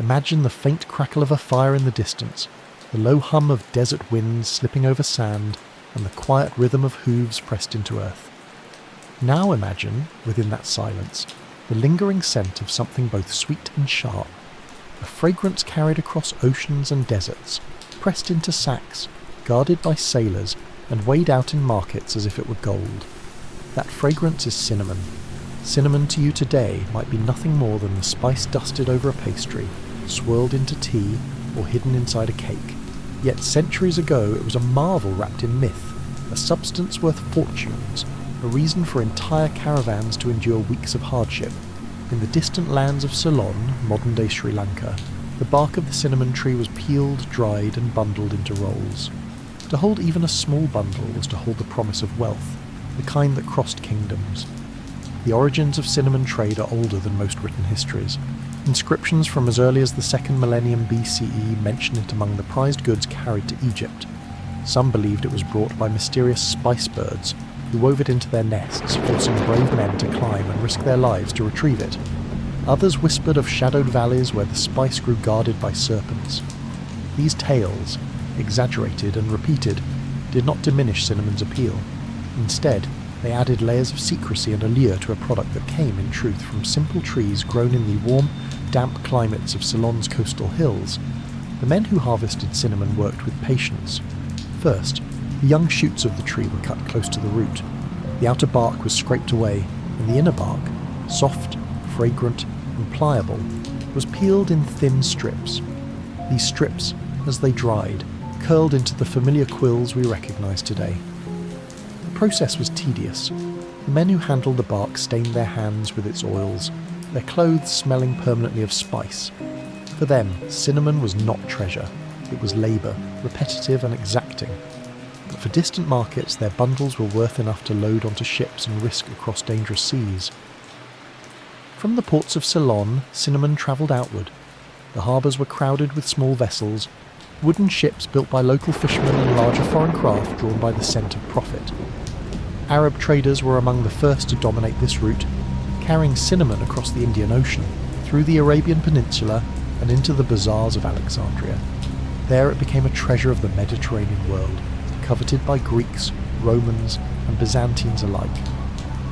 Imagine the faint crackle of a fire in the distance, the low hum of desert winds slipping over sand, and the quiet rhythm of hooves pressed into earth. Now imagine, within that silence, the lingering scent of something both sweet and sharp, a fragrance carried across oceans and deserts, pressed into sacks, guarded by sailors, and weighed out in markets as if it were gold. That fragrance is cinnamon. Cinnamon to you today might be nothing more than the spice dusted over a pastry, swirled into tea, or hidden inside a cake. Yet centuries ago it was a marvel wrapped in myth, a substance worth fortunes, a reason for entire caravans to endure weeks of hardship. In the distant lands of Ceylon, modern-day Sri Lanka, the bark of the cinnamon tree was peeled, dried, and bundled into rolls. To hold even a small bundle was to hold the promise of wealth, the kind that crossed kingdoms. The origins of cinnamon trade are older than most written histories. Inscriptions from as early as the 2nd millennium BCE mention it among the prized goods carried to Egypt. Some believed it was brought by mysterious spice birds, who wove it into their nests, forcing brave men to climb and risk their lives to retrieve it. Others whispered of shadowed valleys where the spice grew guarded by serpents. These tales, exaggerated and repeated, did not diminish cinnamon's appeal. Instead, they added layers of secrecy and allure to a product that came, in truth, from simple trees grown in the warm, damp climates of Ceylon's coastal hills. The men who harvested cinnamon worked with patience. First, the young shoots of the tree were cut close to the root. The outer bark was scraped away, and the inner bark, soft, fragrant, and pliable, was peeled in thin strips. These strips, as they dried, curled into the familiar quills we recognise today. The process was tedious. The men who handled the bark stained their hands with its oils, their clothes smelling permanently of spice. For them, cinnamon was not treasure. It was labour, repetitive and exacting. But for distant markets, their bundles were worth enough to load onto ships and risk across dangerous seas. From the ports of Ceylon, cinnamon travelled outward. The harbours were crowded with small vessels, wooden ships built by local fishermen and larger foreign craft drawn by the scent of profit. Arab traders were among the first to dominate this route, carrying cinnamon across the Indian Ocean, through the Arabian Peninsula and into the bazaars of Alexandria. There it became a treasure of the Mediterranean world, coveted by Greeks, Romans, and Byzantines alike.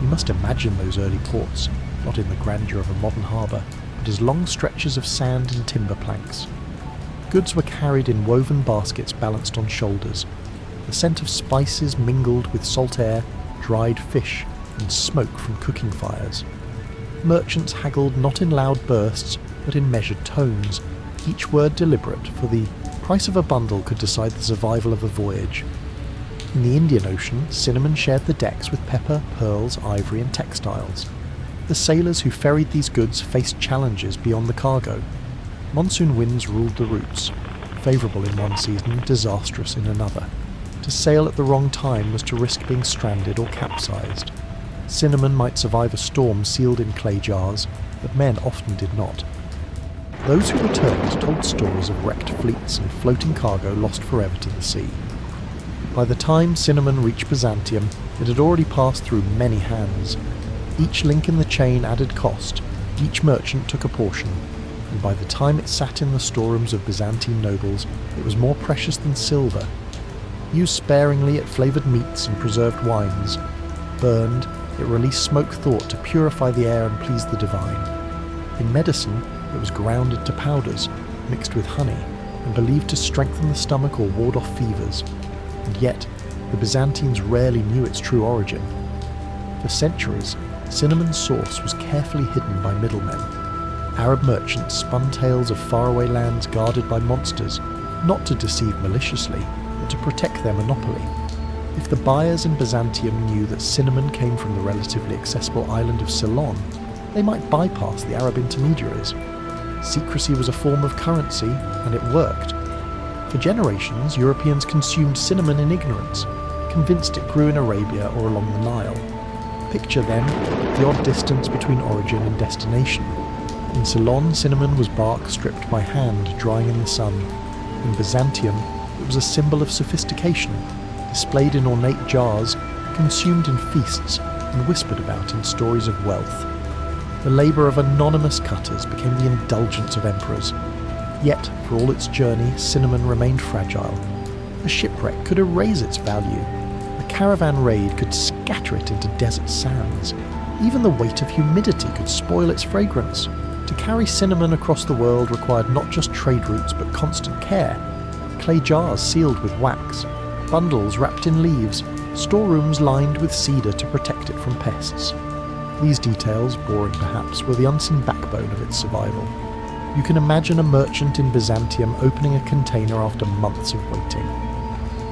You must imagine those early ports, not in the grandeur of a modern harbour, but as long stretches of sand and timber planks. Goods were carried in woven baskets balanced on shoulders. The scent of spices mingled with salt air, dried fish, and smoke from cooking fires. Merchants haggled not in loud bursts, but in measured tones, each word deliberate, for the price of a bundle could decide the survival of a voyage. In the Indian Ocean, cinnamon shared the decks with pepper, pearls, ivory, and textiles. The sailors who ferried these goods faced challenges beyond the cargo. Monsoon winds ruled the routes, favourable in one season, disastrous in another. To sail at the wrong time was to risk being stranded or capsized. Cinnamon might survive a storm sealed in clay jars, but men often did not. Those who returned told stories of wrecked fleets and floating cargo lost forever to the sea. By the time cinnamon reached Byzantium, it had already passed through many hands. Each link in the chain added cost, each merchant took a portion, and by the time it sat in the storerooms of Byzantine nobles, it was more precious than silver. Used sparingly, it flavoured meats and preserved wines. Burned, it released smoke thought to purify the air and please the divine. In medicine, it was ground into powders, mixed with honey, and believed to strengthen the stomach or ward off fevers. And yet, the Byzantines rarely knew its true origin. For centuries, cinnamon's source was carefully hidden by middlemen. Arab merchants spun tales of faraway lands guarded by monsters, not to deceive maliciously, but to protect their monopoly. If the buyers in Byzantium knew that cinnamon came from the relatively accessible island of Ceylon, they might bypass the Arab intermediaries. Secrecy was a form of currency, and it worked. For generations, Europeans consumed cinnamon in ignorance, convinced it grew in Arabia or along the Nile. Picture, then, the odd distance between origin and destination. In Ceylon, cinnamon was bark stripped by hand, drying in the sun. In Byzantium, it was a symbol of sophistication, displayed in ornate jars, consumed in feasts, and whispered about in stories of wealth. The labour of anonymous cutters became the indulgence of emperors, Yet, for all its journey, cinnamon remained fragile. A shipwreck could erase its value. A caravan raid could scatter it into desert sands. Even the weight of humidity could spoil its fragrance. To carry cinnamon across the world required not just trade routes but constant care. Clay jars sealed with wax, bundles wrapped in leaves, storerooms lined with cedar to protect it from pests. These details, boring perhaps, were the unseen backbone of its survival. You can imagine a merchant in Byzantium opening a container after months of waiting.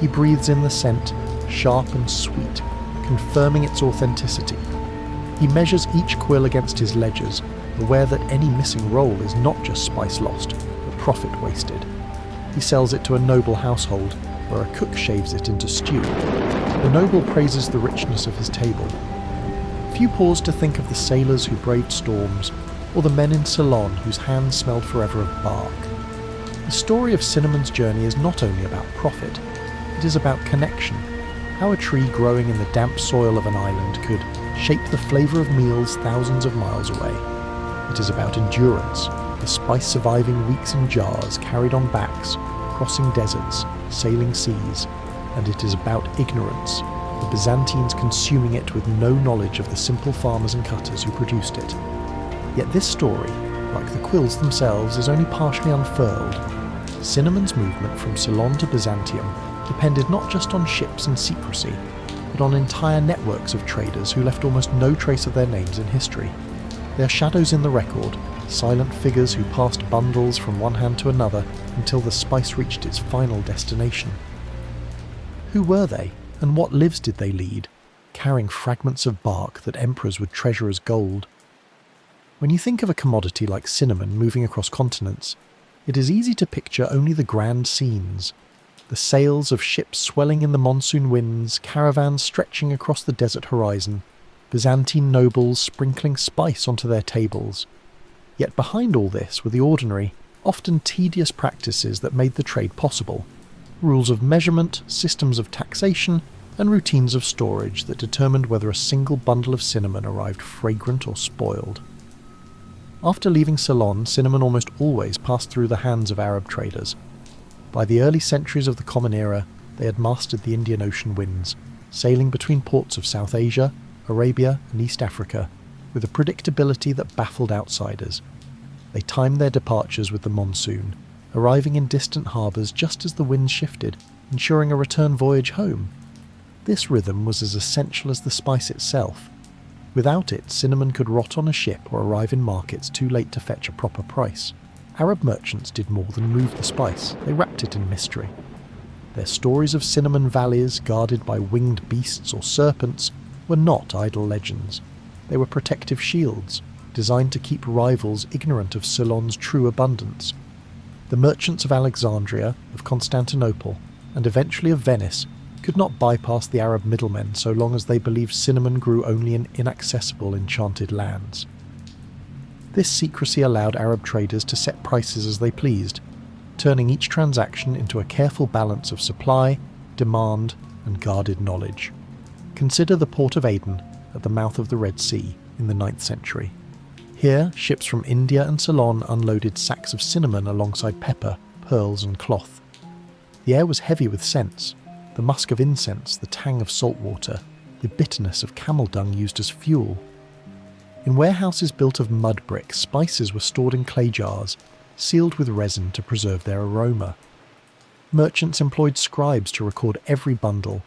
He breathes in the scent, sharp and sweet, confirming its authenticity. He measures each quill against his ledgers, aware that any missing roll is not just spice lost, but profit wasted. He sells it to a noble household, where a cook shaves it into stew. The noble praises the richness of his table. Few pause to think of the sailors who braved storms, or the men in Ceylon whose hands smelled forever of bark. The story of cinnamon's journey is not only about profit, it is about connection, how a tree growing in the damp soil of an island could shape the flavour of meals thousands of miles away. It is about endurance, the spice surviving weeks in jars carried on backs, crossing deserts, sailing seas, and it is about ignorance, the Byzantines consuming it with no knowledge of the simple farmers and cutters who produced it. Yet this story, like the quills themselves, is only partially unfurled. Cinnamon's movement from Ceylon to Byzantium depended not just on ships and secrecy, but on entire networks of traders who left almost no trace of their names in history. They are shadows in the record, silent figures who passed bundles from one hand to another until the spice reached its final destination. Who were they, and what lives did they lead, carrying fragments of bark that emperors would treasure as gold? When you think of a commodity like cinnamon moving across continents, it is easy to picture only the grand scenes. The sails of ships swelling in the monsoon winds, caravans stretching across the desert horizon, Byzantine nobles sprinkling spice onto their tables. Yet behind all this were the ordinary, often tedious practices that made the trade possible. Rules of measurement, systems of taxation, and routines of storage that determined whether a single bundle of cinnamon arrived fragrant or spoiled. After leaving Ceylon, cinnamon almost always passed through the hands of Arab traders. By the early centuries of the Common Era, they had mastered the Indian Ocean winds, sailing between ports of South Asia, Arabia, and East Africa, with a predictability that baffled outsiders. They timed their departures with the monsoon, arriving in distant harbours just as the winds shifted, ensuring a return voyage home. This rhythm was as essential as the spice itself. Without it, cinnamon could rot on a ship or arrive in markets too late to fetch a proper price. Arab merchants did more than move the spice, they wrapped it in mystery. Their stories of cinnamon valleys guarded by winged beasts or serpents were not idle legends. They were protective shields, designed to keep rivals ignorant of Ceylon's true abundance. The merchants of Alexandria, of Constantinople, and eventually of Venice could not bypass the Arab middlemen so long as they believed cinnamon grew only in inaccessible enchanted lands. This secrecy allowed Arab traders to set prices as they pleased, turning each transaction into a careful balance of supply, demand, and guarded knowledge. Consider the port of Aden at the mouth of the Red Sea in the 9th century. Here, ships from India and Ceylon unloaded sacks of cinnamon alongside pepper, pearls, and cloth. The air was heavy with scents, the musk of incense, the tang of salt water, the bitterness of camel dung used as fuel. In warehouses built of mud brick, spices were stored in clay jars, sealed with resin to preserve their aroma. Merchants employed scribes to record every bundle,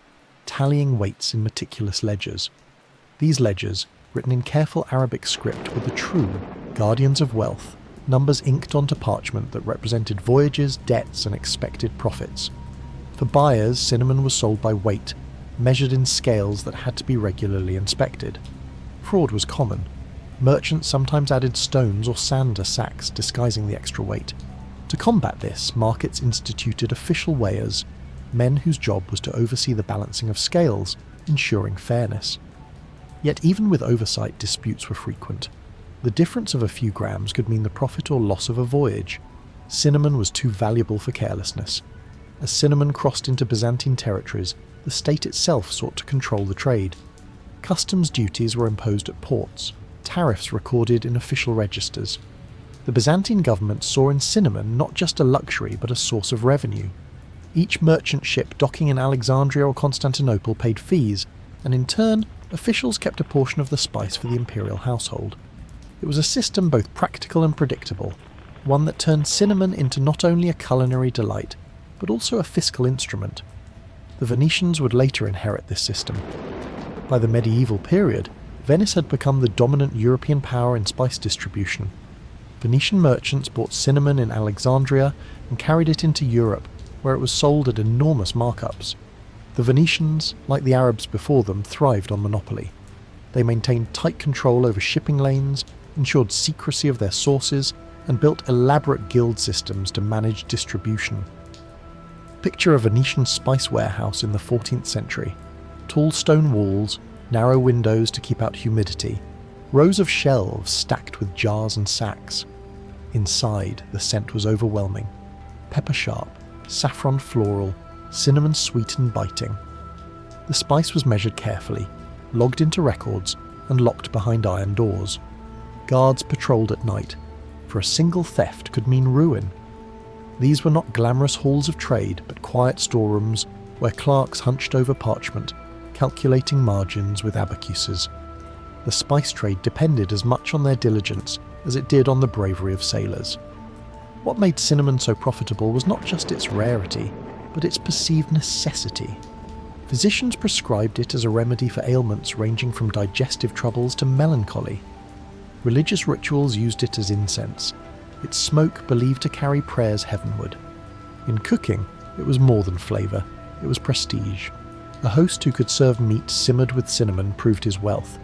tallying weights in meticulous ledgers. These ledgers, written in careful Arabic script, were the true guardians of wealth, numbers inked onto parchment that represented voyages, debts, and expected profits. For buyers, cinnamon was sold by weight, measured in scales that had to be regularly inspected. Fraud was common. Merchants sometimes added stones or sand to sacks, disguising the extra weight. To combat this, markets instituted official weighers, men whose job was to oversee the balancing of scales, ensuring fairness. Yet even with oversight, disputes were frequent. The difference of a few grams could mean the profit or loss of a voyage. Cinnamon was too valuable for carelessness. As cinnamon crossed into Byzantine territories, the state itself sought to control the trade. Customs duties were imposed at ports, tariffs recorded in official registers. The Byzantine government saw in cinnamon not just a luxury but a source of revenue. Each merchant ship docking in Alexandria or Constantinople paid fees, and in turn, officials kept a portion of the spice for the imperial household. It was a system both practical and predictable, one that turned cinnamon into not only a culinary delight, but also a fiscal instrument. The Venetians would later inherit this system. By the medieval period, Venice had become the dominant European power in spice distribution. Venetian merchants bought cinnamon in Alexandria and carried it into Europe, where it was sold at enormous markups. The Venetians, like the Arabs before them, thrived on monopoly. They maintained tight control over shipping lanes, ensured secrecy of their sources, and built elaborate guild systems to manage distribution. Picture a Venetian spice warehouse in the 14th century. Tall stone walls, narrow windows to keep out humidity, rows of shelves stacked with jars and sacks. Inside, the scent was overwhelming. Pepper sharp, saffron floral, cinnamon sweet and biting. The spice was measured carefully, logged into records, and locked behind iron doors. Guards patrolled at night, for a single theft could mean ruin. These were not glamorous halls of trade, but quiet storerooms where clerks hunched over parchment, calculating margins with abacuses. The spice trade depended as much on their diligence as it did on the bravery of sailors. What made cinnamon so profitable was not just its rarity, but its perceived necessity. Physicians prescribed it as a remedy for ailments ranging from digestive troubles to melancholy. Religious rituals used it as incense, its smoke believed to carry prayers heavenward. In cooking, it was more than flavour, it was prestige. A host who could serve meat simmered with cinnamon proved his wealth.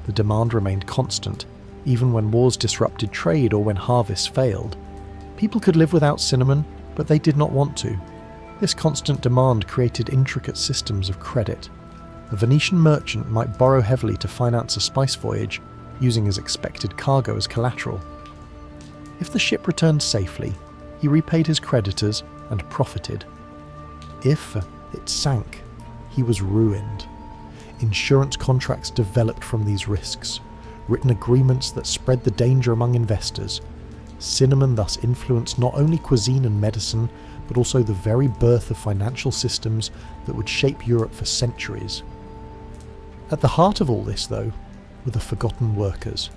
The demand remained constant, even when wars disrupted trade or when harvests failed. People could live without cinnamon, but they did not want to. This constant demand created intricate systems of credit. A Venetian merchant might borrow heavily to finance a spice voyage, using his expected cargo as collateral. If the ship returned safely, he repaid his creditors and profited. If it sank, he was ruined. Insurance contracts developed from these risks, written agreements that spread the danger among investors. Cinnamon thus influenced not only cuisine and medicine, but also the very birth of financial systems that would shape Europe for centuries. At the heart of all this, though, were the forgotten workers.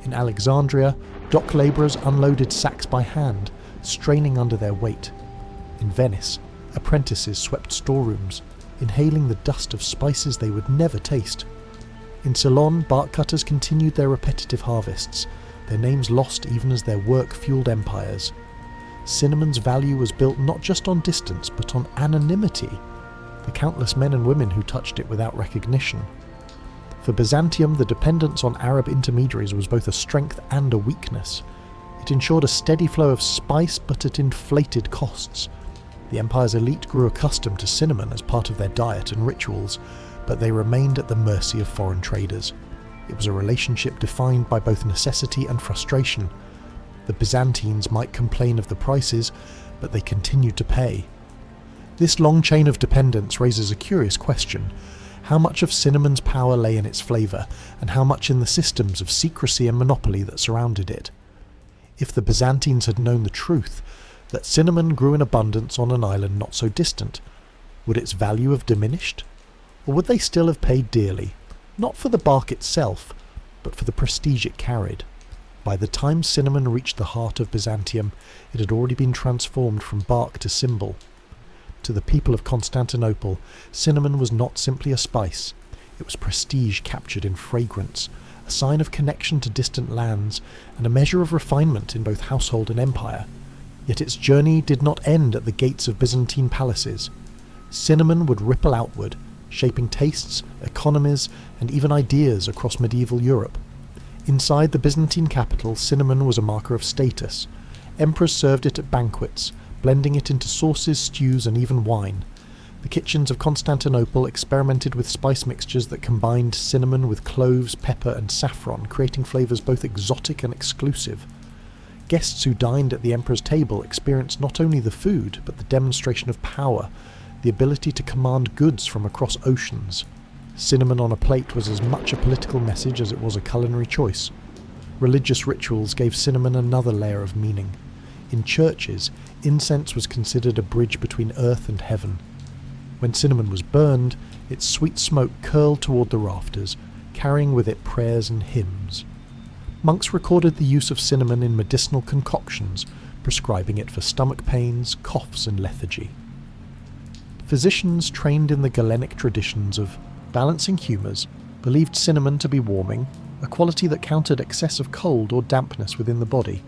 In Alexandria, dock labourers unloaded sacks by hand, straining under their weight. In Venice, apprentices swept storerooms, inhaling the dust of spices they would never taste. In Ceylon, bark cutters continued their repetitive harvests, their names lost even as their work fueled empires. Cinnamon's value was built not just on distance, but on anonymity, the countless men and women who touched it without recognition. For Byzantium, the dependence on Arab intermediaries was both a strength and a weakness. It ensured a steady flow of spice, but at inflated costs. The empire's elite grew accustomed to cinnamon as part of their diet and rituals, but they remained at the mercy of foreign traders. It was a relationship defined by both necessity and frustration. The Byzantines might complain of the prices, but they continued to pay. This long chain of dependence raises a curious question. How much of cinnamon's power lay in its flavour, and how much in the systems of secrecy and monopoly that surrounded it? If the Byzantines had known the truth, that cinnamon grew in abundance on an island not so distant, would its value have diminished? Or would they still have paid dearly, not for the bark itself, but for the prestige it carried? By the time cinnamon reached the heart of Byzantium, it had already been transformed from bark to symbol. To the people of Constantinople, cinnamon was not simply a spice. It was prestige captured in fragrance, a sign of connection to distant lands, and a measure of refinement in both household and empire. Yet its journey did not end at the gates of Byzantine palaces. Cinnamon would ripple outward, shaping tastes, economies, and even ideas across medieval Europe. Inside the Byzantine capital, cinnamon was a marker of status. Emperors served it at banquets, blending it into sauces, stews, and even wine. The kitchens of Constantinople experimented with spice mixtures that combined cinnamon with cloves, pepper, and saffron, creating flavours both exotic and exclusive. Guests who dined at the emperor's table experienced not only the food, but the demonstration of power, the ability to command goods from across oceans. Cinnamon on a plate was as much a political message as it was a culinary choice. Religious rituals gave cinnamon another layer of meaning. In churches, incense was considered a bridge between earth and heaven. When cinnamon was burned, its sweet smoke curled toward the rafters, carrying with it prayers and hymns. Monks recorded the use of cinnamon in medicinal concoctions, prescribing it for stomach pains, coughs, and lethargy. Physicians trained in the Galenic traditions of balancing humours believed cinnamon to be warming, a quality that countered excessive cold or dampness within the body.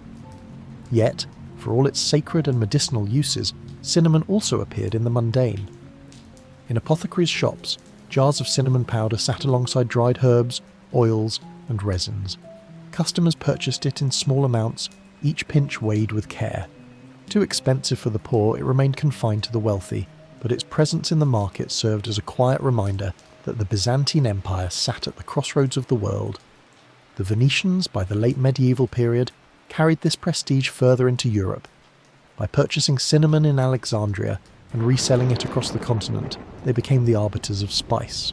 Yet, for all its sacred and medicinal uses, cinnamon also appeared in the mundane. In apothecaries' shops, jars of cinnamon powder sat alongside dried herbs, oils, and resins. Customers purchased it in small amounts, each pinch weighed with care. Too expensive for the poor, it remained confined to the wealthy, but its presence in the market served as a quiet reminder that the Byzantine Empire sat at the crossroads of the world. The Venetians, by the late medieval period, carried this prestige further into Europe. By purchasing cinnamon in Alexandria and reselling it across the continent, they became the arbiters of spice.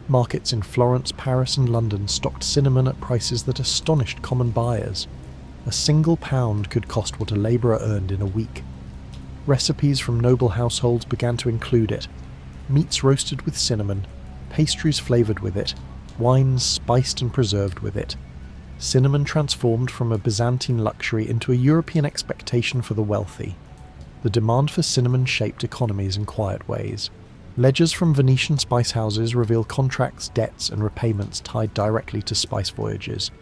Markets in Florence, Paris, and London stocked cinnamon at prices that astonished common buyers. A single pound could cost what a labourer earned in a week. Recipes from noble households began to include it. Meats roasted with cinnamon, pastries flavoured with it, wines spiced and preserved with it. Cinnamon transformed from a Byzantine luxury into a European expectation for the wealthy. The demand for cinnamon shaped economies in quiet ways. Ledgers from Venetian spice houses reveal contracts, debts, and repayments tied directly to spice voyages.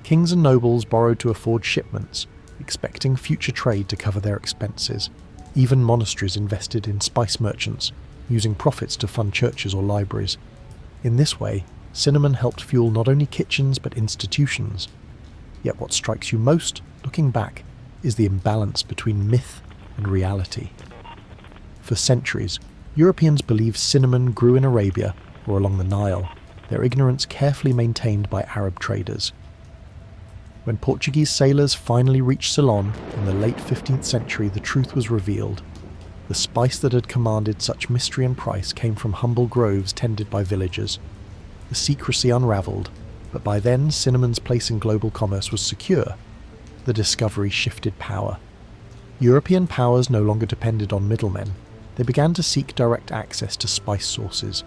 Kings and nobles borrowed to afford shipments, expecting future trade to cover their expenses. Even monasteries invested in spice merchants, using profits to fund churches or libraries. In this way, cinnamon helped fuel not only kitchens but institutions. Yet what strikes you most, looking back, is the imbalance between myth and reality. For centuries, Europeans believed cinnamon grew in Arabia or along the Nile, their ignorance carefully maintained by Arab traders. When Portuguese sailors finally reached Ceylon in the late 15th century, the truth was revealed. The spice that had commanded such mystery and price came from humble groves tended by villagers. The secrecy unravelled, but by then cinnamon's place in global commerce was secure. The discovery shifted power. European powers no longer depended on middlemen. They began to seek direct access to spice sources.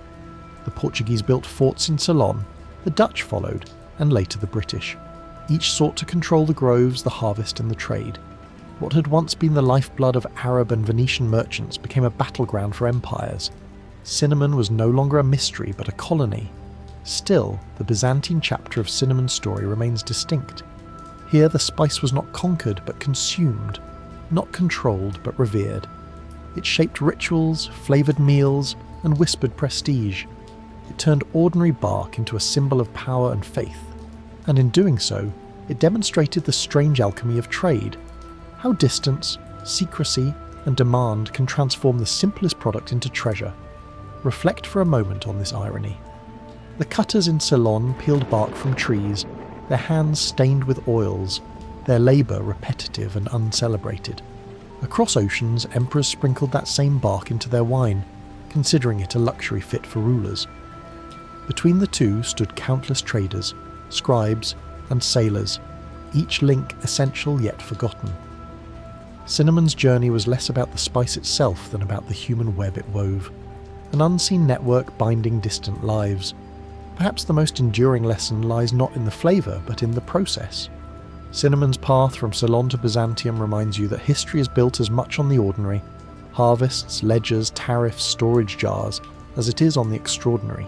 The Portuguese built forts in Ceylon, the Dutch followed, and later the British. Each sought to control the groves, the harvest, and the trade. What had once been the lifeblood of Arab and Venetian merchants became a battleground for empires. Cinnamon was no longer a mystery but a colony. Still, the Byzantine chapter of cinnamon's story remains distinct. Here the spice was not conquered but consumed, not controlled but revered. It shaped rituals, flavoured meals, and whispered prestige. It turned ordinary bark into a symbol of power and faith. And in doing so, it demonstrated the strange alchemy of trade. How distance, secrecy, and demand can transform the simplest product into treasure. Reflect for a moment on this irony. The cutters in Ceylon peeled bark from trees, their hands stained with oils, their labour repetitive and uncelebrated. Across oceans, emperors sprinkled that same bark into their wine, considering it a luxury fit for rulers. Between the two stood countless traders, scribes, and sailors, each link essential yet forgotten. Cinnamon's journey was less about the spice itself than about the human web it wove, an unseen network binding distant lives. Perhaps the most enduring lesson lies not in the flavour but in the process. Cinnamon's path from Ceylon to Byzantium reminds you that history is built as much on the ordinary, harvests, ledgers, tariffs, storage jars, as it is on the extraordinary.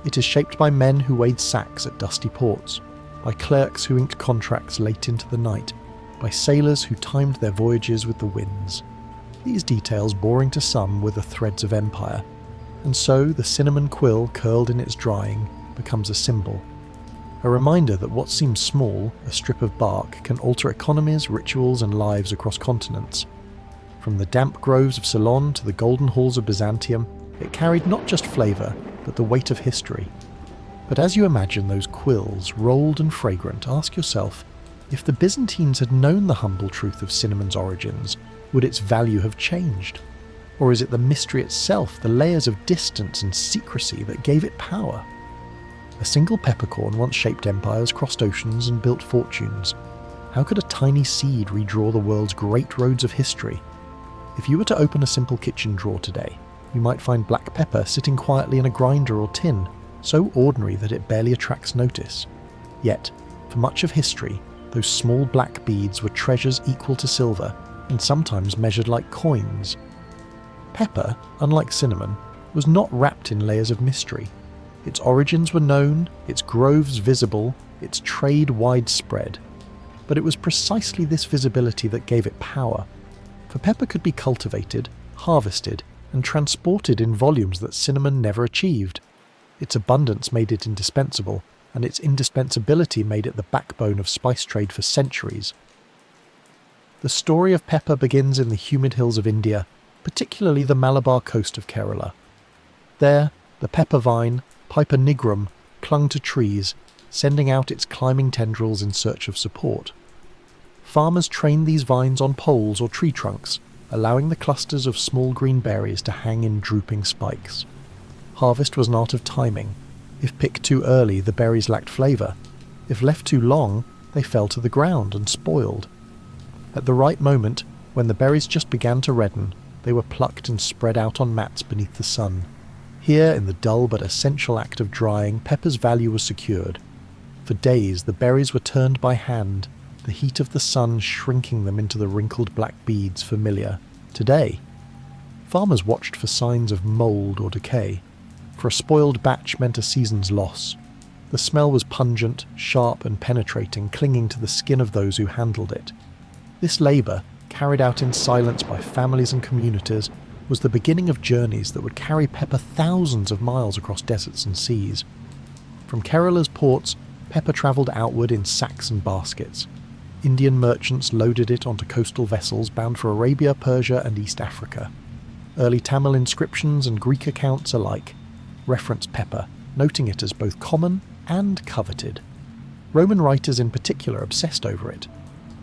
It is shaped by men who weighed sacks at dusty ports, by clerks who inked contracts late into the night, by sailors who timed their voyages with the winds. These details, boring to some, were the threads of empire, and so the cinnamon quill curled in its drying becomes a symbol. A reminder that what seems small, a strip of bark, can alter economies, rituals, and lives across continents. From the damp groves of Ceylon to the golden halls of Byzantium, it carried not just flavour, but the weight of history. But as you imagine those quills, rolled and fragrant, ask yourself, if the Byzantines had known the humble truth of cinnamon's origins, would its value have changed? Or is it the mystery itself, the layers of distance and secrecy that gave it power? A single peppercorn once shaped empires, crossed oceans, and built fortunes. How could a tiny seed redraw the world's great roads of history? If you were to open a simple kitchen drawer today, you might find black pepper sitting quietly in a grinder or tin, so ordinary that it barely attracts notice. Yet, for much of history, those small black beads were treasures equal to silver, and sometimes measured like coins. Pepper, unlike cinnamon, was not wrapped in layers of mystery. Its origins were known, its groves visible, its trade widespread. But it was precisely this visibility that gave it power. For pepper could be cultivated, harvested, and transported in volumes that cinnamon never achieved. Its abundance made it indispensable, and its indispensability made it the backbone of spice trade for centuries. The story of pepper begins in the humid hills of India, particularly the Malabar coast of Kerala. There, the pepper vine, Piper nigrum, clung to trees, sending out its climbing tendrils in search of support. Farmers trained these vines on poles or tree trunks, allowing the clusters of small green berries to hang in drooping spikes. Harvest was an art of timing. If picked too early, the berries lacked flavour. If left too long, they fell to the ground and spoiled. At the right moment, when the berries just began to redden, they were plucked and spread out on mats beneath the sun. Here, in the dull but essential act of drying, pepper's value was secured. For days, the berries were turned by hand, the heat of the sun shrinking them into the wrinkled black beads familiar. Today, farmers watched for signs of mould or decay, for a spoiled batch meant a season's loss. The smell was pungent, sharp and penetrating, clinging to the skin of those who handled it. This labour, carried out in silence by families and communities, was the beginning of journeys that would carry pepper thousands of miles across deserts and seas. From Kerala's ports, pepper travelled outward in sacks and baskets. Indian merchants loaded it onto coastal vessels bound for Arabia, Persia and East Africa. Early Tamil inscriptions and Greek accounts alike reference pepper, noting it as both common and coveted. Roman writers in particular obsessed over it.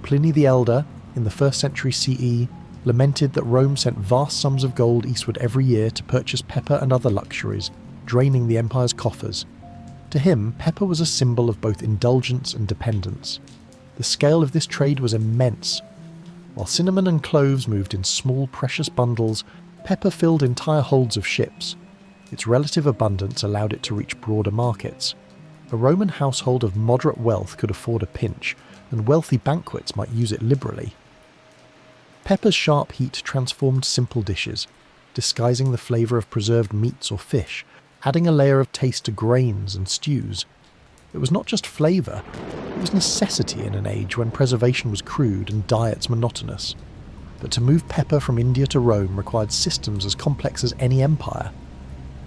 Pliny the Elder, in the 1st century CE, lamented that Rome sent vast sums of gold eastward every year to purchase pepper and other luxuries, draining the empire's coffers. To him, pepper was a symbol of both indulgence and dependence. The scale of this trade was immense. While cinnamon and cloves moved in small, precious bundles, pepper filled entire holds of ships. Its relative abundance allowed it to reach broader markets. A Roman household of moderate wealth could afford a pinch, and wealthy banquets might use it liberally. Pepper's sharp heat transformed simple dishes, disguising the flavour of preserved meats or fish, adding a layer of taste to grains and stews. It was not just flavour, it was necessity in an age when preservation was crude and diets monotonous. But to move pepper from India to Rome required systems as complex as any empire.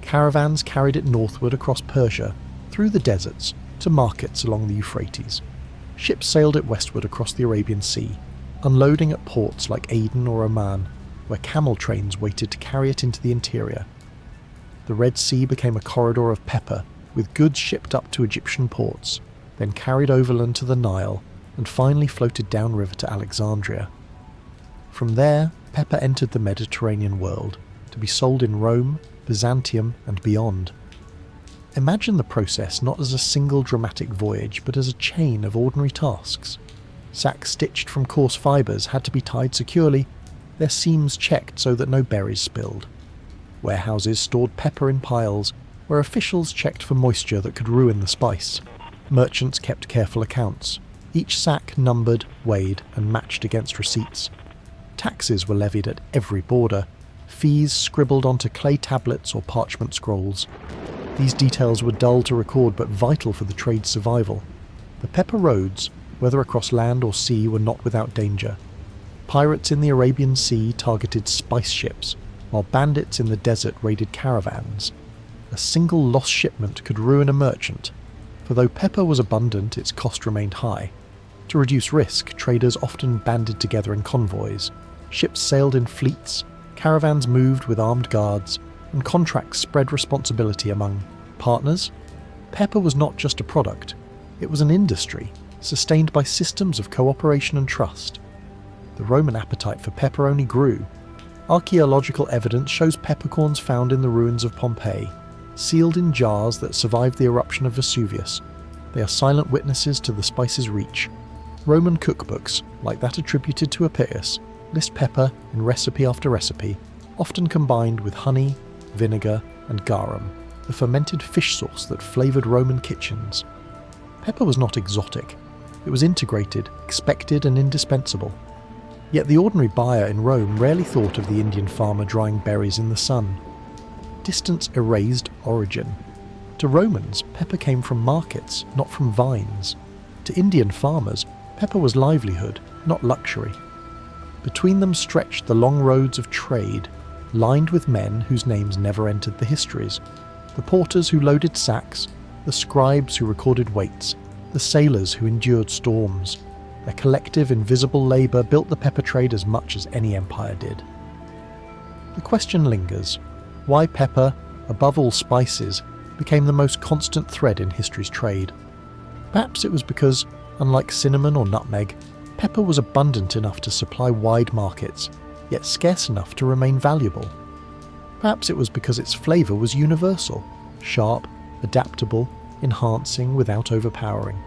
Caravans carried it northward across Persia, through the deserts, to markets along the Euphrates. Ships sailed it westward across the Arabian Sea, unloading at ports like Aden or Oman, where camel trains waited to carry it into the interior. The Red Sea became a corridor of pepper, with goods shipped up to Egyptian ports, then carried overland to the Nile, and finally floated downriver to Alexandria. From there, pepper entered the Mediterranean world, to be sold in Rome, Byzantium, and beyond. Imagine the process not as a single dramatic voyage, but as a chain of ordinary tasks. Sacks stitched from coarse fibres had to be tied securely, their seams checked so that no berries spilled. Warehouses stored pepper in piles, where officials checked for moisture that could ruin the spice. Merchants kept careful accounts, each sack numbered, weighed, and matched against receipts. Taxes were levied at every border, fees scribbled onto clay tablets or parchment scrolls. These details were dull to record but vital for the trade's survival. The pepper roads, whether across land or sea, were not without danger. Pirates in the Arabian Sea targeted spice ships, while bandits in the desert raided caravans. A single lost shipment could ruin a merchant, for though pepper was abundant, its cost remained high. To reduce risk, traders often banded together in convoys. Ships sailed in fleets, caravans moved with armed guards, and contracts spread responsibility among partners. Pepper was not just a product, it was an industry, sustained by systems of cooperation and trust. The Roman appetite for pepper only grew. Archaeological evidence shows peppercorns found in the ruins of Pompeii, sealed in jars that survived the eruption of Vesuvius. They are silent witnesses to the spice's reach. Roman cookbooks, like that attributed to Appius, list pepper in recipe after recipe, often combined with honey, vinegar, and garum, the fermented fish sauce that flavoured Roman kitchens. Pepper was not exotic. It was integrated, expected, and indispensable. Yet the ordinary buyer in Rome rarely thought of the Indian farmer drying berries in the sun. Distance erased origin. To Romans, pepper came from markets, not from vines. To Indian farmers, pepper was livelihood, not luxury. Between them stretched the long roads of trade, lined with men whose names never entered the histories. The porters who loaded sacks, the scribes who recorded weights, the sailors who endured storms. Their collective invisible labour built the pepper trade as much as any empire did. The question lingers: why pepper, above all spices, became the most constant thread in history's trade? Perhaps it was because, unlike cinnamon or nutmeg, pepper was abundant enough to supply wide markets, yet scarce enough to remain valuable. Perhaps it was because its flavour was universal, sharp, adaptable, enhancing without overpowering.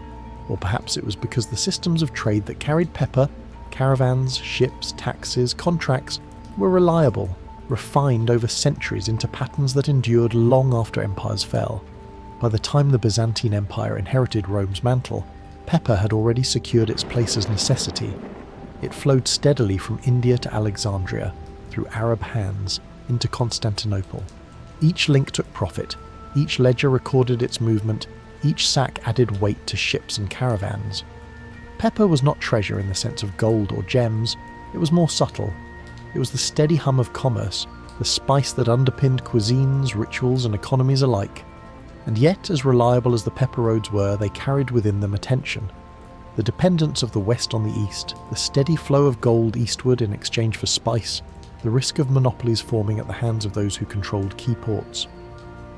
Or perhaps it was because the systems of trade that carried pepper, caravans, ships, taxes, contracts, were reliable, refined over centuries into patterns that endured long after empires fell. By the time the Byzantine Empire inherited Rome's mantle, pepper had already secured its place as necessity. It flowed steadily from India to Alexandria, through Arab hands, into Constantinople. Each link took profit, each ledger recorded its movement, each sack added weight to ships and caravans. Pepper was not treasure in the sense of gold or gems, it was more subtle. It was the steady hum of commerce, the spice that underpinned cuisines, rituals, and economies alike. And yet, as reliable as the pepper roads were, they carried within them a tension. The dependence of the west on the east, the steady flow of gold eastward in exchange for spice, the risk of monopolies forming at the hands of those who controlled key ports.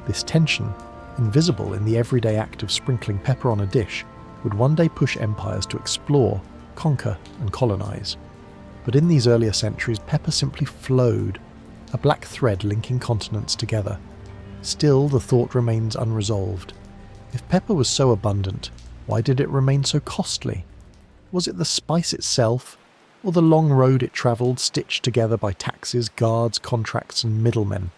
This tension, invisible in the everyday act of sprinkling pepper on a dish, would one day push empires to explore, conquer, and colonize. But in these earlier centuries, pepper simply flowed, a black thread linking continents together. Still, the thought remains unresolved. If pepper was so abundant, why did it remain so costly? Was it the spice itself, or the long road it travelled, stitched together by taxes, guards, contracts, and middlemen?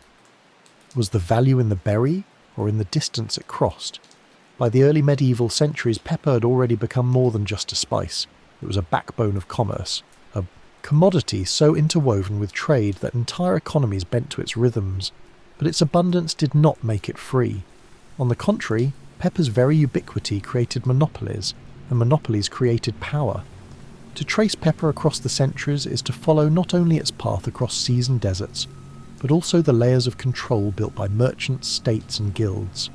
Was the value in the berry, or in the distance it crossed? By the early medieval centuries, pepper had already become more than just a spice. It was a backbone of commerce, a commodity so interwoven with trade that entire economies bent to its rhythms. But its abundance did not make it free. On the contrary, pepper's very ubiquity created monopolies, and monopolies created power. To trace pepper across the centuries is to follow not only its path across seas and deserts, but also the layers of control built by merchants, states, and guilds.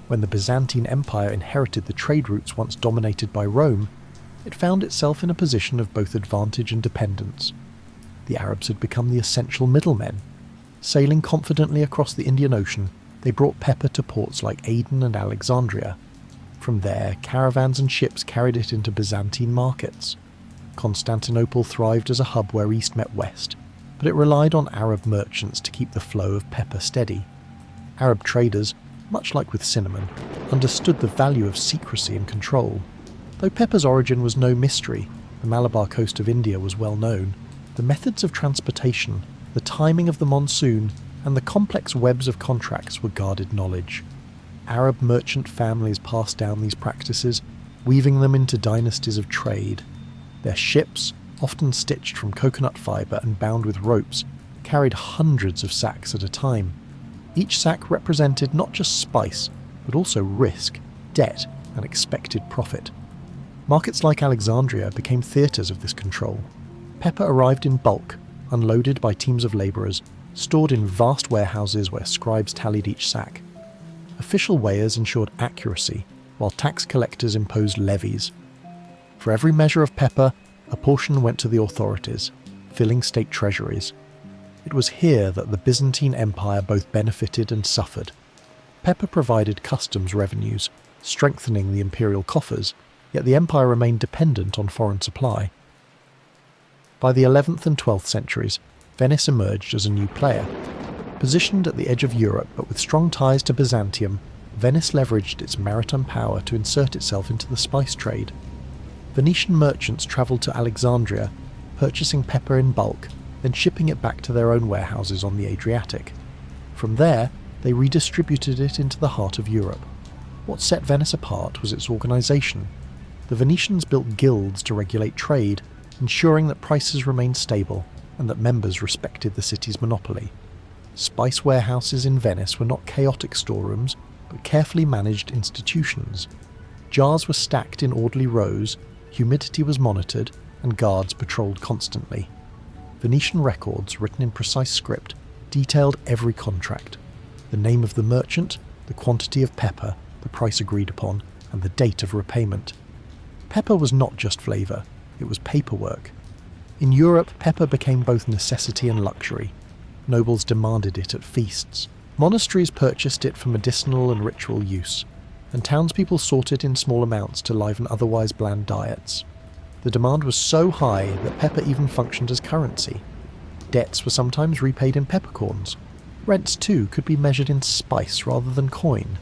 When the Byzantine Empire inherited the trade routes once dominated by Rome, it found itself in a position of both advantage and dependence. The Arabs had become the essential middlemen. Sailing confidently across the Indian Ocean, they brought pepper to ports like Aden and Alexandria. From there, caravans and ships carried it into Byzantine markets. Constantinople thrived as a hub where east met west, but it relied on Arab merchants to keep the flow of pepper steady. Arab traders, much like with cinnamon, understood the value of secrecy and control. Though pepper's origin was no mystery, the Malabar coast of India was well known, the methods of transportation, the timing of the monsoon, and the complex webs of contracts were guarded knowledge. Arab merchant families passed down these practices, weaving them into dynasties of trade. Their ships, often stitched from coconut fibre and bound with ropes, carried hundreds of sacks at a time. Each sack represented not just spice, but also risk, debt, and expected profit. Markets like Alexandria became theatres of this control. Pepper arrived in bulk, unloaded by teams of labourers, stored in vast warehouses where scribes tallied each sack. Official weighers ensured accuracy, while tax collectors imposed levies. For every measure of pepper, a portion went to the authorities, filling state treasuries. It was here that the Byzantine Empire both benefited and suffered. Pepper provided customs revenues, strengthening the imperial coffers, yet the empire remained dependent on foreign supply. By the 11th and 12th centuries, Venice emerged as a new player. Positioned at the edge of Europe but with strong ties to Byzantium, Venice leveraged its maritime power to insert itself into the spice trade. Venetian merchants travelled to Alexandria, purchasing pepper in bulk, then shipping it back to their own warehouses on the Adriatic. From there, they redistributed it into the heart of Europe. What set Venice apart was its organisation. The Venetians built guilds to regulate trade, ensuring that prices remained stable and that members respected the city's monopoly. Spice warehouses in Venice were not chaotic storerooms, but carefully managed institutions. Jars were stacked in orderly rows, humidity was monitored, and guards patrolled constantly. Venetian records, written in precise script, detailed every contract: the name of the merchant, the quantity of pepper, the price agreed upon, and the date of repayment. Pepper was not just flavour, it was paperwork. In Europe, pepper became both necessity and luxury. Nobles demanded it at feasts. Monasteries purchased it for medicinal and ritual use, and townspeople sought it in small amounts to liven otherwise bland diets. The demand was so high that pepper even functioned as currency. Debts were sometimes repaid in peppercorns. Rents, too, could be measured in spice rather than coin.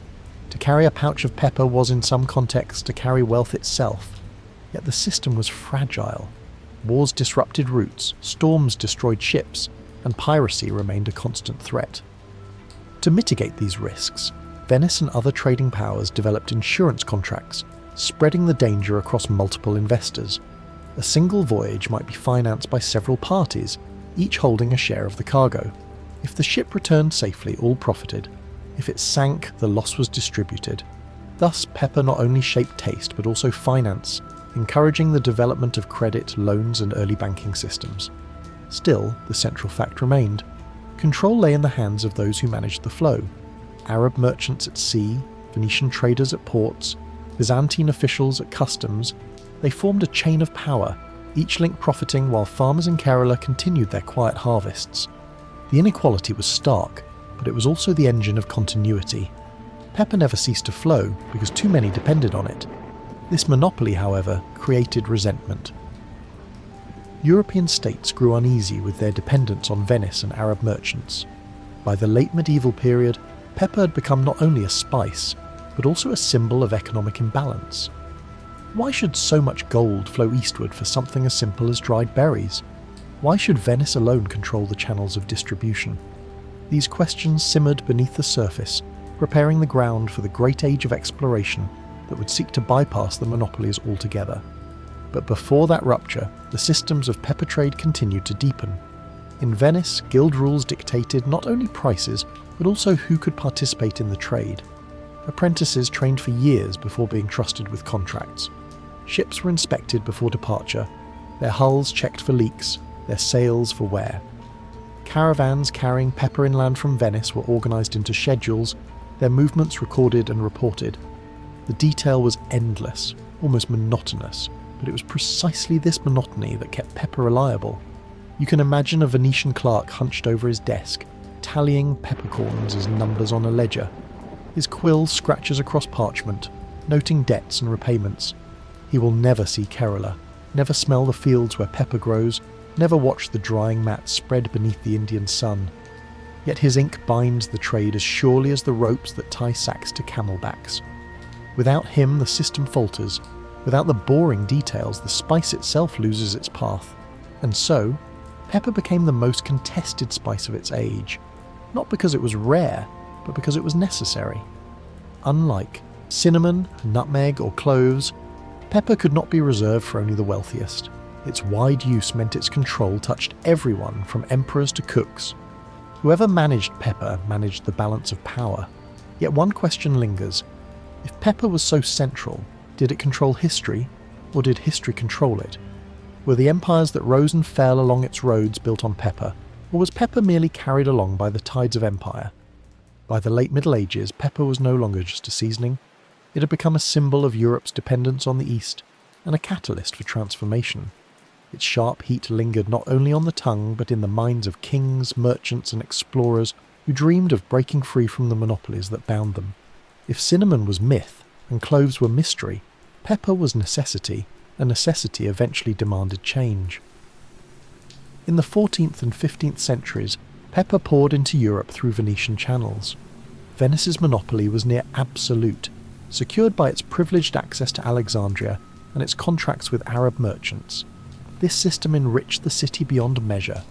To carry a pouch of pepper was in some contexts to carry wealth itself. Yet the system was fragile. Wars disrupted routes, storms destroyed ships, and piracy remained a constant threat. To mitigate these risks, Venice and other trading powers developed insurance contracts, spreading the danger across multiple investors. A single voyage might be financed by several parties, each holding a share of the cargo. If the ship returned safely, all profited. If it sank, the loss was distributed. Thus, pepper not only shaped taste but also finance, encouraging the development of credit, loans, and early banking systems. Still, the central fact remained. Control lay in the hands of those who managed the flow. Arab merchants at sea, Venetian traders at ports, Byzantine officials at customs. They formed a chain of power, each link profiting while farmers in Kerala continued their quiet harvests. The inequality was stark, but it was also the engine of continuity. Pepper never ceased to flow because too many depended on it. This monopoly, however, created resentment. European states grew uneasy with their dependence on Venice and Arab merchants. By the late medieval period, pepper had become not only a spice, but also a symbol of economic imbalance. Why should so much gold flow eastward for something as simple as dried berries? Why should Venice alone control the channels of distribution? These questions simmered beneath the surface, preparing the ground for the great age of exploration that would seek to bypass the monopolies altogether. But before that rupture, the systems of pepper trade continued to deepen. In Venice, guild rules dictated not only prices, but also who could participate in the trade. Apprentices trained for years before being trusted with contracts. Ships were inspected before departure, their hulls checked for leaks, their sails for wear. Caravans carrying pepper inland from Venice were organised into schedules, their movements recorded and reported. The detail was endless, almost monotonous, but it was precisely this monotony that kept pepper reliable. You can imagine a Venetian clerk hunched over his desk, tallying peppercorns as numbers on a ledger. His quill scratches across parchment, noting debts and repayments. He will never see Kerala, never smell the fields where pepper grows, never watch the drying mats spread beneath the Indian sun. Yet his ink binds the trade as surely as the ropes that tie sacks to camelbacks. Without him, the system falters. Without the boring details, the spice itself loses its path. And so, pepper became the most contested spice of its age, not because it was rare, but because it was necessary. Unlike cinnamon, nutmeg, or cloves, pepper could not be reserved for only the wealthiest. Its wide use meant its control touched everyone from emperors to cooks. Whoever managed pepper managed the balance of power. Yet one question lingers. If pepper was so central, did it control history, or did history control it? Were the empires that rose and fell along its roads built on pepper, or was pepper merely carried along by the tides of empire? By the late Middle Ages, pepper was no longer just a seasoning. It had become a symbol of Europe's dependence on the East, and a catalyst for transformation. Its sharp heat lingered not only on the tongue, but in the minds of kings, merchants, and explorers who dreamed of breaking free from the monopolies that bound them. If cinnamon was myth, and cloves were mystery, pepper was necessity, and necessity eventually demanded change. In the 14th and 15th centuries, Pepper poured into Europe through Venetian channels. Venice's monopoly was near absolute, secured by its privileged access to Alexandria and its contracts with Arab merchants. This system enriched the city beyond measure.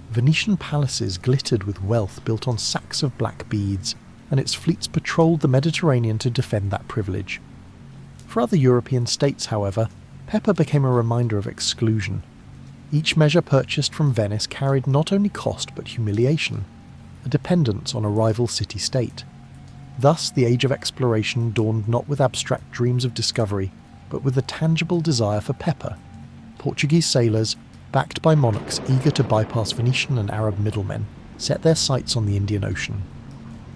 Venetian palaces glittered with wealth built on sacks of black beads, and its fleets patrolled the Mediterranean to defend that privilege. For other European states, however, pepper became a reminder of exclusion. Each measure purchased from Venice carried not only cost but humiliation, a dependence on a rival city-state. Thus, the age of exploration dawned not with abstract dreams of discovery, but with a tangible desire for pepper. Portuguese sailors, backed by monarchs eager to bypass Venetian and Arab middlemen, set their sights on the Indian Ocean.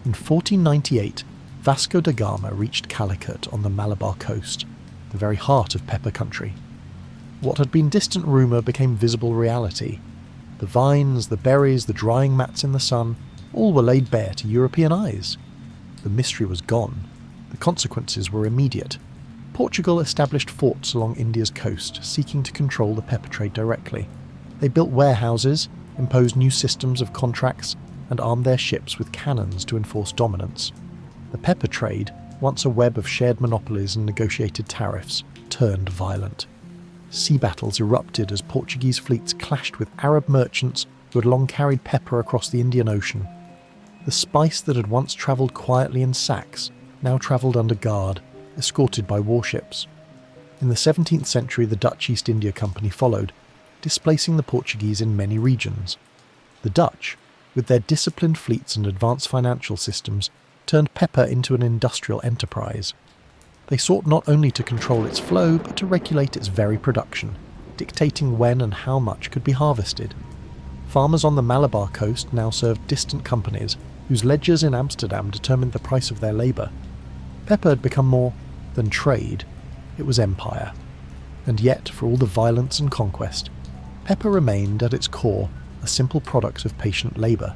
In 1498, Vasco da Gama reached Calicut on the Malabar coast, the very heart of pepper country. What had been distant rumour became visible reality. The vines, the berries, the drying mats in the sun, all were laid bare to European eyes. The mystery was gone. The consequences were immediate. Portugal established forts along India's coast, seeking to control the pepper trade directly. They built warehouses, imposed new systems of contracts, and armed their ships with cannons to enforce dominance. The pepper trade, once a web of shared monopolies and negotiated tariffs, turned violent. Sea battles erupted as Portuguese fleets clashed with Arab merchants who had long carried pepper across the Indian Ocean. The spice that had once travelled quietly in sacks now travelled under guard, escorted by warships. In the 17th century, the Dutch East India Company followed, displacing the Portuguese in many regions. The Dutch, with their disciplined fleets and advanced financial systems, turned pepper into an industrial enterprise. They sought not only to control its flow, but to regulate its very production, dictating when and how much could be harvested. Farmers on the Malabar coast now served distant companies, whose ledgers in Amsterdam determined the price of their labour. Pepper had become more than trade, it was empire. And yet, for all the violence and conquest, pepper remained at its core a simple product of patient labour.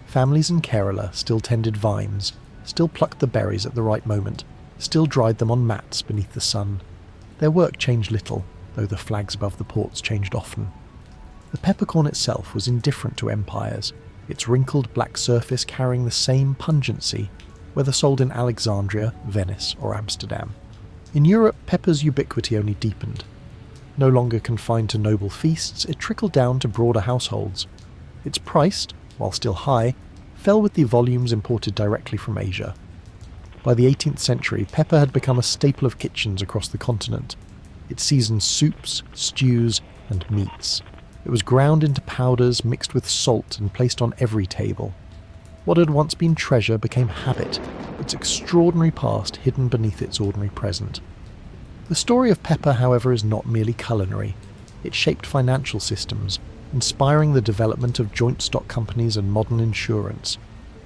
Families in Kerala still tended vines, still plucked the berries at the right moment, still dried them on mats beneath the sun. Their work changed little, though the flags above the ports changed often. The peppercorn itself was indifferent to empires, its wrinkled black surface carrying the same pungency, whether sold in Alexandria, Venice, or Amsterdam. In Europe, pepper's ubiquity only deepened. No longer confined to noble feasts, it trickled down to broader households. Its price, while still high, fell with the volumes imported directly from Asia. By the 18th century, pepper had become a staple of kitchens across the continent. It seasoned soups, stews, and meats. It was ground into powders, mixed with salt, and placed on every table. What had once been treasure became habit, its extraordinary past hidden beneath its ordinary present. The story of pepper, however, is not merely culinary. It shaped financial systems, inspiring the development of joint stock companies and modern insurance.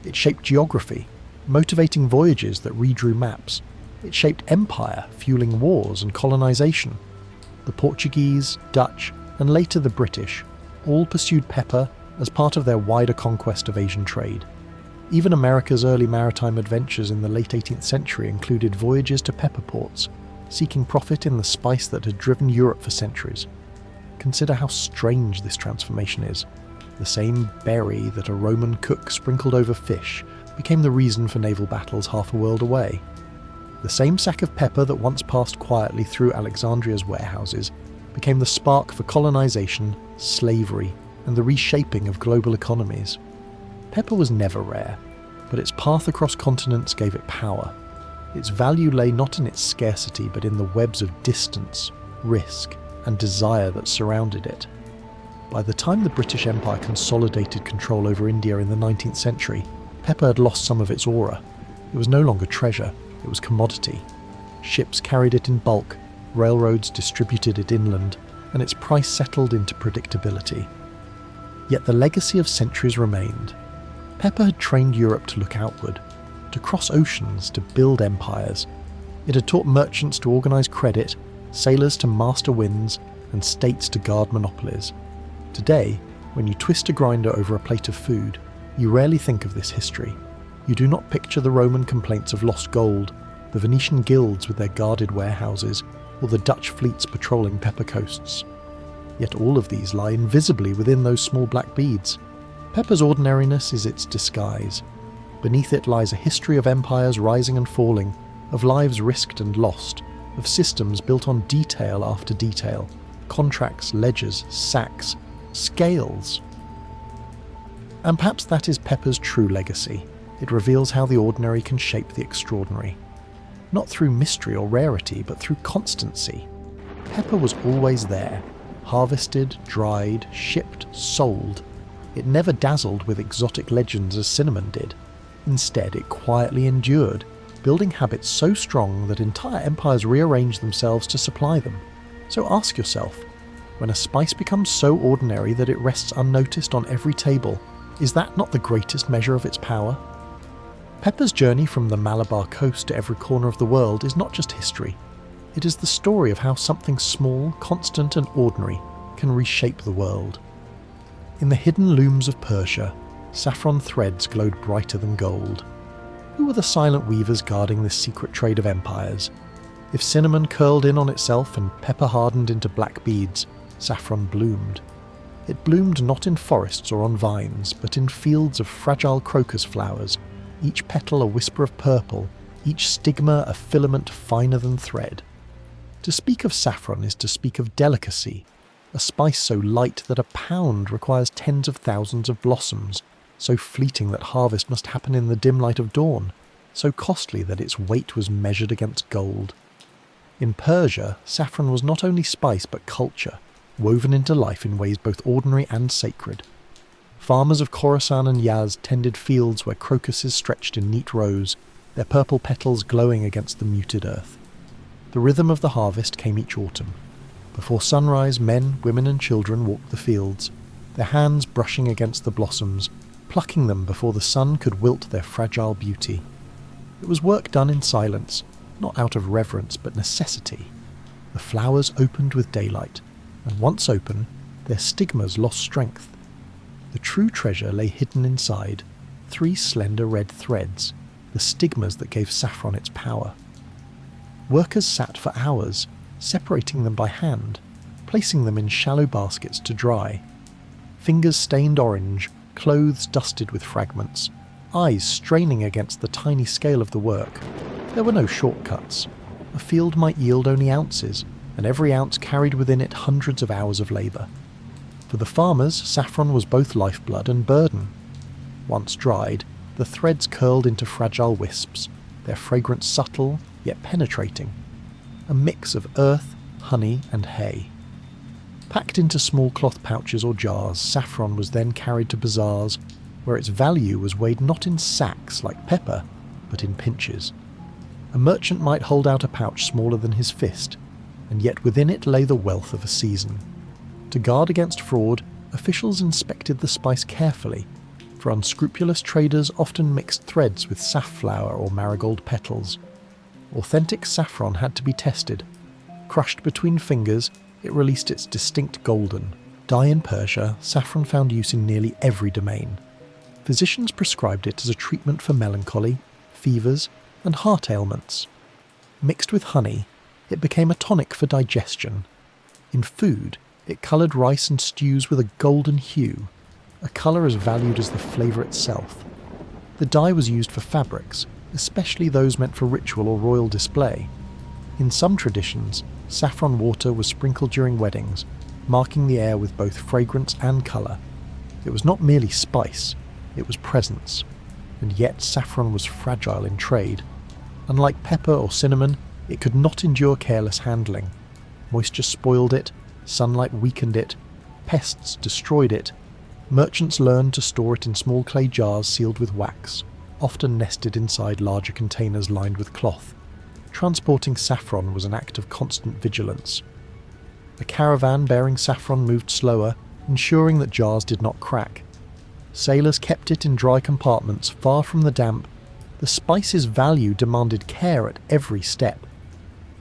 It shaped geography, motivating voyages that redrew maps. It shaped empire, fueling wars and colonization. The Portuguese, Dutch, and later the British all pursued pepper as part of their wider conquest of Asian trade. Even America's early maritime adventures in the late 18th century included voyages to pepper ports, seeking profit in the spice that had driven Europe for centuries. Consider how strange this transformation is. The same berry that a Roman cook sprinkled over fish became the reason for naval battles half a world away. The same sack of pepper that once passed quietly through Alexandria's warehouses became the spark for colonization, slavery, and the reshaping of global economies. Pepper was never rare, but its path across continents gave it power. Its value lay not in its scarcity, but in the webs of distance, risk, and desire that surrounded it. By the time the British Empire consolidated control over India in the 19th century, pepper had lost some of its aura. It was no longer treasure, it was commodity. Ships carried it in bulk, railroads distributed it inland, and its price settled into predictability. Yet the legacy of centuries remained. Pepper had trained Europe to look outward, to cross oceans, to build empires. It had taught merchants to organise credit, sailors to master winds, and states to guard monopolies. Today, when you twist a grinder over a plate of food, you rarely think of this history. You do not picture the Roman complaints of lost gold, the Venetian guilds with their guarded warehouses, or the Dutch fleets patrolling pepper coasts. Yet all of these lie invisibly within those small black beads. Pepper's ordinariness is its disguise. Beneath it lies a history of empires rising and falling, of lives risked and lost, of systems built on detail after detail, contracts, ledgers, sacks, scales. And perhaps that is Pepper's true legacy. It reveals how the ordinary can shape the extraordinary. Not through mystery or rarity, but through constancy. Pepper was always there, harvested, dried, shipped, sold. It never dazzled with exotic legends as cinnamon did. Instead, it quietly endured, building habits so strong that entire empires rearranged themselves to supply them. So ask yourself, when a spice becomes so ordinary that it rests unnoticed on every table, is that not the greatest measure of its power? Pepper's journey from the Malabar coast to every corner of the world is not just history. It is the story of how something small, constant and ordinary can reshape the world. In the hidden looms of Persia, saffron threads glowed brighter than gold. Who were the silent weavers guarding this secret trade of empires? If cinnamon curled in on itself and pepper hardened into black beads, saffron bloomed. It bloomed not in forests or on vines, but in fields of fragile crocus flowers, each petal a whisper of purple, each stigma a filament finer than thread. To speak of saffron is to speak of delicacy, a spice so light that a pound requires tens of thousands of blossoms, so fleeting that harvest must happen in the dim light of dawn, so costly that its weight was measured against gold. In Persia, saffron was not only spice but culture, woven into life in ways both ordinary and sacred. Farmers of Khorasan and Yazd tended fields where crocuses stretched in neat rows, their purple petals glowing against the muted earth. The rhythm of the harvest came each autumn. Before sunrise, men, women and children walked the fields, their hands brushing against the blossoms, plucking them before the sun could wilt their fragile beauty. It was work done in silence, not out of reverence but necessity. The flowers opened with daylight, and once open, their stigmas lost strength. The true treasure lay hidden inside, 3 slender red threads, the stigmas that gave saffron its power. Workers sat for hours, separating them by hand, placing them in shallow baskets to dry. Fingers stained orange, clothes dusted with fragments, eyes straining against the tiny scale of the work. There were no shortcuts. A field might yield only ounces, and every ounce carried within it hundreds of hours of labour. For the farmers, saffron was both lifeblood and burden. Once dried, the threads curled into fragile wisps, their fragrance subtle yet penetrating, a mix of earth, honey and hay. Packed into small cloth pouches or jars, saffron was then carried to bazaars, where its value was weighed not in sacks like pepper, but in pinches. A merchant might hold out a pouch smaller than his fist, and yet within it lay the wealth of a season. To guard against fraud, officials inspected the spice carefully, for unscrupulous traders often mixed threads with safflower or marigold petals. Authentic saffron had to be tested. Crushed between fingers, it released its distinct golden dye. In Persia, saffron found use in nearly every domain. Physicians prescribed it as a treatment for melancholy, fevers, and heart ailments. Mixed with honey, it became a tonic for digestion. In food, it coloured rice and stews with a golden hue, a colour as valued as the flavour itself. The dye was used for fabrics, especially those meant for ritual or royal display. In some traditions, saffron water was sprinkled during weddings, marking the air with both fragrance and colour. It was not merely spice, it was presence. And yet saffron was fragile in trade. Unlike pepper or cinnamon, it could not endure careless handling. Moisture spoiled it, sunlight weakened it, pests destroyed it. Merchants learned to store it in small clay jars sealed with wax, often nested inside larger containers lined with cloth. Transporting saffron was an act of constant vigilance. A caravan bearing saffron moved slower, ensuring that jars did not crack. Sailors kept it in dry compartments, far from the damp. The spice's value demanded care at every step.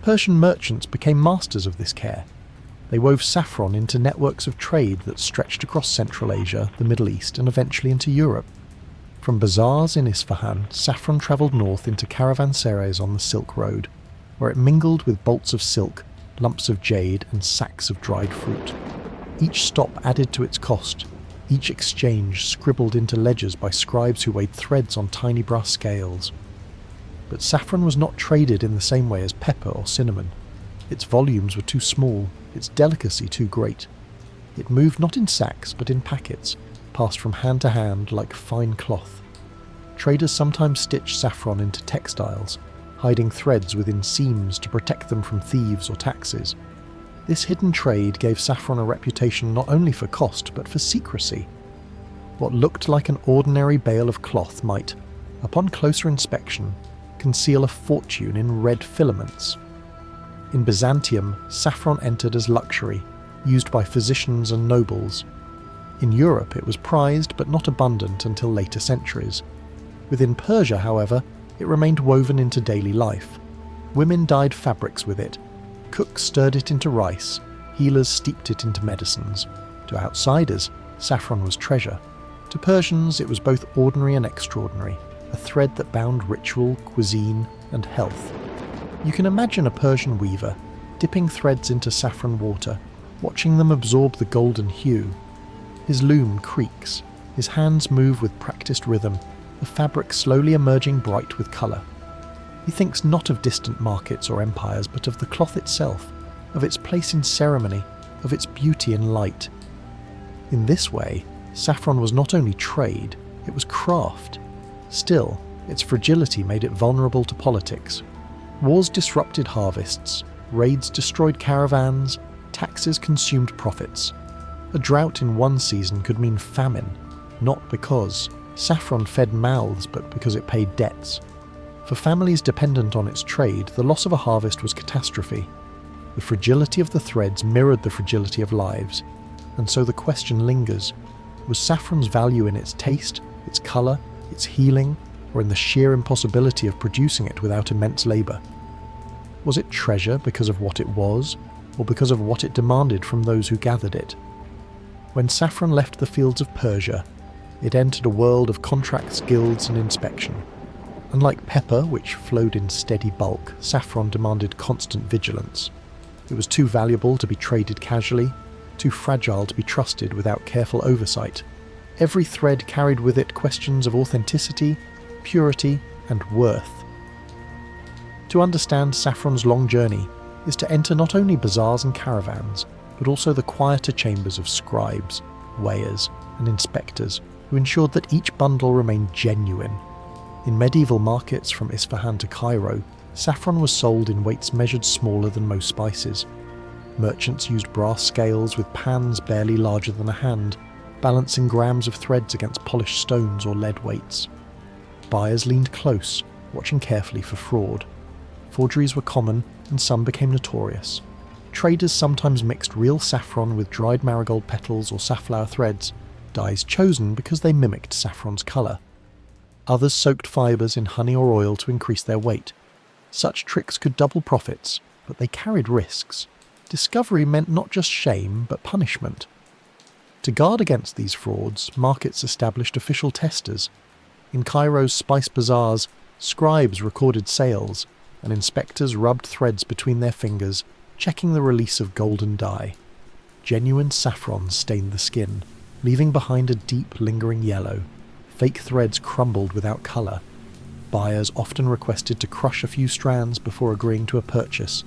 Persian merchants became masters of this care. They wove saffron into networks of trade that stretched across Central Asia, the Middle East, and eventually into Europe. From bazaars in Isfahan, saffron travelled north into caravanserais on the Silk Road, where it mingled with bolts of silk, lumps of jade, and sacks of dried fruit. Each stop added to its cost. each exchange scribbled into ledgers by scribes who weighed threads on tiny brass scales. But saffron was not traded in the same way as pepper or cinnamon. Its volumes were too small, its delicacy too great. It moved not in sacks but in packets, passed from hand to hand like fine cloth. Traders sometimes stitched saffron into textiles, hiding threads within seams to protect them from thieves or taxes. This hidden trade gave saffron a reputation not only for cost but for secrecy. What looked like an ordinary bale of cloth might, upon closer inspection, conceal a fortune in red filaments. In Byzantium, saffron entered as luxury, used by physicians and nobles. In Europe it was prized but not abundant until later centuries. Within Persia, however, it remained woven into daily life. Women dyed fabrics with it. Cooks stirred it into rice. Healers steeped it into medicines. To outsiders, saffron was treasure. To Persians, it was both ordinary and extraordinary, a thread that bound ritual, cuisine, and health. You can imagine a Persian weaver dipping threads into saffron water, watching them absorb the golden hue. His loom creaks, his hands move with practiced rhythm, the fabric slowly emerging bright with colour. He thinks not of distant markets or empires, but of the cloth itself, of its place in ceremony, of its beauty and light. In this way, saffron was not only trade, it was craft. Still, its fragility made it vulnerable to politics. Wars disrupted harvests, raids destroyed caravans, taxes consumed profits. A drought in one season could mean famine, not because saffron fed mouths but because it paid debts. For families dependent on its trade, the loss of a harvest was catastrophe. The fragility of the threads mirrored the fragility of lives, and so the question lingers: was saffron's value in its taste, its colour, its healing, or in the sheer impossibility of producing it without immense labour? Was it treasure because of what it was, or because of what it demanded from those who gathered it? When saffron left the fields of Persia, it entered a world of contracts, guilds, and inspection. Unlike pepper, which flowed in steady bulk, saffron demanded constant vigilance. It was too valuable to be traded casually, too fragile to be trusted without careful oversight. Every thread carried with it questions of authenticity, purity, and worth. To understand saffron's long journey is to enter not only bazaars and caravans, but also the quieter chambers of scribes, weighers, and inspectors who ensured that each bundle remained genuine. In medieval markets from Isfahan to Cairo, saffron was sold in weights measured smaller than most spices. Merchants used brass scales with pans barely larger than a hand, balancing grams of threads against polished stones or lead weights. Buyers leaned close, watching carefully for fraud. Forgeries were common, and some became notorious. Traders sometimes mixed real saffron with dried marigold petals or safflower threads, dyes chosen because they mimicked saffron's colour. Others soaked fibres in honey or oil to increase their weight. Such tricks could double profits, but they carried risks. Discovery meant not just shame, but punishment. To guard against these frauds, markets established official testers. In Cairo's spice bazaars, scribes recorded sales, and inspectors rubbed threads between their fingers, checking the release of golden dye. Genuine saffron stained the skin, leaving behind a deep, lingering yellow. Fake threads crumbled without colour. Buyers often requested to crush a few strands before agreeing to a purchase.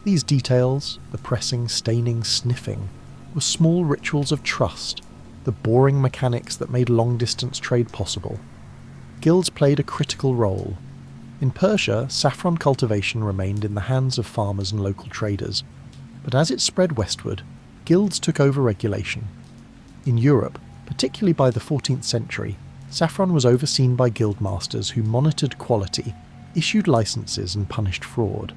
These details, the pressing, staining, sniffing, were small rituals of trust, the boring mechanics that made long-distance trade possible. Guilds played a critical role. In Persia, saffron cultivation remained in the hands of farmers and local traders, but as it spread westward, guilds took over regulation. In Europe, particularly by the 14th century, saffron was overseen by guildmasters who monitored quality, issued licenses, and punished fraud.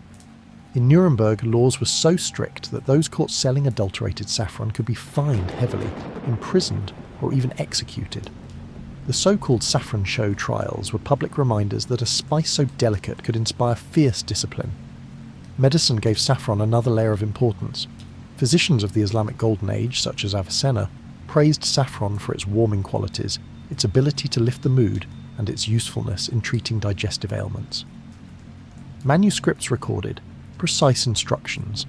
In Nuremberg, laws were so strict that those caught selling adulterated saffron could be fined heavily, imprisoned, or even executed. The so-called saffron show trials were public reminders that a spice so delicate could inspire fierce discipline. Medicine gave saffron another layer of importance. Physicians of the Islamic Golden Age, such as Avicenna, praised saffron for its warming qualities, its ability to lift the mood, and its usefulness in treating digestive ailments. Manuscripts recorded precise instructions: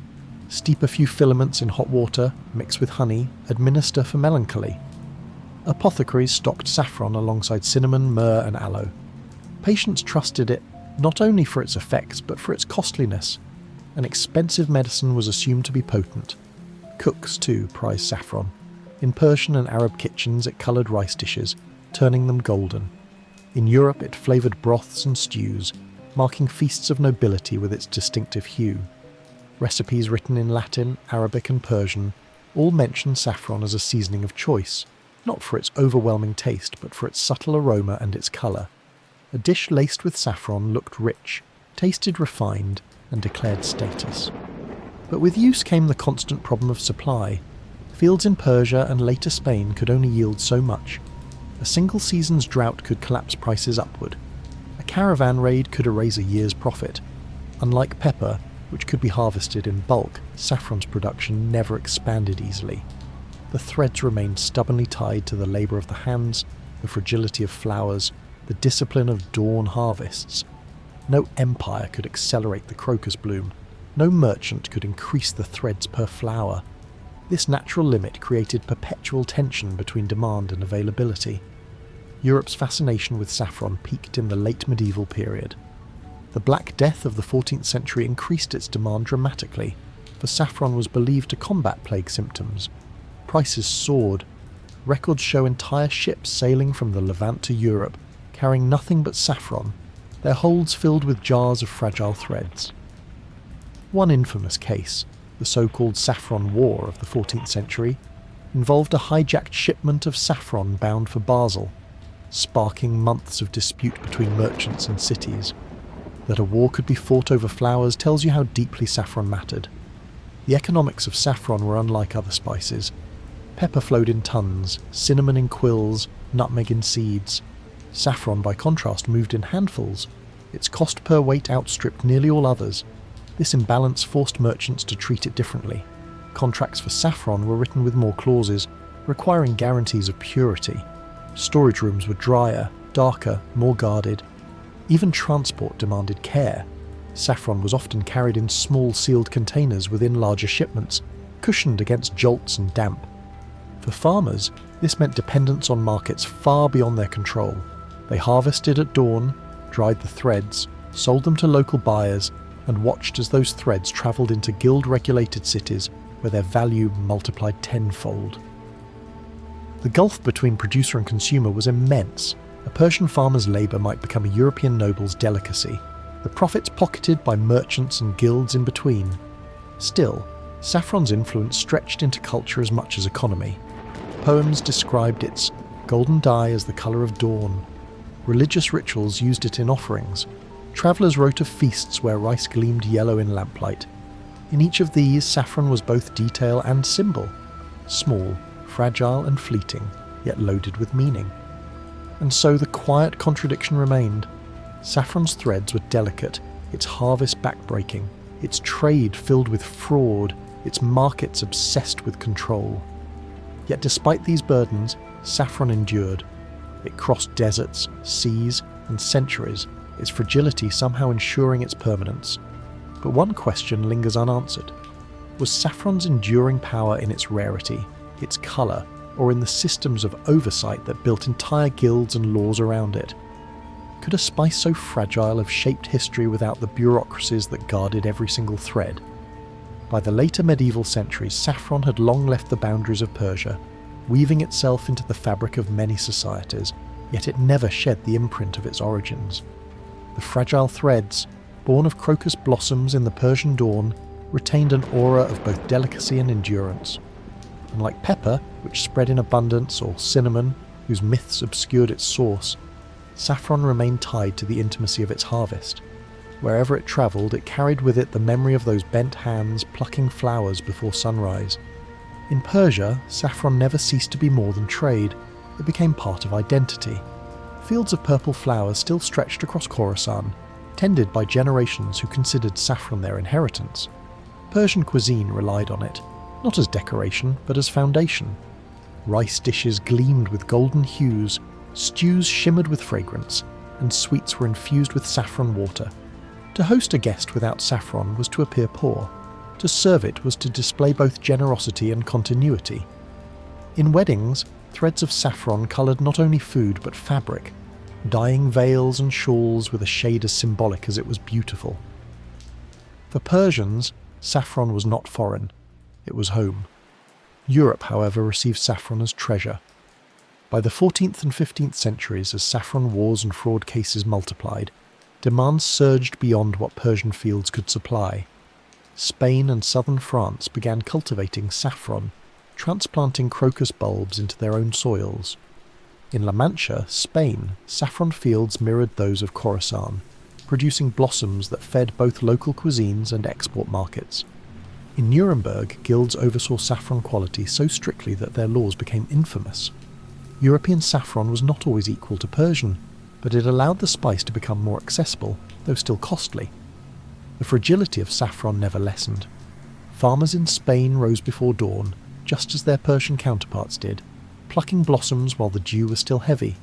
steep a few filaments in hot water, mix with honey, administer for melancholy. Apothecaries stocked saffron alongside cinnamon, myrrh and aloe. Patients trusted it not only for its effects but for its costliness. An expensive medicine was assumed to be potent. Cooks, too, prized saffron. In Persian and Arab kitchens it coloured rice dishes, turning them golden. In Europe it flavoured broths and stews, marking feasts of nobility with its distinctive hue. Recipes written in Latin, Arabic and Persian all mention saffron as a seasoning of choice, not for its overwhelming taste but for its subtle aroma and its colour. A dish laced with saffron looked rich, tasted refined, and declared status. But with use came the constant problem of supply. Fields in Persia and later Spain could only yield so much. A single season's drought could collapse prices upward. A caravan raid could erase a year's profit. Unlike pepper, which could be harvested in bulk, saffron's production never expanded easily. The threads remained stubbornly tied to the labour of the hands, the fragility of flowers, the discipline of dawn harvests. No empire could accelerate the crocus bloom. No merchant could increase the threads per flower. This natural limit created perpetual tension between demand and availability. Europe's fascination with saffron peaked in the late medieval period. The Black Death of the 14th century increased its demand dramatically, for saffron was believed to combat plague symptoms. Prices soared. Records show entire ships sailing from the Levant to Europe, carrying nothing but saffron, their holds filled with jars of fragile threads. One infamous case, the so-called Saffron War of the 14th century, involved a hijacked shipment of saffron bound for Basel, sparking months of dispute between merchants and cities. That a war could be fought over flowers tells you how deeply saffron mattered. The economics of saffron were unlike other spices. Pepper flowed in tons, cinnamon in quills, nutmeg in seeds. Saffron, by contrast, moved in handfuls. Its cost per weight outstripped nearly all others. This imbalance forced merchants to treat it differently. Contracts for saffron were written with more clauses, requiring guarantees of purity. Storage rooms were drier, darker, more guarded. Even transport demanded care. Saffron was often carried in small sealed containers within larger shipments, cushioned against jolts and damp. For farmers, this meant dependence on markets far beyond their control. They harvested at dawn, dried the threads, sold them to local buyers, and watched as those threads travelled into guild-regulated cities where their value multiplied tenfold. The gulf between producer and consumer was immense. A Persian farmer's labour might become a European noble's delicacy, the profits pocketed by merchants and guilds in between. Still, saffron's influence stretched into culture as much as economy. Poems described its golden dye as the colour of dawn. Religious rituals used it in offerings. Travellers wrote of feasts where rice gleamed yellow in lamplight. In each of these, saffron was both detail and symbol. Small, fragile and fleeting, yet loaded with meaning. And so the quiet contradiction remained. Saffron's threads were delicate, its harvest backbreaking, its trade filled with fraud, its markets obsessed with control. Yet despite these burdens, saffron endured. It crossed deserts, seas, and centuries, its fragility somehow ensuring its permanence. But one question lingers unanswered. Was saffron's enduring power in its rarity, its colour, or in the systems of oversight that built entire guilds and laws around it? Could a spice so fragile have shaped history without the bureaucracies that guarded every single thread? By the later medieval centuries, saffron had long left the boundaries of Persia, weaving itself into the fabric of many societies, yet it never shed the imprint of its origins. The fragile threads, born of crocus blossoms in the Persian dawn, retained an aura of both delicacy and endurance. Unlike pepper, which spread in abundance, or cinnamon, whose myths obscured its source, saffron remained tied to the intimacy of its harvest. Wherever it travelled, it carried with it the memory of those bent hands plucking flowers before sunrise. In Persia, saffron never ceased to be more than trade. It became part of identity. Fields of purple flowers still stretched across Khorasan, tended by generations who considered saffron their inheritance. Persian cuisine relied on it, not as decoration, but as foundation. Rice dishes gleamed with golden hues, stews shimmered with fragrance, and sweets were infused with saffron water. To host a guest without saffron was to appear poor. To serve it was to display both generosity and continuity. In weddings, threads of saffron coloured not only food but fabric, dyeing veils and shawls with a shade as symbolic as it was beautiful. For Persians, saffron was not foreign, it was home. Europe, however, received saffron as treasure. By the 14th and 15th centuries, as saffron wars and fraud cases multiplied, demand surged beyond what Persian fields could supply. Spain and southern France began cultivating saffron, transplanting crocus bulbs into their own soils. In La Mancha, Spain, saffron fields mirrored those of Khorasan, producing blossoms that fed both local cuisines and export markets. In Nuremberg, guilds oversaw saffron quality so strictly that their laws became infamous. European saffron was not always equal to Persian, but it allowed the spice to become more accessible, though still costly. The fragility of saffron never lessened. Farmers in Spain rose before dawn, just as their Persian counterparts did, plucking blossoms while the dew was still heavy.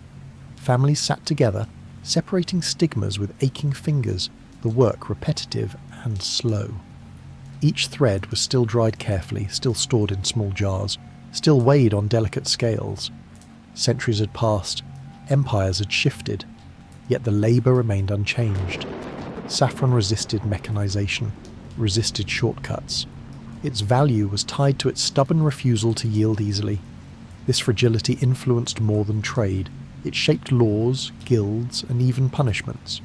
Families sat together, separating stigmas with aching fingers, the work repetitive and slow. Each thread was still dried carefully, still stored in small jars, still weighed on delicate scales. Centuries had passed, empires had shifted, yet the labour remained unchanged. Saffron resisted mechanization, resisted shortcuts. Its value was tied to its stubborn refusal to yield easily. This fragility influenced more than trade. It shaped laws, guilds, and even punishments.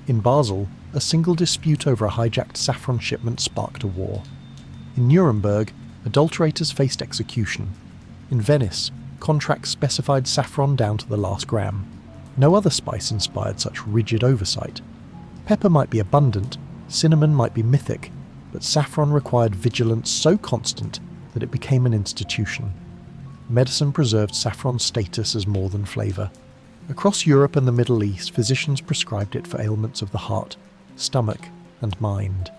In Basel, a single dispute over a hijacked saffron shipment sparked a war. In Nuremberg, adulterators faced execution. In Venice, contracts specified saffron down to the last gram. No other spice inspired such rigid oversight. Pepper might be abundant, cinnamon might be mythic, but saffron required vigilance so constant that it became an institution. Medicine preserved saffron's status as more than flavour. Across Europe and the Middle East, physicians prescribed it for ailments of the heart, stomach, and mind.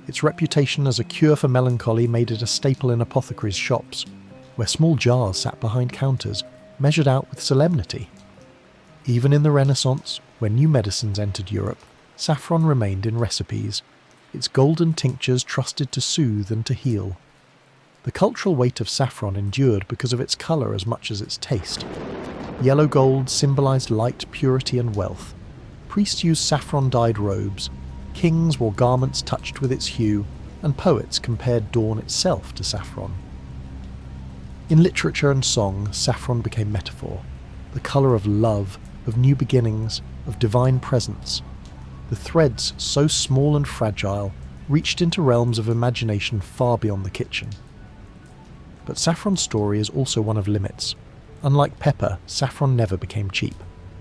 Its reputation as a cure for melancholy made it a staple in apothecaries' shops, where small jars sat behind counters, measured out with solemnity. Even in the Renaissance, when new medicines entered Europe, saffron remained in recipes, its golden tinctures trusted to soothe and to heal. The cultural weight of saffron endured because of its colour as much as its taste. Yellow gold symbolised light, purity and wealth. Priests used saffron-dyed robes, kings wore garments touched with its hue, and poets compared dawn itself to saffron. In literature and song, saffron became metaphor, the colour of love, of new beginnings, of divine presence. The threads, so small and fragile, reached into realms of imagination far beyond the kitchen. But saffron's story is also one of limits. Unlike pepper, saffron never became cheap.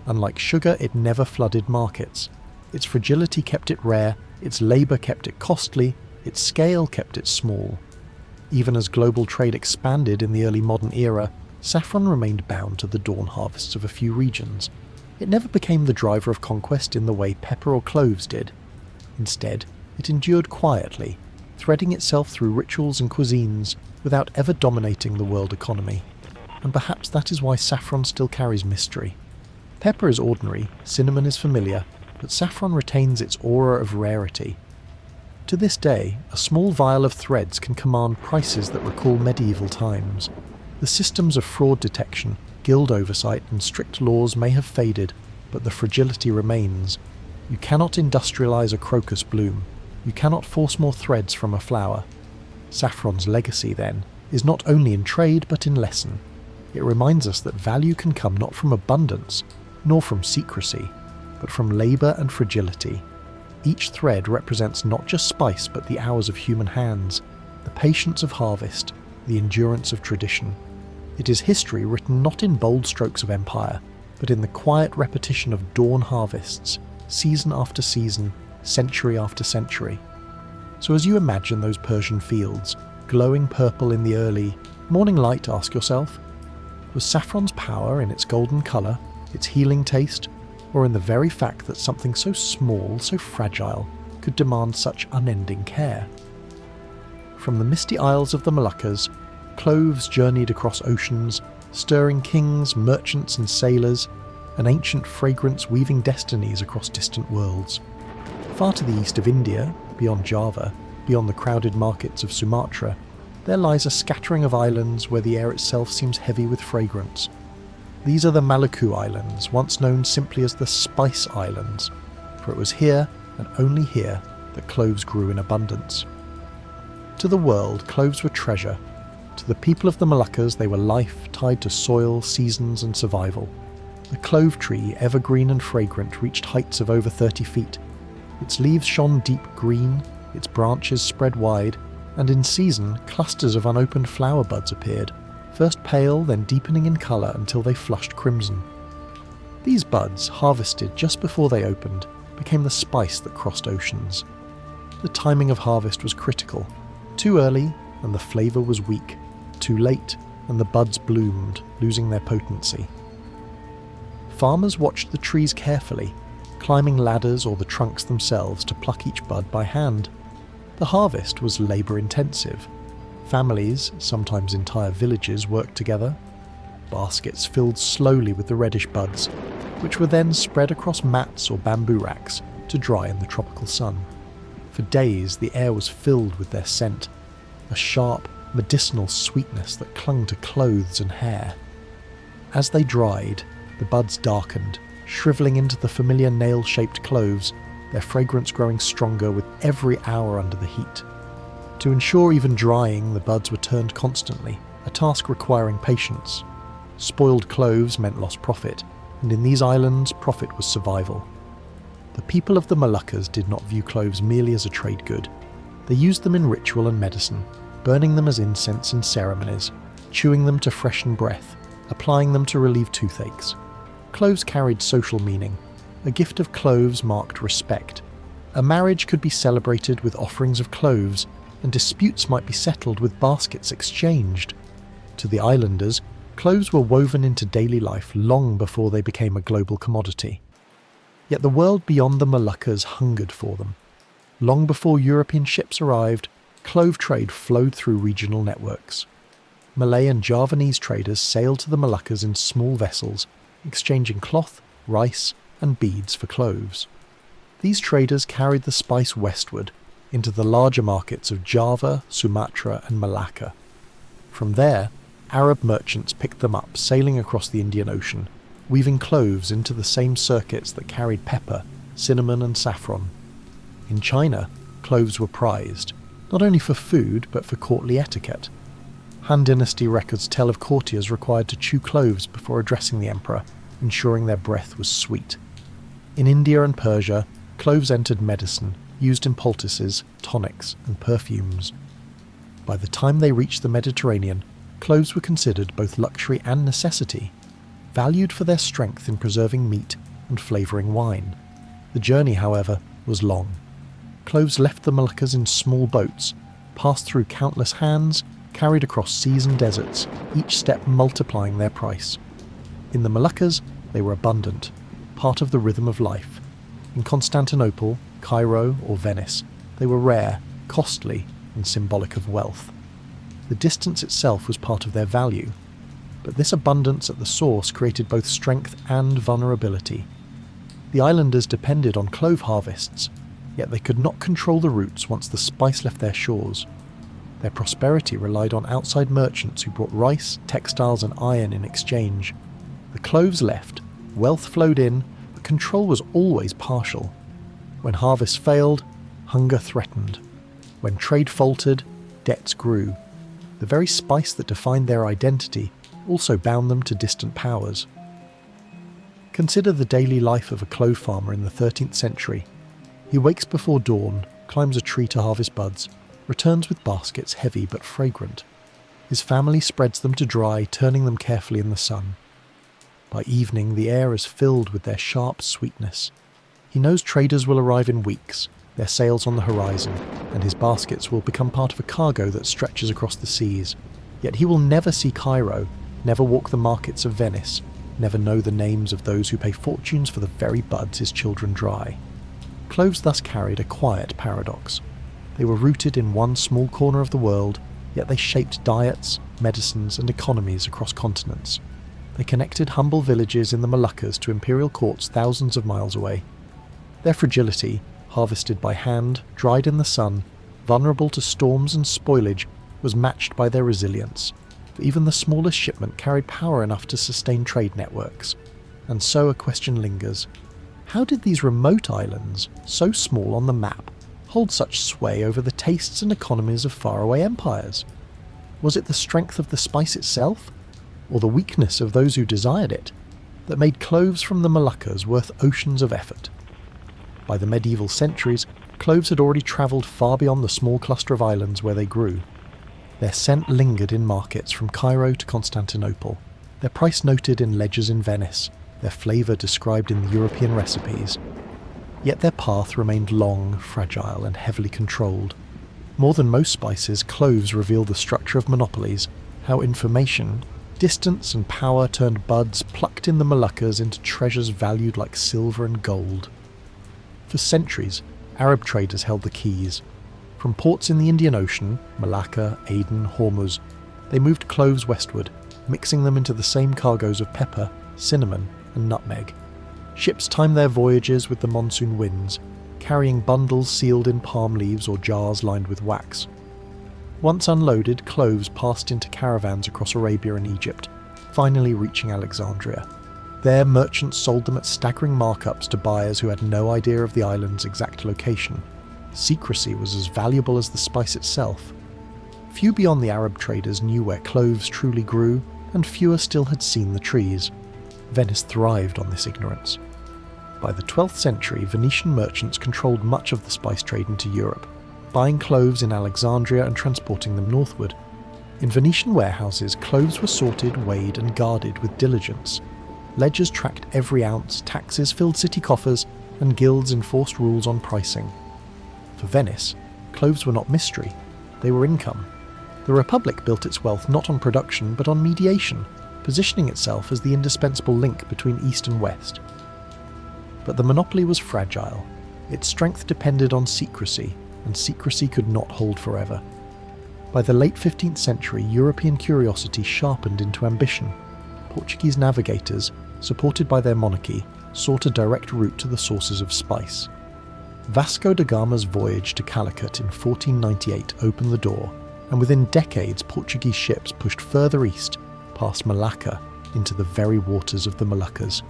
Unlike sugar, it never flooded markets. Its fragility kept it rare, its labour kept it costly, its scale kept it small. Even as global trade expanded in the early modern era, saffron remained bound to the dawn harvests of a few regions. It never became the driver of conquest in the way pepper or cloves did. Instead, it endured quietly, threading itself through rituals and cuisines without ever dominating the world economy. And perhaps that is why saffron still carries mystery. Pepper is ordinary, cinnamon is familiar, but saffron retains its aura of rarity. To this day, a small vial of threads can command prices that recall medieval times. The systems of fraud detection, guild oversight and strict laws may have faded, but the fragility remains. You cannot industrialize a crocus bloom. You cannot force more threads from a flower. Saffron's legacy, then, is not only in trade but in lesson. It reminds us that value can come not from abundance, nor from secrecy, but from labour and fragility. Each thread represents not just spice but the hours of human hands, the patience of harvest, the endurance of tradition. It is history written not in bold strokes of empire, but in the quiet repetition of dawn harvests, season after season, century after century. So as you imagine those Persian fields, glowing purple in the early morning light, ask yourself, was saffron's power in its golden colour, its healing taste, or in the very fact that something so small, so fragile, could demand such unending care? From the misty isles of the Moluccas, cloves journeyed across oceans, stirring kings, merchants and sailors, an ancient fragrance weaving destinies across distant worlds. Far to the east of India, beyond Java, beyond the crowded markets of Sumatra, there lies a scattering of islands where the air itself seems heavy with fragrance. These are the Maluku Islands, once known simply as the Spice Islands, for it was here, and only here, that cloves grew in abundance. To the world, cloves were treasure. To the people of the Moluccas, they were life tied to soil, seasons and survival. The clove tree, evergreen and fragrant, reached heights of over 30 feet. Its leaves shone deep green, its branches spread wide, and in season, clusters of unopened flower buds appeared, first pale, then deepening in colour until they flushed crimson. These buds, harvested just before they opened, became the spice that crossed oceans. The timing of harvest was critical. Too early, and the flavour was weak. Too late, and the buds bloomed, losing their potency. Farmers watched the trees carefully, climbing ladders or the trunks themselves to pluck each bud by hand. The harvest was labour-intensive. Families, sometimes entire villages, worked together. Baskets filled slowly with the reddish buds, which were then spread across mats or bamboo racks to dry in the tropical sun. For days the air was filled with their scent, a sharp, medicinal sweetness that clung to clothes and hair. As they dried, the buds darkened, shrivelling into the familiar nail-shaped cloves, their fragrance growing stronger with every hour under the heat. To ensure even drying, the buds were turned constantly, a task requiring patience. Spoiled cloves meant lost profit, and in these islands, profit was survival. The people of the Moluccas did not view cloves merely as a trade good. They used them in ritual and medicine, burning them as incense in ceremonies, chewing them to freshen breath, applying them to relieve toothaches. Cloves carried social meaning. A gift of cloves marked respect. A marriage could be celebrated with offerings of cloves, and disputes might be settled with baskets exchanged. To the islanders, cloves were woven into daily life long before they became a global commodity. Yet the world beyond the Moluccas hungered for them. Long before European ships arrived, clove trade flowed through regional networks. Malay and Javanese traders sailed to the Moluccas in small vessels, exchanging cloth, rice, and beads for cloves. These traders carried the spice westward, into the larger markets of Java, Sumatra, and Malacca. From there, Arab merchants picked them up, sailing across the Indian Ocean, weaving cloves into the same circuits that carried pepper, cinnamon, and saffron. In China, cloves were prized, not only for food but for courtly etiquette. Han Dynasty records tell of courtiers required to chew cloves before addressing the emperor, ensuring their breath was sweet. In India and Persia, cloves entered medicine, used in poultices, tonics, and perfumes. By the time they reached the Mediterranean, cloves were considered both luxury and necessity, valued for their strength in preserving meat and flavouring wine. The journey, however, was long. Cloves left the Moluccas in small boats, passed through countless hands, carried across seas and deserts, each step multiplying their price. In the Moluccas, they were abundant, part of the rhythm of life. In Constantinople, Cairo, or Venice, they were rare, costly, and symbolic of wealth. The distance itself was part of their value, but this abundance at the source created both strength and vulnerability. The islanders depended on clove harvests, yet they could not control the routes once the spice left their shores. Their prosperity relied on outside merchants who brought rice, textiles, and iron in exchange. The cloves left, wealth flowed in, but control was always partial. When harvest failed, hunger threatened. When trade faltered, debts grew. The very spice that defined their identity also bound them to distant powers. Consider the daily life of a clove farmer in the 13th century. He wakes before dawn, climbs a tree to harvest buds, returns with baskets heavy but fragrant. His family spreads them to dry, turning them carefully in the sun. By evening, the air is filled with their sharp sweetness. He knows traders will arrive in weeks, their sails on the horizon, and his baskets will become part of a cargo that stretches across the seas. Yet he will never see Cairo, never walk the markets of Venice, never know the names of those who pay fortunes for the very buds his children dry. Cloves thus carried a quiet paradox. They were rooted in one small corner of the world, yet they shaped diets, medicines, and economies across continents. They connected humble villages in the Moluccas to imperial courts thousands of miles away. Their fragility, harvested by hand, dried in the sun, vulnerable to storms and spoilage, was matched by their resilience, for even the smallest shipment carried power enough to sustain trade networks. And so a question lingers. How did these remote islands, so small on the map, hold such sway over the tastes and economies of faraway empires? Was it the strength of the spice itself, or the weakness of those who desired it, that made cloves from the Moluccas worth oceans of effort? By the medieval centuries, cloves had already travelled far beyond the small cluster of islands where they grew. Their scent lingered in markets from Cairo to Constantinople, their price noted in ledgers in Venice, their flavour described in the European recipes. Yet their path remained long, fragile, and heavily controlled. More than most spices, cloves reveal the structure of monopolies, how information, distance and power turned buds plucked in the Moluccas into treasures valued like silver and gold. For centuries, Arab traders held the keys. From ports in the Indian Ocean, Malacca, Aden, Hormuz, they moved cloves westward, mixing them into the same cargoes of pepper, cinnamon, and nutmeg. Ships timed their voyages with the monsoon winds, carrying bundles sealed in palm leaves or jars lined with wax. Once unloaded, cloves passed into caravans across Arabia and Egypt, finally reaching Alexandria. There, merchants sold them at staggering markups to buyers who had no idea of the island's exact location. Secrecy was as valuable as the spice itself. Few beyond the Arab traders knew where cloves truly grew, and fewer still had seen the trees. Venice thrived on this ignorance. By the 12th century, Venetian merchants controlled much of the spice trade into Europe, buying cloves in Alexandria and transporting them northward. In Venetian warehouses, cloves were sorted, weighed, and guarded with diligence. Ledgers tracked every ounce, taxes filled city coffers, and guilds enforced rules on pricing. For Venice, cloves were not mystery, they were income. The Republic built its wealth not on production but on mediation, positioning itself as the indispensable link between East and West. But the monopoly was fragile. Its strength depended on secrecy, and secrecy could not hold forever. By the late 15th century, European curiosity sharpened into ambition. Portuguese navigators, supported by their monarchy, sought a direct route to the sources of spice. Vasco da Gama's voyage to Calicut in 1498 opened the door, and within decades Portuguese ships pushed further east, past Malacca, into the very waters of the Moluccas.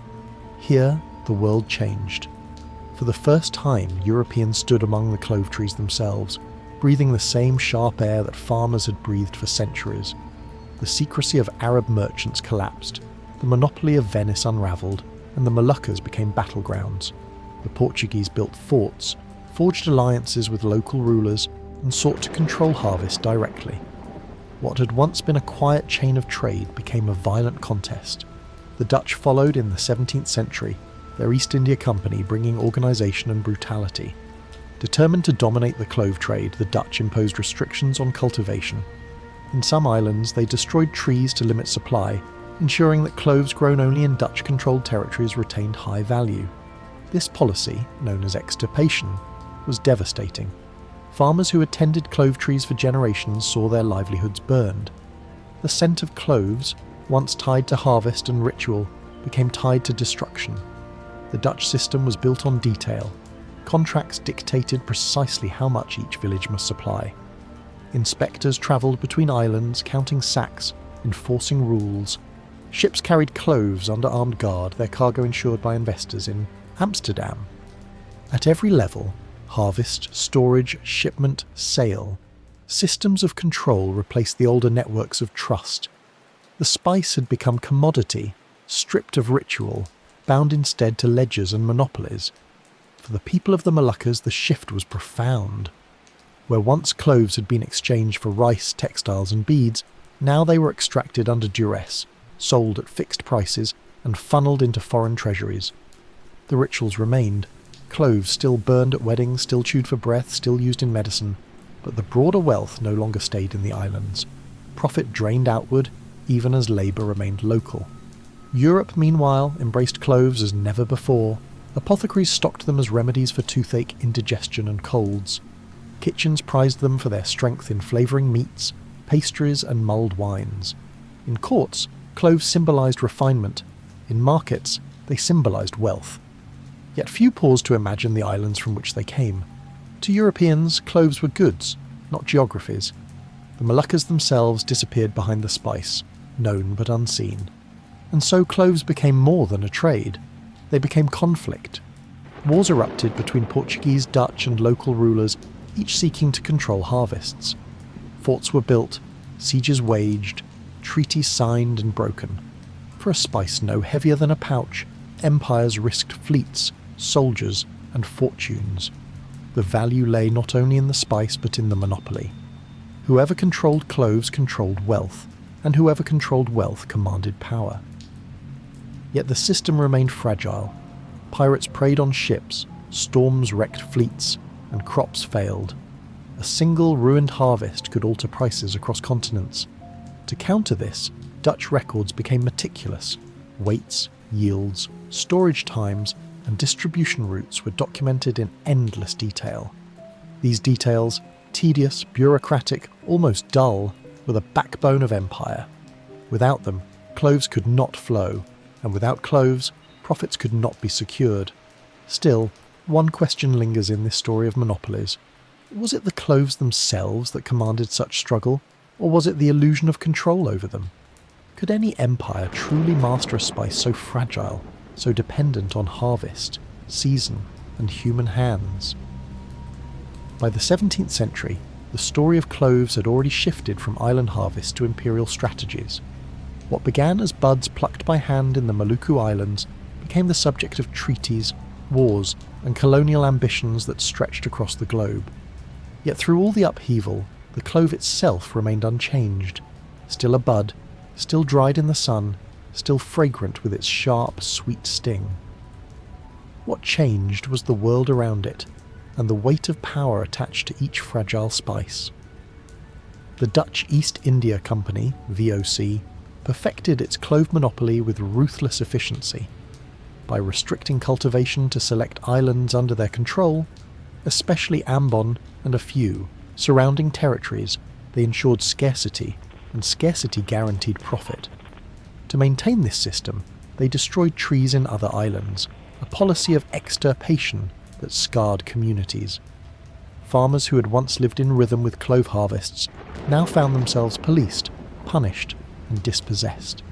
Here, the world changed. For the first time, Europeans stood among the clove trees themselves, breathing the same sharp air that farmers had breathed for centuries. The secrecy of Arab merchants collapsed, the monopoly of Venice unravelled, and the Moluccas became battlegrounds. The Portuguese built forts, forged alliances with local rulers, and sought to control harvest directly. What had once been a quiet chain of trade became a violent contest. The Dutch followed in the 17th century, their East India Company bringing organisation and brutality. Determined to dominate the clove trade, the Dutch imposed restrictions on cultivation. In some islands, they destroyed trees to limit supply, ensuring that cloves grown only in Dutch-controlled territories retained high value. This policy, known as extirpation, was devastating. Farmers who had tended clove trees for generations saw their livelihoods burned. The scent of cloves, once tied to harvest and ritual, became tied to destruction. The Dutch system was built on detail. Contracts dictated precisely how much each village must supply. Inspectors travelled between islands, counting sacks, enforcing rules. Ships carried cloves under armed guard, their cargo insured by investors in Amsterdam. At every level, harvest, storage, shipment, sale, systems of control replaced the older networks of trust. The spice had become commodity, stripped of ritual, bound instead to ledgers and monopolies. For the people of the Moluccas, the shift was profound. Where once cloves had been exchanged for rice, textiles and beads, now they were extracted under duress, sold at fixed prices, and funneled into foreign treasuries. The rituals remained. Cloves still burned at weddings, still chewed for breath, still used in medicine, but the broader wealth no longer stayed in the islands. Profit drained outward, even as labour remained local. Europe, meanwhile, embraced cloves as never before. Apothecaries stocked them as remedies for toothache, indigestion and colds. Kitchens prized them for their strength in flavouring meats, pastries and mulled wines. In courts, cloves symbolised refinement. In markets, they symbolised wealth. Yet few paused to imagine the islands from which they came. To Europeans, cloves were goods, not geographies. The Moluccas themselves disappeared behind the spice, known but unseen. And so cloves became more than a trade. They became conflict. Wars erupted between Portuguese, Dutch and local rulers, each seeking to control harvests. Forts were built, sieges waged, treaties signed and broken. For a spice no heavier than a pouch, empires risked fleets, soldiers and fortunes. The value lay not only in the spice but in the monopoly. Whoever controlled cloves controlled wealth, and whoever controlled wealth commanded power. Yet the system remained fragile. Pirates preyed on ships, storms wrecked fleets, and crops failed. A single ruined harvest could alter prices across continents. To counter this, Dutch records became meticulous. Weights, yields, storage times, and distribution routes were documented in endless detail. These details, tedious, bureaucratic, almost dull, were the backbone of empire. Without them, cloves could not flow, and without cloves, profits could not be secured. Still, one question lingers in this story of monopolies. Was it the cloves themselves that commanded such struggle, or was it the illusion of control over them? Could any empire truly master a spice so fragile, so dependent on harvest, season, and human hands? By the 17th century, the story of cloves had already shifted from island harvest to imperial strategies. What began as buds plucked by hand in the Maluku Islands became the subject of treaties, wars, and colonial ambitions that stretched across the globe. Yet through all the upheaval, the clove itself remained unchanged, still a bud, still dried in the sun, still fragrant with its sharp, sweet sting. What changed was the world around it, and the weight of power attached to each fragile spice. The Dutch East India Company, VOC, perfected its clove monopoly with ruthless efficiency. By restricting cultivation to select islands under their control, especially Ambon and a few surrounding territories, they ensured scarcity, and scarcity guaranteed profit. To maintain this system, they destroyed trees in other islands, a policy of extirpation that scarred communities. Farmers who had once lived in rhythm with clove harvests now found themselves policed, punished, and dispossessed.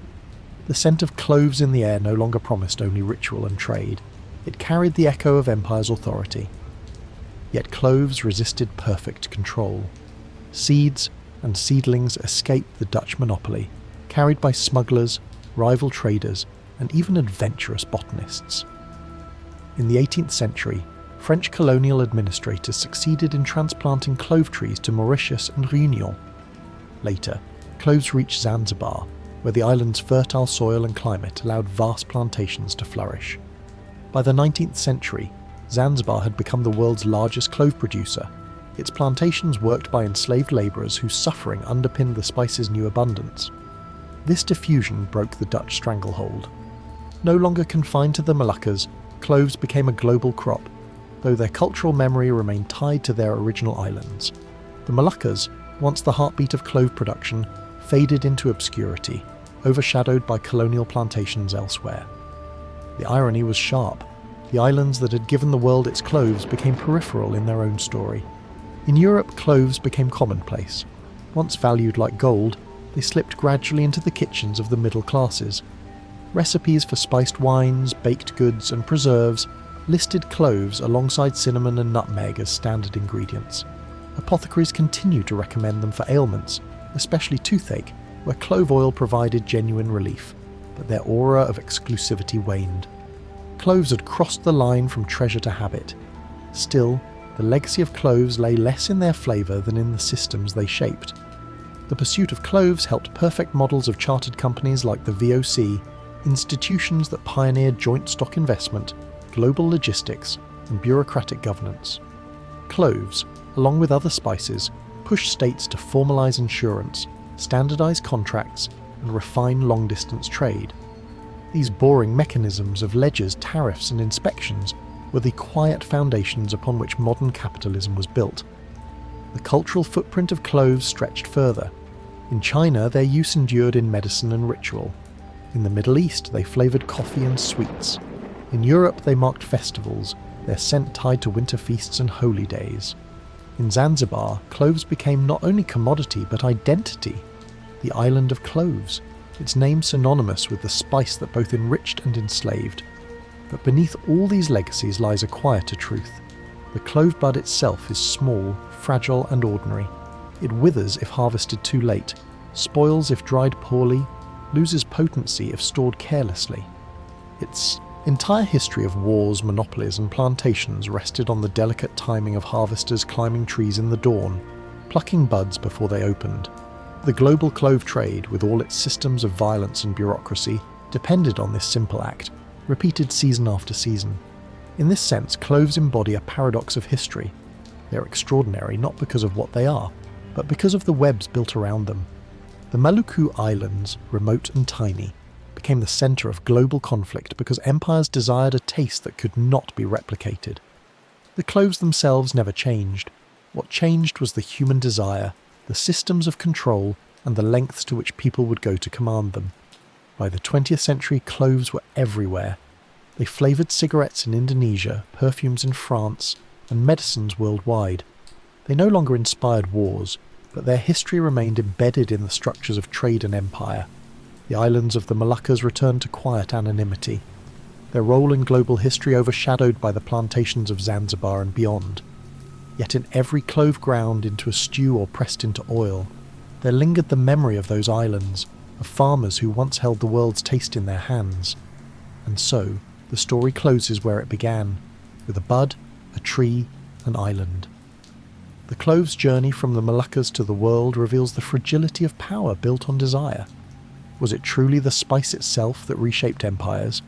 The scent of cloves in the air no longer promised only ritual and trade. It carried the echo of empire's authority. Yet cloves resisted perfect control. Seeds and seedlings escaped the Dutch monopoly, carried by smugglers, rival traders, and even adventurous botanists. In the 18th century, French colonial administrators succeeded in transplanting clove trees to Mauritius and Réunion. Later, cloves reached Zanzibar, where the island's fertile soil and climate allowed vast plantations to flourish. By the 19th century, Zanzibar had become the world's largest clove producer. Its plantations worked by enslaved labourers whose suffering underpinned the spice's new abundance. This diffusion broke the Dutch stranglehold. No longer confined to the Moluccas, cloves became a global crop, though their cultural memory remained tied to their original islands. The Moluccas, once the heartbeat of clove production, faded into obscurity, overshadowed by colonial plantations elsewhere. The irony was sharp. The islands that had given the world its cloves became peripheral in their own story. In Europe, cloves became commonplace. Once valued like gold, they slipped gradually into the kitchens of the middle classes. Recipes for spiced wines, baked goods, and preserves listed cloves alongside cinnamon and nutmeg as standard ingredients. Apothecaries continued to recommend them for ailments, especially toothache, where clove oil provided genuine relief, but their aura of exclusivity waned. Cloves had crossed the line from treasure to habit. Still, the legacy of cloves lay less in their flavour than in the systems they shaped. The pursuit of cloves helped perfect models of chartered companies like the VOC, institutions that pioneered joint stock investment, global logistics, and bureaucratic governance. Cloves, along with other spices, pushed states to formalise insurance, standardise contracts, and refine long-distance trade. These boring mechanisms of ledgers, tariffs, and inspections were the quiet foundations upon which modern capitalism was built. The cultural footprint of cloves stretched further. In China, their use endured in medicine and ritual. In the Middle East, they flavoured coffee and sweets. In Europe, they marked festivals, their scent tied to winter feasts and holy days. In Zanzibar, cloves became not only commodity but identity. The island of cloves, its name synonymous with the spice that both enriched and enslaved. But beneath all these legacies lies a quieter truth. The clove bud itself is small, fragile and ordinary. It withers if harvested too late, spoils if dried poorly, loses potency if stored carelessly. Its entire history of wars, monopolies and plantations rested on the delicate timing of harvesters climbing trees in the dawn, plucking buds before they opened. The global clove trade, with all its systems of violence and bureaucracy, depended on this simple act, repeated season after season. In this sense, cloves embody a paradox of history. They are extraordinary not because of what they are, but because of the webs built around them. The Maluku Islands, remote and tiny, became the centre of global conflict because empires desired a taste that could not be replicated. The cloves themselves never changed. What changed was the human desire, the systems of control, and the lengths to which people would go to command them. By the 20th century, cloves were everywhere. They flavoured cigarettes in Indonesia, perfumes in France, and medicines worldwide. They no longer inspired wars, but their history remained embedded in the structures of trade and empire. The islands of the Moluccas returned to quiet anonymity, their role in global history overshadowed by the plantations of Zanzibar and beyond. Yet in every clove ground into a stew or pressed into oil, there lingered the memory of those islands, of farmers who once held the world's taste in their hands. And so, the story closes where it began, with a bud, a tree, an island. The clove's journey from the Moluccas to the world reveals the fragility of power built on desire. Was it truly the spice itself that reshaped empires,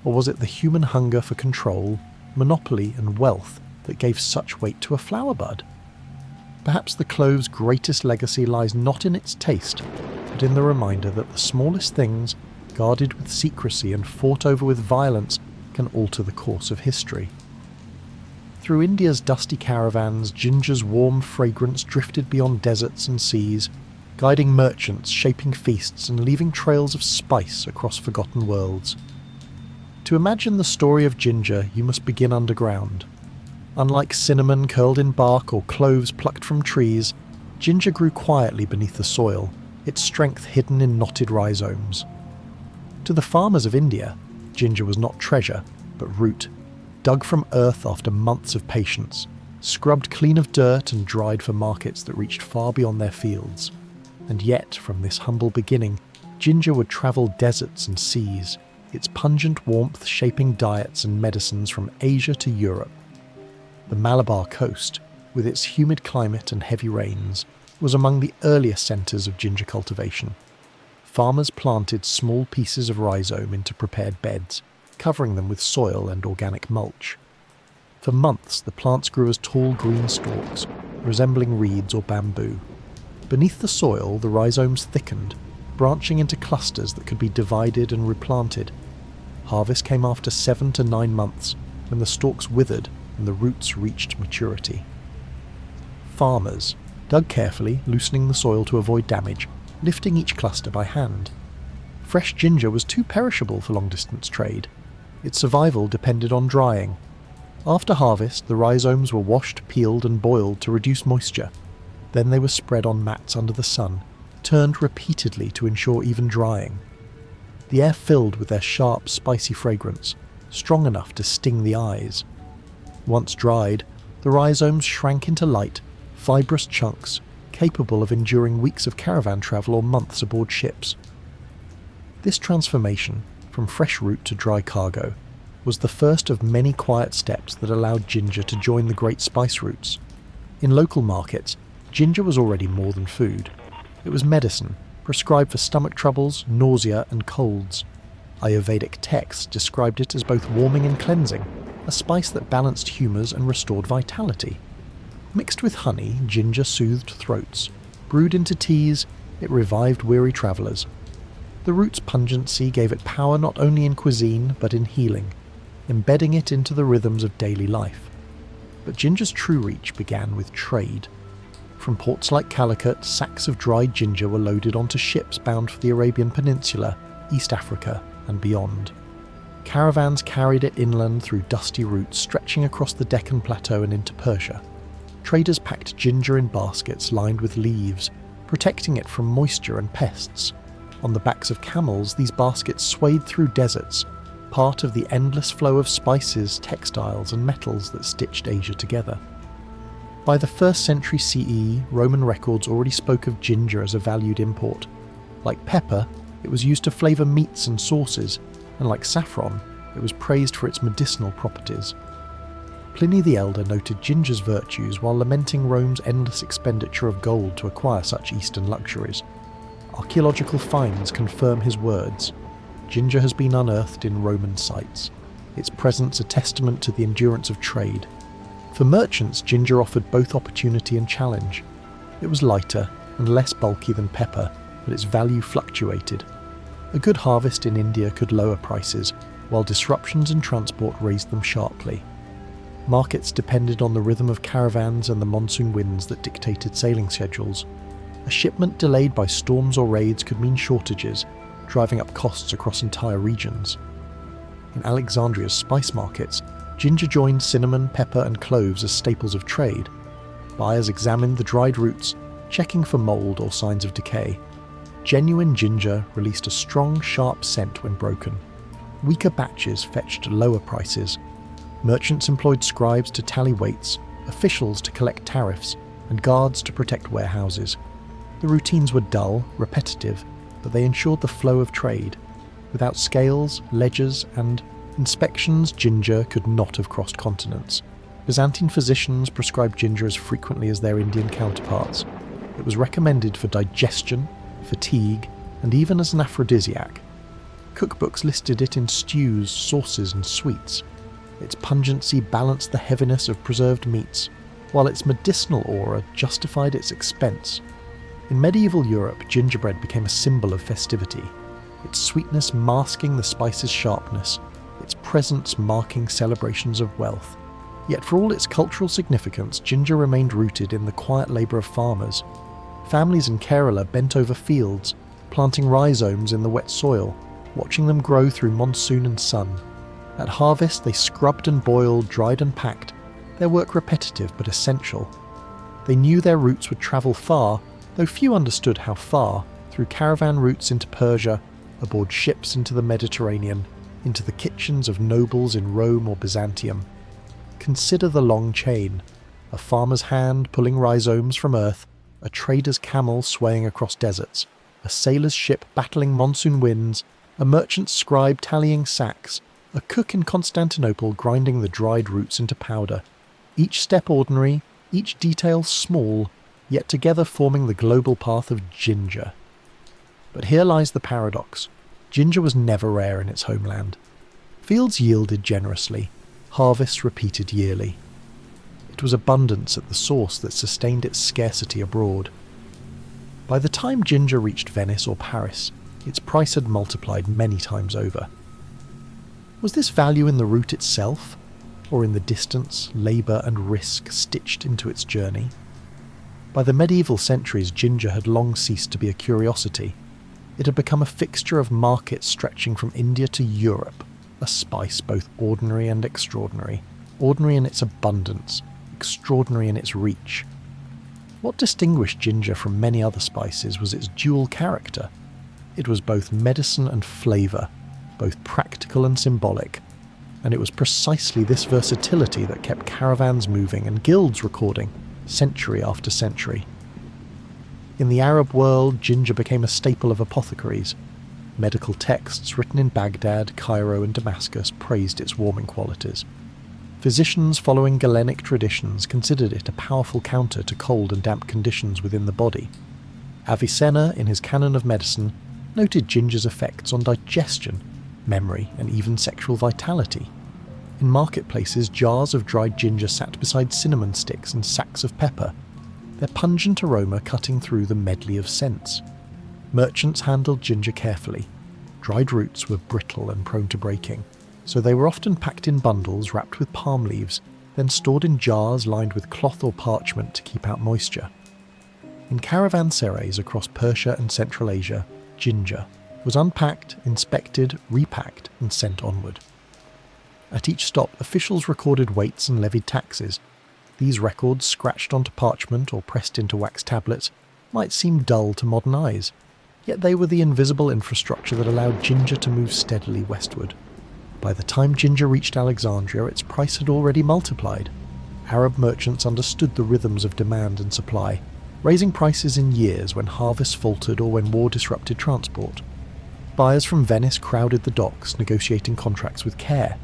or was it the human hunger for control, monopoly and wealth that gave such weight to a flower bud? Perhaps the clove's greatest legacy lies not in its taste, but in the reminder that the smallest things, guarded with secrecy and fought over with violence, can alter the course of history. Through India's dusty caravans, ginger's warm fragrance drifted beyond deserts and seas, guiding merchants, shaping feasts, and leaving trails of spice across forgotten worlds. To imagine the story of ginger, you must begin underground. Unlike cinnamon curled in bark or cloves plucked from trees, ginger grew quietly beneath the soil, its strength hidden in knotted rhizomes. To the farmers of India, ginger was not treasure, but root, dug from earth after months of patience, scrubbed clean of dirt and dried for markets that reached far beyond their fields. And yet, from this humble beginning, ginger would travel deserts and seas, its pungent warmth shaping diets and medicines from Asia to Europe. The Malabar coast, with its humid climate and heavy rains, was among the earliest centres of ginger cultivation. Farmers planted small pieces of rhizome into prepared beds, covering them with soil and organic mulch. For months, the plants grew as tall green stalks, resembling reeds or bamboo. Beneath the soil, the rhizomes thickened, branching into clusters that could be divided and replanted. Harvest came after 7 to 9 months, when the stalks withered and the roots reached maturity. Farmers dug carefully, loosening the soil to avoid damage, lifting each cluster by hand. Fresh ginger was too perishable for long-distance trade. Its survival depended on drying. After harvest, the rhizomes were washed, peeled and boiled to reduce moisture. Then they were spread on mats under the sun, turned repeatedly to ensure even drying. The air filled with their sharp, spicy fragrance, strong enough to sting the eyes. Once dried, the rhizomes shrank into light, fibrous chunks, capable of enduring weeks of caravan travel or months aboard ships. This transformation, from fresh root to dry cargo, was the first of many quiet steps that allowed ginger to join the great spice routes. In local markets, ginger was already more than food. It was medicine, prescribed for stomach troubles, nausea and colds. Ayurvedic texts described it as both warming and cleansing, a spice that balanced humours and restored vitality. Mixed with honey, ginger soothed throats. Brewed into teas, it revived weary travellers. The root's pungency gave it power not only in cuisine but in healing, embedding it into the rhythms of daily life. But ginger's true reach began with trade. From ports like Calicut, sacks of dried ginger were loaded onto ships bound for the Arabian Peninsula, East Africa, and beyond. Caravans carried it inland through dusty routes stretching across the Deccan Plateau and into Persia. traders packed ginger in baskets lined with leaves, protecting it from moisture and pests. On the backs of camels, these baskets swayed through deserts, part of the endless flow of spices, textiles, and metals that stitched Asia together. By the 1st century CE, Roman records already spoke of ginger as a valued import. Like pepper, it was used to flavour meats and sauces, and like saffron, it was praised for its medicinal properties. Pliny the Elder noted ginger's virtues while lamenting Rome's endless expenditure of gold to acquire such Eastern luxuries. Archaeological finds confirm his words. Ginger has been unearthed in Roman sites, its presence a testament to the endurance of trade. For merchants, ginger offered both opportunity and challenge. It was lighter and less bulky than pepper, but its value fluctuated. A good harvest in India could lower prices, while disruptions in transport raised them sharply. Markets depended on the rhythm of caravans and the monsoon winds that dictated sailing schedules. A shipment delayed by storms or raids could mean shortages, driving up costs across entire regions. In Alexandria's spice markets, ginger joined cinnamon, pepper, and cloves as staples of trade. Buyers examined the dried roots, checking for mould or signs of decay. Genuine ginger released a strong, sharp scent when broken. Weaker batches fetched lower prices. Merchants employed scribes to tally weights, officials to collect tariffs, and guards to protect warehouses. The routines were dull, repetitive, but they ensured the flow of trade. Without scales, ledgers, and inspections, ginger could not have crossed continents. Byzantine physicians prescribed ginger as frequently as their Indian counterparts. It was recommended for digestion, fatigue, and even as an aphrodisiac. Cookbooks listed it in stews, sauces, and sweets. Its pungency balanced the heaviness of preserved meats, while its medicinal aura justified its expense. In medieval Europe, gingerbread became a symbol of festivity, its sweetness masking the spice's sharpness, its presence marking celebrations of wealth. Yet for all its cultural significance, ginger remained rooted in the quiet labour of farmers. Families in Kerala bent over fields, planting rhizomes in the wet soil, watching them grow through monsoon and sun. At harvest, they scrubbed and boiled, dried and packed, their work repetitive but essential. They knew their roots would travel far, though few understood how far, through caravan routes into Persia, aboard ships into the Mediterranean, into the kitchens of nobles in Rome or Byzantium. Consider the long chain: a farmer's hand pulling rhizomes from earth, a trader's camel swaying across deserts, a sailor's ship battling monsoon winds, a merchant's scribe tallying sacks, a cook in Constantinople grinding the dried roots into powder. Each step ordinary, each detail small, yet together forming the global path of ginger. But here lies the paradox. Ginger was never rare in its homeland. Fields yielded generously, harvests repeated yearly. It was abundance at the source that sustained its scarcity abroad. By the time ginger reached Venice or Paris, its price had multiplied many times over. Was this value in the root itself, or in the distance, labour and risk stitched into its journey? By the medieval centuries, ginger had long ceased to be a curiosity. It had become a fixture of markets stretching from India to Europe, a spice both ordinary and extraordinary, ordinary in its abundance, extraordinary in its reach. What distinguished ginger from many other spices was its dual character. It was both medicine and flavour, both practical and symbolic, and it was precisely this versatility that kept caravans moving and guilds recording, century after century. In the Arab world, ginger became a staple of apothecaries. Medical texts written in Baghdad, Cairo, and Damascus praised its warming qualities. Physicians following Galenic traditions considered it a powerful counter to cold and damp conditions within the body. Avicenna, in his Canon of Medicine, noted ginger's effects on digestion, memory, and even sexual vitality. In marketplaces, jars of dried ginger sat beside cinnamon sticks and sacks of pepper, their pungent aroma cutting through the medley of scents. Merchants handled ginger carefully. Dried roots were brittle and prone to breaking, so they were often packed in bundles wrapped with palm leaves, then stored in jars lined with cloth or parchment to keep out moisture. In caravanserais across Persia and Central Asia, ginger was unpacked, inspected, repacked, and sent onward. At each stop, officials recorded weights and levied taxes. These records, scratched onto parchment or pressed into wax tablets, might seem dull to modern eyes, yet they were the invisible infrastructure that allowed ginger to move steadily westward. By the time ginger reached Alexandria, its price had already multiplied. Arab merchants understood the rhythms of demand and supply, raising prices in years when harvests faltered or when war disrupted transport. Buyers from Venice crowded the docks, negotiating contracts with care.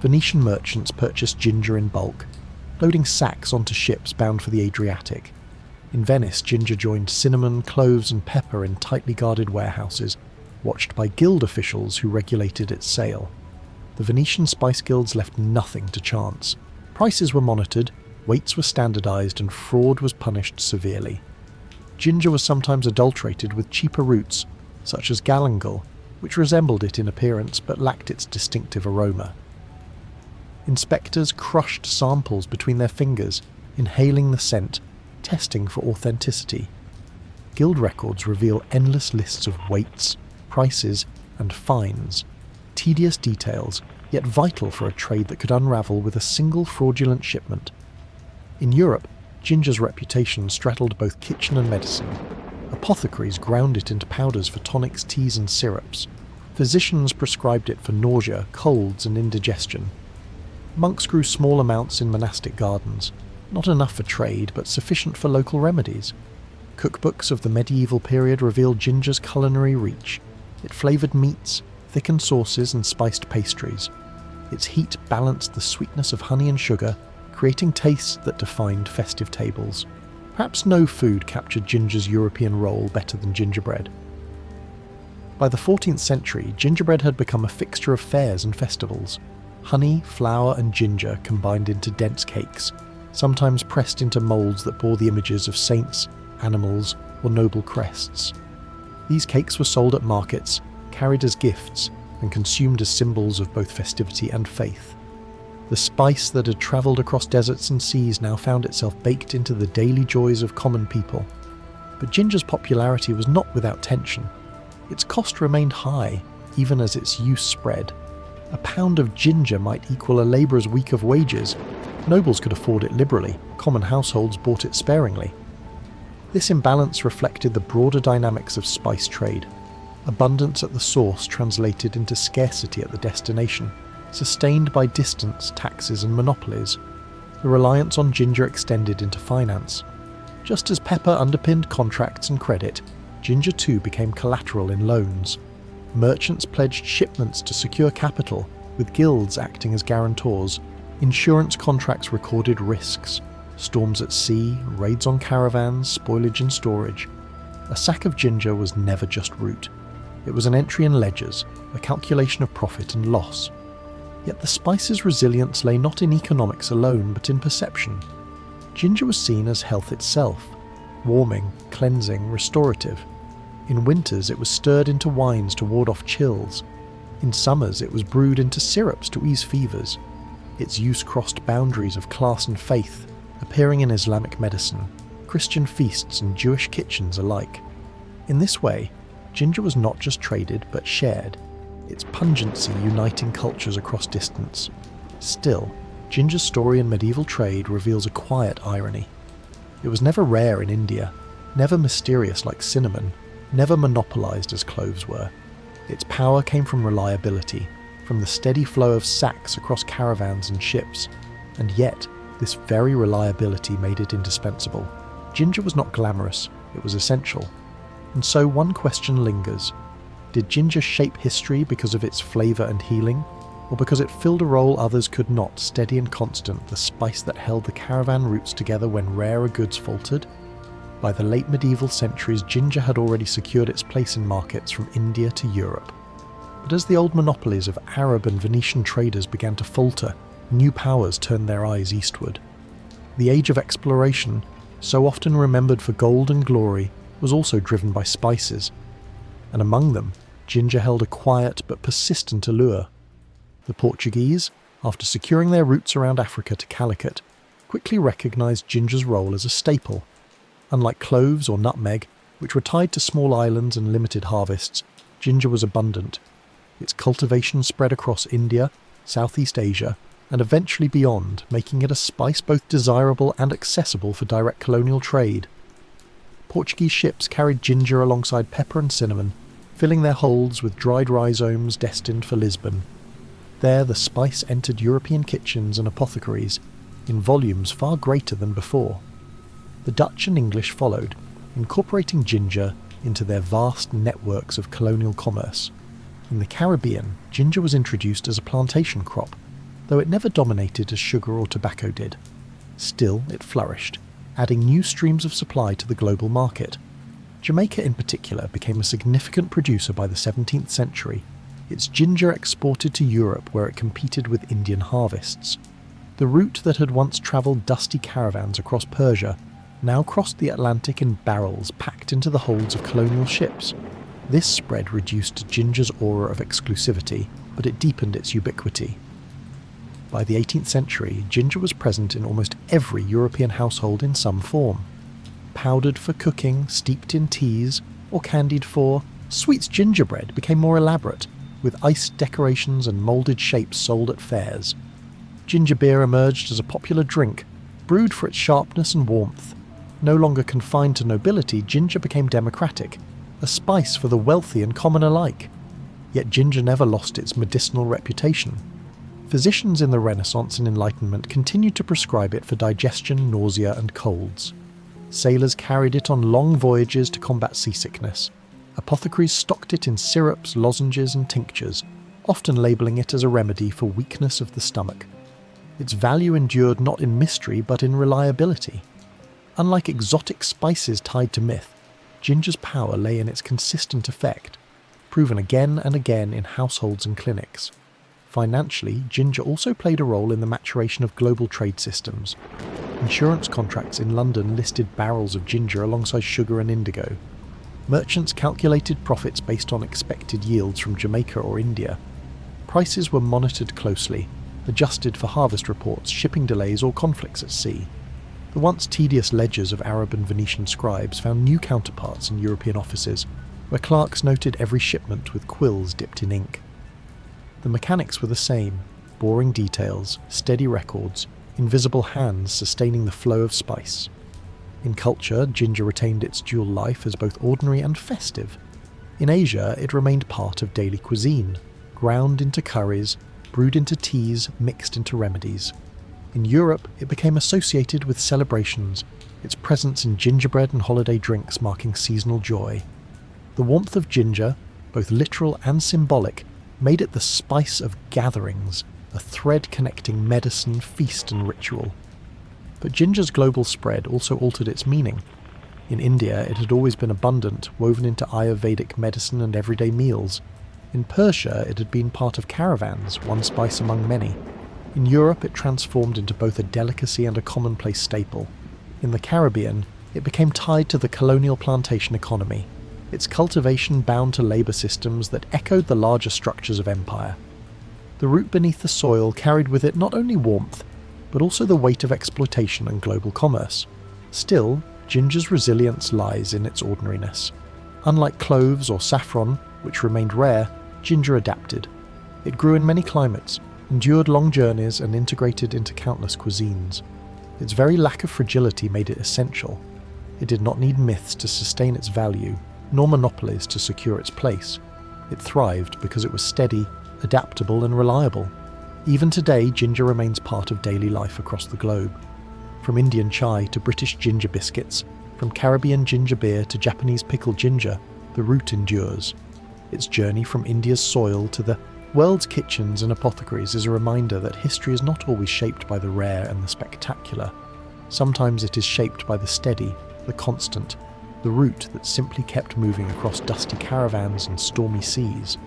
Venetian merchants purchased ginger in bulk, loading sacks onto ships bound for the Adriatic. In Venice, ginger joined cinnamon, cloves and pepper in tightly guarded warehouses, watched by guild officials who regulated its sale. The Venetian spice guilds left nothing to chance. Prices were monitored, weights were standardized, and fraud was punished severely. Ginger was sometimes adulterated with cheaper roots, such as galangal, which resembled it in appearance but lacked its distinctive aroma. Inspectors crushed samples between their fingers, inhaling the scent, testing for authenticity. Guild records reveal endless lists of weights, prices, and fines. Tedious details, yet vital for a trade that could unravel with a single fraudulent shipment. In Europe, ginger's reputation straddled both kitchen and medicine. Apothecaries ground it into powders for tonics, teas and syrups. Physicians prescribed it for nausea, colds and indigestion. Monks grew small amounts in monastic gardens, not enough for trade but sufficient for local remedies. Cookbooks of the medieval period revealed ginger's culinary reach. It flavoured meats, thickened sauces and spiced pastries. Its heat balanced the sweetness of honey and sugar, creating tastes that defined festive tables. Perhaps no food captured ginger's European role better than gingerbread. By the 14th century, gingerbread had become a fixture of fairs and festivals. Honey, flour and ginger combined into dense cakes, sometimes pressed into moulds that bore the images of saints, animals or noble crests. These cakes were sold at markets, carried as gifts, and consumed as symbols of both festivity and faith. The spice that had travelled across deserts and seas now found itself baked into the daily joys of common people. But ginger's popularity was not without tension. Its cost remained high, even as its use spread. A pound of ginger might equal a labourer's week of wages. Nobles could afford it liberally, common households bought it sparingly. This imbalance reflected the broader dynamics of spice trade. Abundance at the source translated into scarcity at the destination, sustained by distance, taxes and monopolies. The reliance on ginger extended into finance. Just as pepper underpinned contracts and credit, ginger too became collateral in loans. Merchants pledged shipments to secure capital, with guilds acting as guarantors. Insurance contracts recorded risks. Storms at sea, raids on caravans, spoilage and storage. A sack of ginger was never just root. It was an entry in ledgers, a calculation of profit and loss. Yet the spice's resilience lay not in economics alone, but in perception. Ginger was seen as health itself, warming, cleansing, restorative. In winters it was stirred into wines to ward off chills. In summers it was brewed into syrups to ease fevers. Its use crossed boundaries of class and faith, appearing in Islamic medicine, Christian feasts and Jewish kitchens alike. In this way, ginger was not just traded but shared, its pungency uniting cultures across distance. Still, ginger's story in medieval trade reveals a quiet irony. It was never rare in India, never mysterious like cinnamon, never monopolised as cloves were. Its power came from reliability, from the steady flow of sacks across caravans and ships, and yet this very reliability made it indispensable. Ginger was not glamorous, it was essential. And so one question lingers. Did ginger shape history because of its flavour and healing, or because it filled a role others could not, steady and constant, the spice that held the caravan routes together when rarer goods faltered? By the late medieval centuries, ginger had already secured its place in markets from India to Europe. But as the old monopolies of Arab and Venetian traders began to falter, new powers turned their eyes eastward. The age of exploration, so often remembered for gold and glory, was also driven by spices. And among them, ginger held a quiet but persistent allure. The Portuguese, after securing their routes around Africa to Calicut, quickly recognised ginger's role as a staple. Unlike cloves or nutmeg, which were tied to small islands and limited harvests, ginger was abundant. Its cultivation spread across India, Southeast Asia, and eventually beyond, making it a spice both desirable and accessible for direct colonial trade. Portuguese ships carried ginger alongside pepper and cinnamon, filling their holds with dried rhizomes destined for Lisbon. There the spice entered European kitchens and apothecaries, in volumes far greater than before. The Dutch and English followed, incorporating ginger into their vast networks of colonial commerce. In the Caribbean, ginger was introduced as a plantation crop, though it never dominated as sugar or tobacco did. Still, it flourished, adding new streams of supply to the global market. Jamaica in particular became a significant producer by the 17th century, its ginger exported to Europe where it competed with Indian harvests. The route that had once travelled dusty caravans across Persia now crossed the Atlantic in barrels packed into the holds of colonial ships. This spread reduced ginger's aura of exclusivity, but it deepened its ubiquity. By the 18th century, ginger was present in almost every European household in some form. Powdered for cooking, steeped in teas, or candied for, Sweet's gingerbread became more elaborate, with iced decorations and moulded shapes sold at fairs. Ginger beer emerged as a popular drink, brewed for its sharpness and warmth. No longer confined to nobility, ginger became democratic, a spice for the wealthy and common alike. Yet ginger never lost its medicinal reputation. Physicians in the Renaissance and Enlightenment continued to prescribe it for digestion, nausea, and colds. Sailors carried it on long voyages to combat seasickness. Apothecaries stocked it in syrups, lozenges, and tinctures, often labelling it as a remedy for weakness of the stomach. Its value endured not in mystery but in reliability. Unlike exotic spices tied to myth, ginger's power lay in its consistent effect, proven again and again in households and clinics. Financially, ginger also played a role in the maturation of global trade systems. Insurance contracts in London listed barrels of ginger alongside sugar and indigo. Merchants calculated profits based on expected yields from Jamaica or India. Prices were monitored closely, adjusted for harvest reports, shipping delays, or conflicts at sea. The once tedious ledgers of Arab and Venetian scribes found new counterparts in European offices, where clerks noted every shipment with quills dipped in ink. The mechanics were the same: boring details, steady records, invisible hands sustaining the flow of spice. In culture, ginger retained its dual life as both ordinary and festive. In Asia, it remained part of daily cuisine, ground into curries, brewed into teas, mixed into remedies. In Europe, it became associated with celebrations, its presence in gingerbread and holiday drinks marking seasonal joy. The warmth of ginger, both literal and symbolic, made it the spice of gatherings, a thread connecting medicine, feast, and ritual. But ginger's global spread also altered its meaning. In India, it had always been abundant, woven into Ayurvedic medicine and everyday meals. In Persia, it had been part of caravans, one spice among many. In Europe, it transformed into both a delicacy and a commonplace staple. In the Caribbean, it became tied to the colonial plantation economy, its cultivation bound to labour systems that echoed the larger structures of empire. The root beneath the soil carried with it not only warmth, but also the weight of exploitation and global commerce. Still, ginger's resilience lies in its ordinariness. Unlike cloves or saffron, which remained rare, ginger adapted. It grew in many climates, endured long journeys, and integrated into countless cuisines. Its very lack of fragility made it essential. It did not need myths to sustain its value, nor monopolies to secure its place. It thrived because it was steady, adaptable, and reliable. Even today, ginger remains part of daily life across the globe. From Indian chai to British ginger biscuits, from Caribbean ginger beer to Japanese pickled ginger, the root endures. Its journey from India's soil to the world's kitchens and apothecaries is a reminder that history is not always shaped by the rare and the spectacular. Sometimes it is shaped by the steady, the constant, the root that simply kept moving across dusty caravans and stormy seas.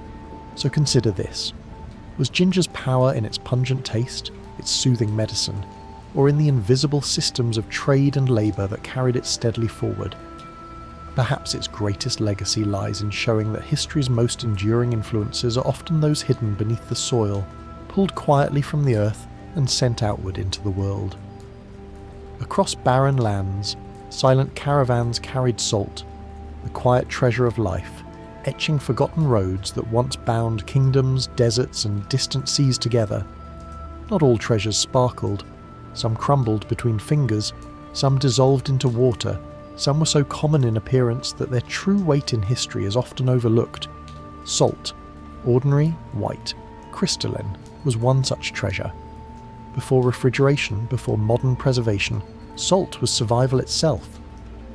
So consider this. Was ginger's power in its pungent taste, its soothing medicine, or in the invisible systems of trade and labour that carried it steadily forward? Perhaps its greatest legacy lies in showing that history's most enduring influences are often those hidden beneath the soil, pulled quietly from the earth and sent outward into the world. Across barren lands, silent caravans carried salt, the quiet treasure of life, etching forgotten roads that once bound kingdoms, deserts, and distant seas together. Not all treasures sparkled. Some crumbled between fingers, some dissolved into water, some were so common in appearance that their true weight in history is often overlooked. Salt, ordinary, white, crystalline, was one such treasure. Before refrigeration, before modern preservation, salt was survival itself.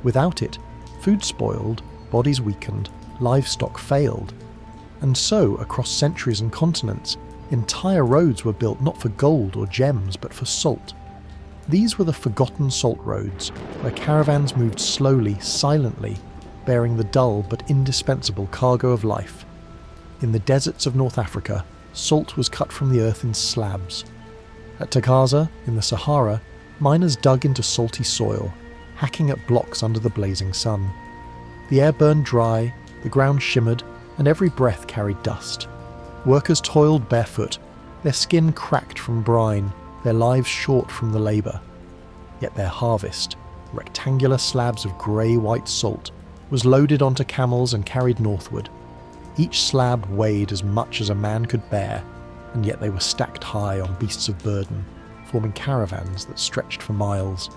Without it, food spoiled, bodies weakened, livestock failed. And so, across centuries and continents, entire roads were built not for gold or gems, but for salt. These were the forgotten salt roads, where caravans moved slowly, silently, bearing the dull but indispensable cargo of life. In the deserts of North Africa, salt was cut from the earth in slabs. At Tagaza, in the Sahara, miners dug into salty soil, hacking at blocks under the blazing sun. The air burned dry, the ground shimmered, and every breath carried dust. Workers toiled barefoot, their skin cracked from brine, their lives short from the labour. Yet their harvest, rectangular slabs of grey-white salt, was loaded onto camels and carried northward. Each slab weighed as much as a man could bear, and yet they were stacked high on beasts of burden, forming caravans that stretched for miles.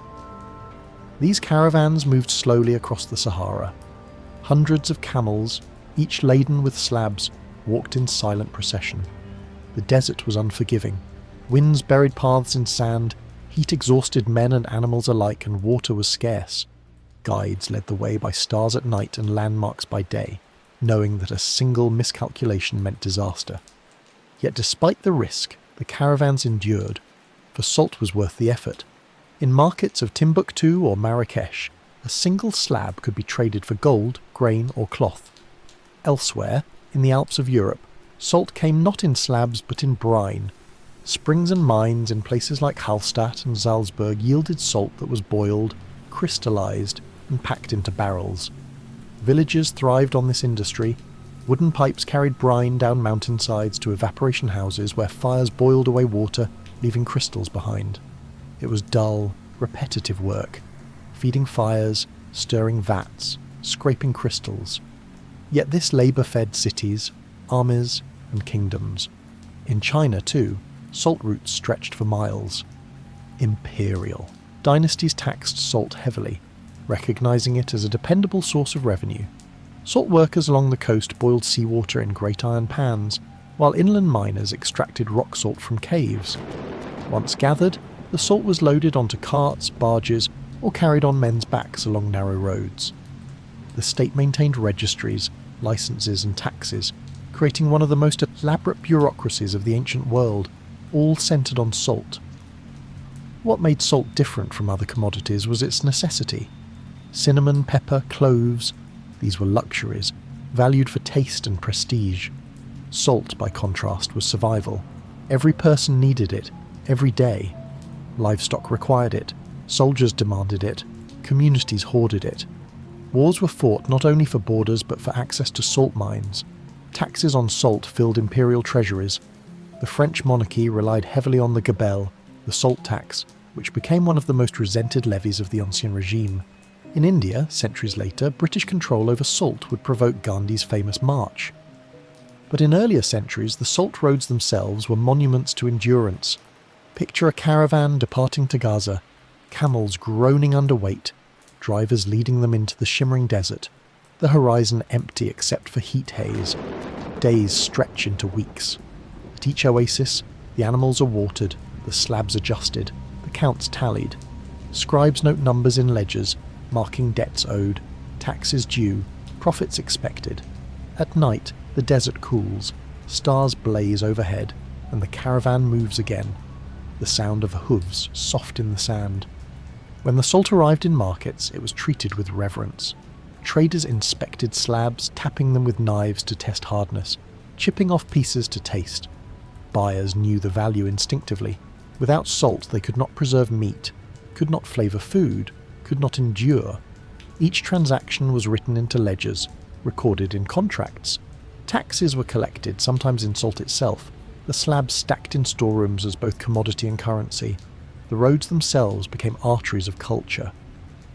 These caravans moved slowly across the Sahara. Hundreds of camels, each laden with slabs, walked in silent procession. The desert was unforgiving. Winds buried paths in sand, heat exhausted men and animals alike, and water was scarce. Guides led the way by stars at night and landmarks by day, knowing that a single miscalculation meant disaster. Yet despite the risk, the caravans endured, for salt was worth the effort. In markets of Timbuktu or Marrakesh, a single slab could be traded for gold, grain, or cloth. Elsewhere, in the Alps of Europe, salt came not in slabs but in brine. Springs and mines in places like Hallstatt and Salzburg yielded salt that was boiled, crystallized, and packed into barrels. Villages thrived on this industry. Wooden pipes carried brine down mountainsides to evaporation houses where fires boiled away water, leaving crystals behind. It was dull, repetitive work, feeding fires, stirring vats, scraping crystals. Yet this labour fed cities, armies, and kingdoms. In China, too, salt routes stretched for miles. Imperial. Dynasties taxed salt heavily, recognising it as a dependable source of revenue. Salt workers along the coast boiled seawater in great iron pans, while inland miners extracted rock salt from caves. Once gathered, the salt was loaded onto carts, barges, or carried on men's backs along narrow roads. The state maintained registries, licenses and taxes, creating one of the most elaborate bureaucracies of the ancient world, all centred on salt. What made salt different from other commodities was its necessity. Cinnamon, pepper, cloves, these were luxuries, valued for taste and prestige. Salt, by contrast, was survival. Every person needed it, every day. Livestock required it, soldiers demanded it, communities hoarded it. Wars were fought not only for borders but for access to salt mines. Taxes on salt filled imperial treasuries. The French monarchy relied heavily on the gabelle, the salt tax, which became one of the most resented levies of the Ancien regime. In India, centuries later, British control over salt would provoke Gandhi's famous march. But in earlier centuries, the salt roads themselves were monuments to endurance. Picture a caravan departing to Gaza, camels groaning under weight, drivers leading them into the shimmering desert, the horizon empty except for heat haze. Days stretch into weeks. At each oasis, the animals are watered, the slabs adjusted, the counts tallied. Scribes note numbers in ledgers, marking debts owed, taxes due, profits expected. At night, the desert cools, stars blaze overhead, and the caravan moves again, the sound of hooves soft in the sand. When the salt arrived in markets, it was treated with reverence. Traders inspected slabs, tapping them with knives to test hardness, chipping off pieces to taste. Buyers knew the value instinctively. Without salt, they could not preserve meat, could not flavour food, could not endure. Each transaction was written into ledgers, recorded in contracts. Taxes were collected, sometimes in salt itself, the slabs stacked in storerooms as both commodity and currency. The roads themselves became arteries of culture.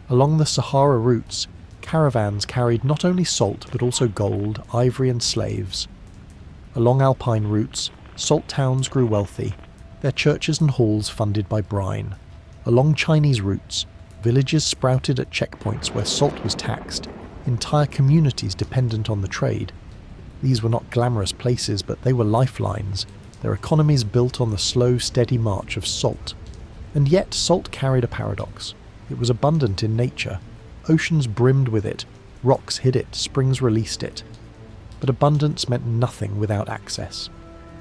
Along the Sahara routes, caravans carried not only salt but also gold, ivory and slaves. Along alpine routes, salt towns grew wealthy. their churches and halls funded by brine. Along Chinese routes, villages sprouted at checkpoints where salt was taxed, entire communities dependent on the trade. These were not glamorous places, but they were lifelines, their economies built on the slow, steady march of salt. And yet salt carried a paradox. It was abundant in nature. Oceans brimmed with it, rocks hid it, springs released it. But abundance meant nothing without access.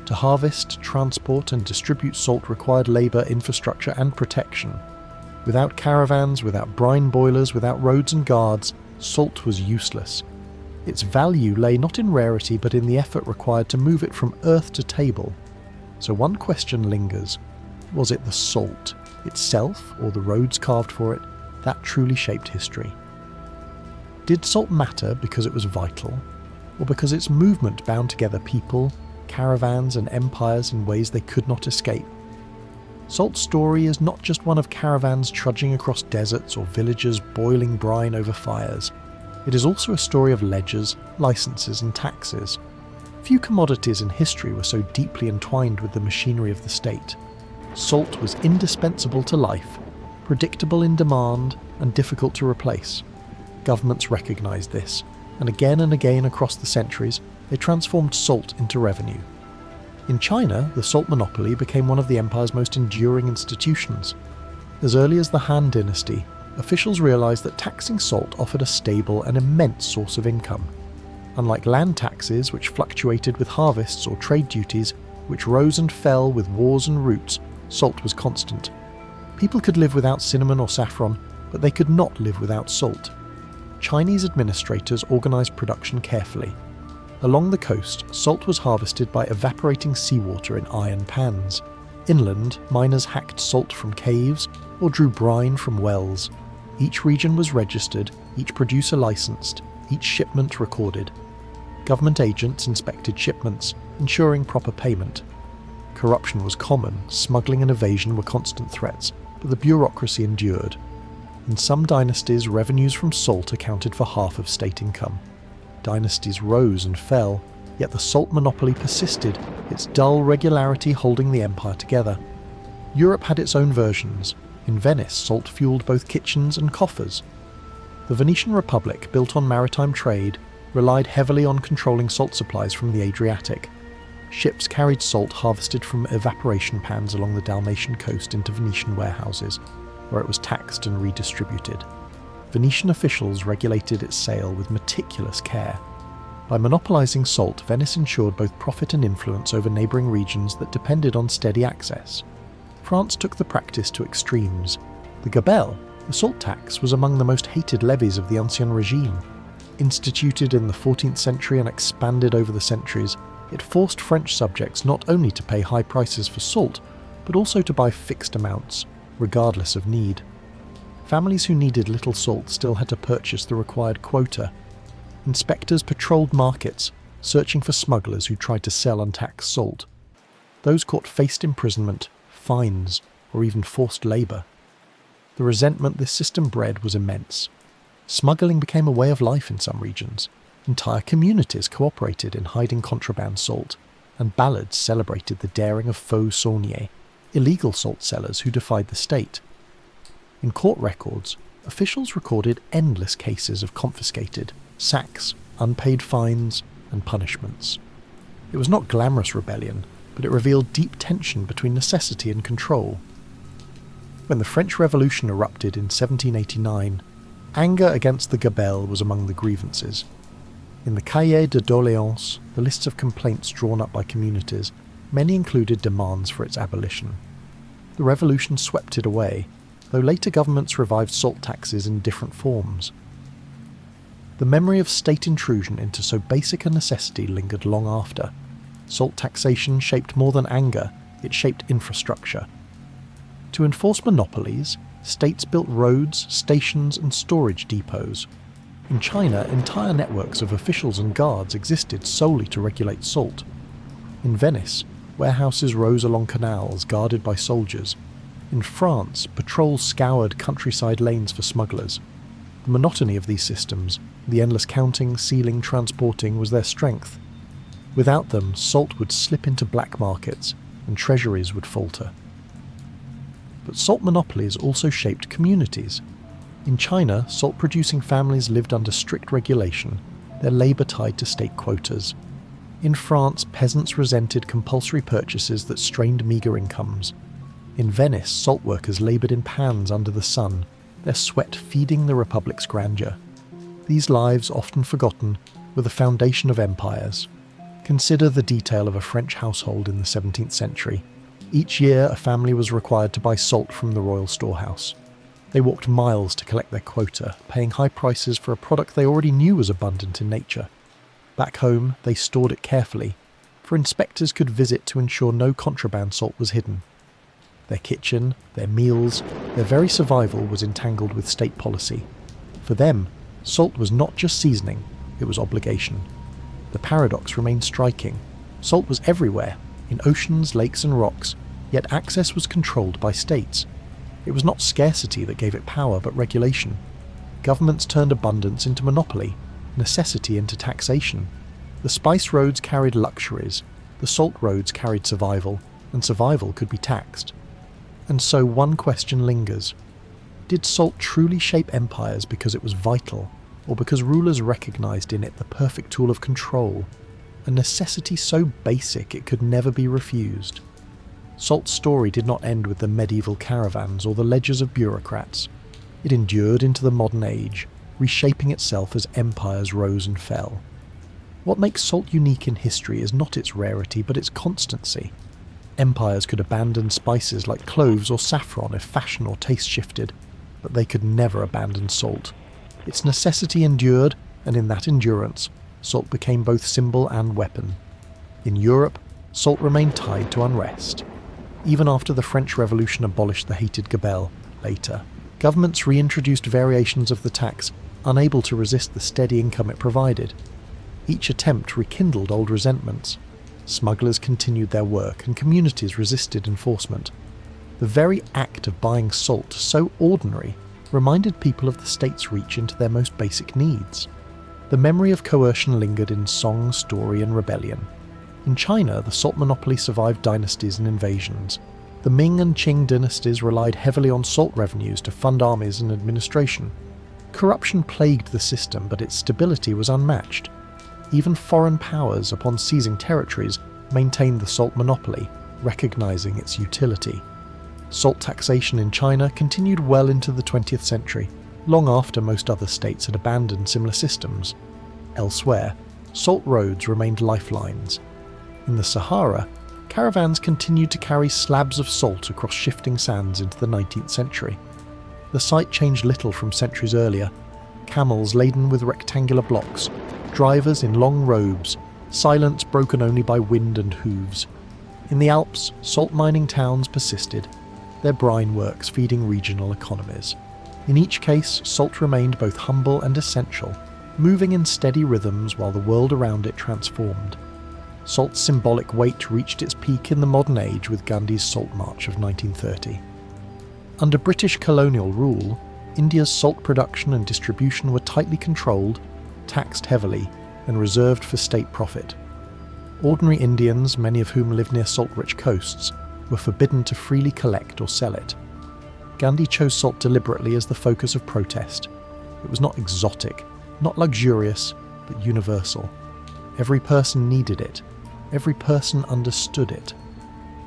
To harvest, transport and distribute salt required labour, infrastructure and protection. Without caravans, without brine boilers, without roads and guards, salt was useless. Its value lay not in rarity but in the effort required to move it from earth to table. So one question lingers. Was it the salt itself, or the roads carved for it, that truly shaped history? Did salt matter because it was vital, or because its movement bound together people, caravans and empires in ways they could not escape? Salt's story is not just one of caravans trudging across deserts or villages boiling brine over fires. It is also a story of ledgers, licenses and taxes. Few commodities in history were so deeply entwined with the machinery of the state. Salt was indispensable to life, predictable in demand and difficult to replace. Governments recognised this, and again across the centuries, they transformed salt into revenue. In China, the salt monopoly became one of the empire's most enduring institutions. As early as the Han dynasty, officials realised that taxing salt offered a stable and immense source of income. Unlike land taxes, which fluctuated with harvests, or trade duties, which rose and fell with wars and roots, salt was constant. People could live without cinnamon or saffron, but they could not live without salt. Chinese administrators organised production carefully. Along the coast, salt was harvested by evaporating seawater in iron pans. Inland, miners hacked salt from caves or drew brine from wells. Each region was registered, each producer licensed, each shipment recorded. Government agents inspected shipments, ensuring proper payment. Corruption was common, smuggling and evasion were constant threats, but the bureaucracy endured. In some dynasties, revenues from salt accounted for half of state income. Dynasties rose and fell, yet the salt monopoly persisted, its dull regularity holding the empire together. Europe had its own versions. In Venice, salt fueled both kitchens and coffers. The Venetian Republic, built on maritime trade, relied heavily on controlling salt supplies from the Adriatic. Ships carried salt harvested from evaporation pans along the Dalmatian coast into Venetian warehouses, where it was taxed and redistributed. Venetian officials regulated its sale with meticulous care. By monopolising salt, Venice ensured both profit and influence over neighbouring regions that depended on steady access. France took the practice to extremes. The gabelle, the salt tax, was among the most hated levies of the Ancien regime. Instituted in the 14th century and expanded over the centuries, it forced French subjects not only to pay high prices for salt, but also to buy fixed amounts, regardless of need. Families who needed little salt still had to purchase the required quota. Inspectors patrolled markets, searching for smugglers who tried to sell untaxed salt. Those caught faced imprisonment, fines, or even forced labour. The resentment this system bred was immense. Smuggling became a way of life in some regions. Entire communities cooperated in hiding contraband salt, and ballads celebrated the daring of faux sauniers, illegal salt sellers who defied the state. In court records, officials recorded endless cases of confiscated, sacks, unpaid fines, and punishments. It was not glamorous rebellion, but it revealed deep tension between necessity and control. When the French Revolution erupted in 1789, anger against the gabelle was among the grievances. In the Cahiers de Doléances, the lists of complaints drawn up by communities, many included demands for its abolition. The revolution swept it away, though later governments revived salt taxes in different forms. The memory of state intrusion into so basic a necessity lingered long after. Salt taxation shaped more than anger, it shaped infrastructure. To enforce monopolies, states built roads, stations and storage depots. In China, entire networks of officials and guards existed solely to regulate salt. In Venice, warehouses rose along canals guarded by soldiers. In France, patrols scoured countryside lanes for smugglers. The monotony of these systems, the endless counting, sealing, transporting, was their strength. Without them, salt would slip into black markets, and treasuries would falter. But salt monopolies also shaped communities. In China, salt-producing families lived under strict regulation, their labour tied to state quotas. In France, peasants resented compulsory purchases that strained meagre incomes. In Venice, salt workers laboured in pans under the sun, their sweat feeding the Republic's grandeur. These lives, often forgotten, were the foundation of empires. Consider the detail of a French household in the 17th century. Each year, a family was required to buy salt from the royal storehouse. They walked miles to collect their quota, paying high prices for a product they already knew was abundant in nature. Back home, they stored it carefully, for inspectors could visit to ensure no contraband salt was hidden. Their kitchen, their meals, their very survival was entangled with state policy. For them, salt was not just seasoning, it was obligation. The paradox remained striking. Salt was everywhere, in oceans, lakes and rocks, yet access was controlled by states. It was not scarcity that gave it power, but regulation. Governments turned abundance into monopoly, necessity into taxation. The spice roads carried luxuries, the salt roads carried survival, and survival could be taxed. And so one question lingers. Did salt truly shape empires because it was vital, or because rulers recognized in it the perfect tool of control, a necessity so basic it could never be refused? Salt's story did not end with the medieval caravans or the ledgers of bureaucrats. It endured into the modern age, reshaping itself as empires rose and fell. What makes salt unique in history is not its rarity, but its constancy. Empires could abandon spices like cloves or saffron if fashion or taste shifted, but they could never abandon salt. Its necessity endured, and in that endurance, salt became both symbol and weapon. In Europe, salt remained tied to unrest. Even after the French Revolution abolished the hated gabelle, later, governments reintroduced variations of the tax, unable to resist the steady income it provided. Each attempt rekindled old resentments. Smugglers continued their work, and communities resisted enforcement. The very act of buying salt, so ordinary, reminded people of the state's reach into their most basic needs. The memory of coercion lingered in song, story, and rebellion. In China, the salt monopoly survived dynasties and invasions. The Ming and Qing dynasties relied heavily on salt revenues to fund armies and administration. Corruption plagued the system, but its stability was unmatched. Even foreign powers, upon seizing territories, maintained the salt monopoly, recognizing its utility. Salt taxation in China continued well into the 20th century, long after most other states had abandoned similar systems. Elsewhere, salt roads remained lifelines. In the Sahara, caravans continued to carry slabs of salt across shifting sands into the 19th century. The sight changed little from centuries earlier. Camels laden with rectangular blocks, drivers in long robes, silence broken only by wind and hooves. In the Alps, salt mining towns persisted, their brine works feeding regional economies. In each case, salt remained both humble and essential, moving in steady rhythms while the world around it transformed. Salt's symbolic weight reached its peak in the modern age with Gandhi's Salt March of 1930. Under British colonial rule, India's salt production and distribution were tightly controlled, taxed heavily, and reserved for state profit. Ordinary Indians, many of whom lived near salt-rich coasts, were forbidden to freely collect or sell it. Gandhi chose salt deliberately as the focus of protest. It was not exotic, not luxurious, but universal. Every person needed it. Every person understood it.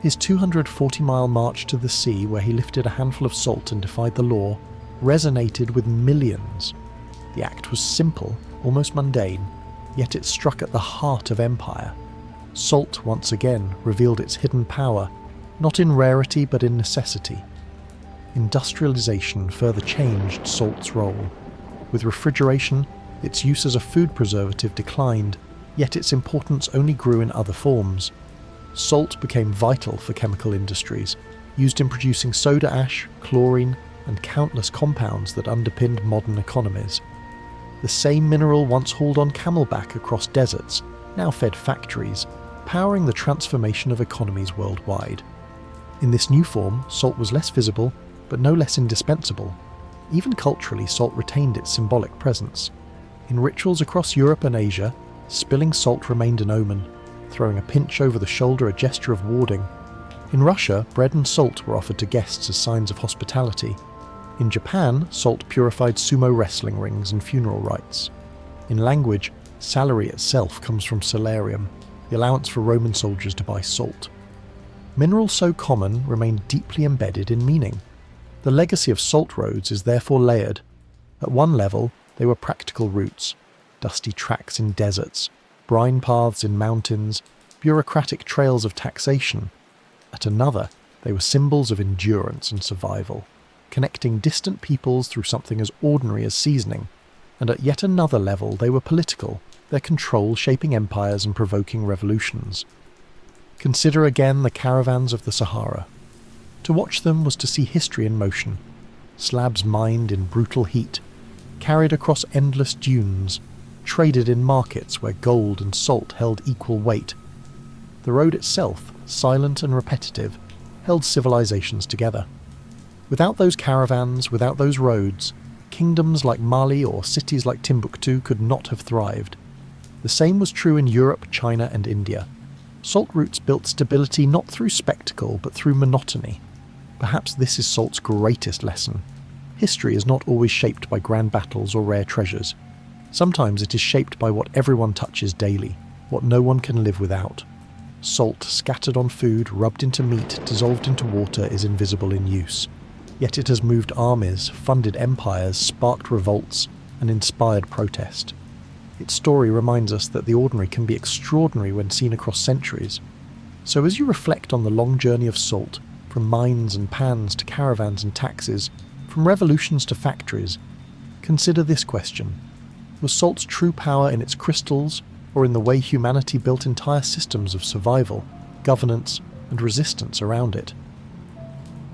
His 240-mile march to the sea, where he lifted a handful of salt and defied the law, resonated with millions. The act was simple, almost mundane, yet it struck at the heart of empire. Salt once again revealed its hidden power, not in rarity but in necessity. Industrialization further changed salt's role. With refrigeration, its use as a food preservative declined, yet its importance only grew in other forms. Salt became vital for chemical industries, used in producing soda ash, chlorine, and countless compounds that underpinned modern economies. The same mineral once hauled on camelback across deserts now fed factories, powering the transformation of economies worldwide. In this new form, salt was less visible, but no less indispensable. Even culturally, salt retained its symbolic presence. In rituals across Europe and Asia, spilling salt remained an omen, throwing a pinch over the shoulder a gesture of warding. In Russia, bread and salt were offered to guests as signs of hospitality. In Japan, salt purified sumo wrestling rings and funeral rites. In language, salary itself comes from salarium, the allowance for Roman soldiers to buy salt. Minerals so common remained deeply embedded in meaning. The legacy of salt roads is therefore layered. At one level, they were practical routes, dusty tracks in deserts, brine paths in mountains, bureaucratic trails of taxation. At another, they were symbols of endurance and survival, connecting distant peoples through something as ordinary as seasoning. And at yet another level, they were political, their control shaping empires and provoking revolutions. Consider again the caravans of the Sahara. To watch them was to see history in motion, slabs mined in brutal heat, carried across endless dunes, traded in markets where gold and salt held equal weight. The road itself, silent and repetitive, held civilizations together. Without those caravans, without those roads, kingdoms like Mali or cities like Timbuktu could not have thrived. The same was true in Europe, China and India. Salt routes built stability not through spectacle but through monotony. Perhaps this is salt's greatest lesson. History is not always shaped by grand battles or rare treasures. Sometimes it is shaped by what everyone touches daily, what no one can live without. Salt scattered on food, rubbed into meat, dissolved into water is invisible in use. Yet it has moved armies, funded empires, sparked revolts, and inspired protest. Its story reminds us that the ordinary can be extraordinary when seen across centuries. So as you reflect on the long journey of salt, from mines and pans to caravans and taxes, from revolutions to factories, consider this question. Was salt's true power in its crystals, or in the way humanity built entire systems of survival, governance, and resistance around it?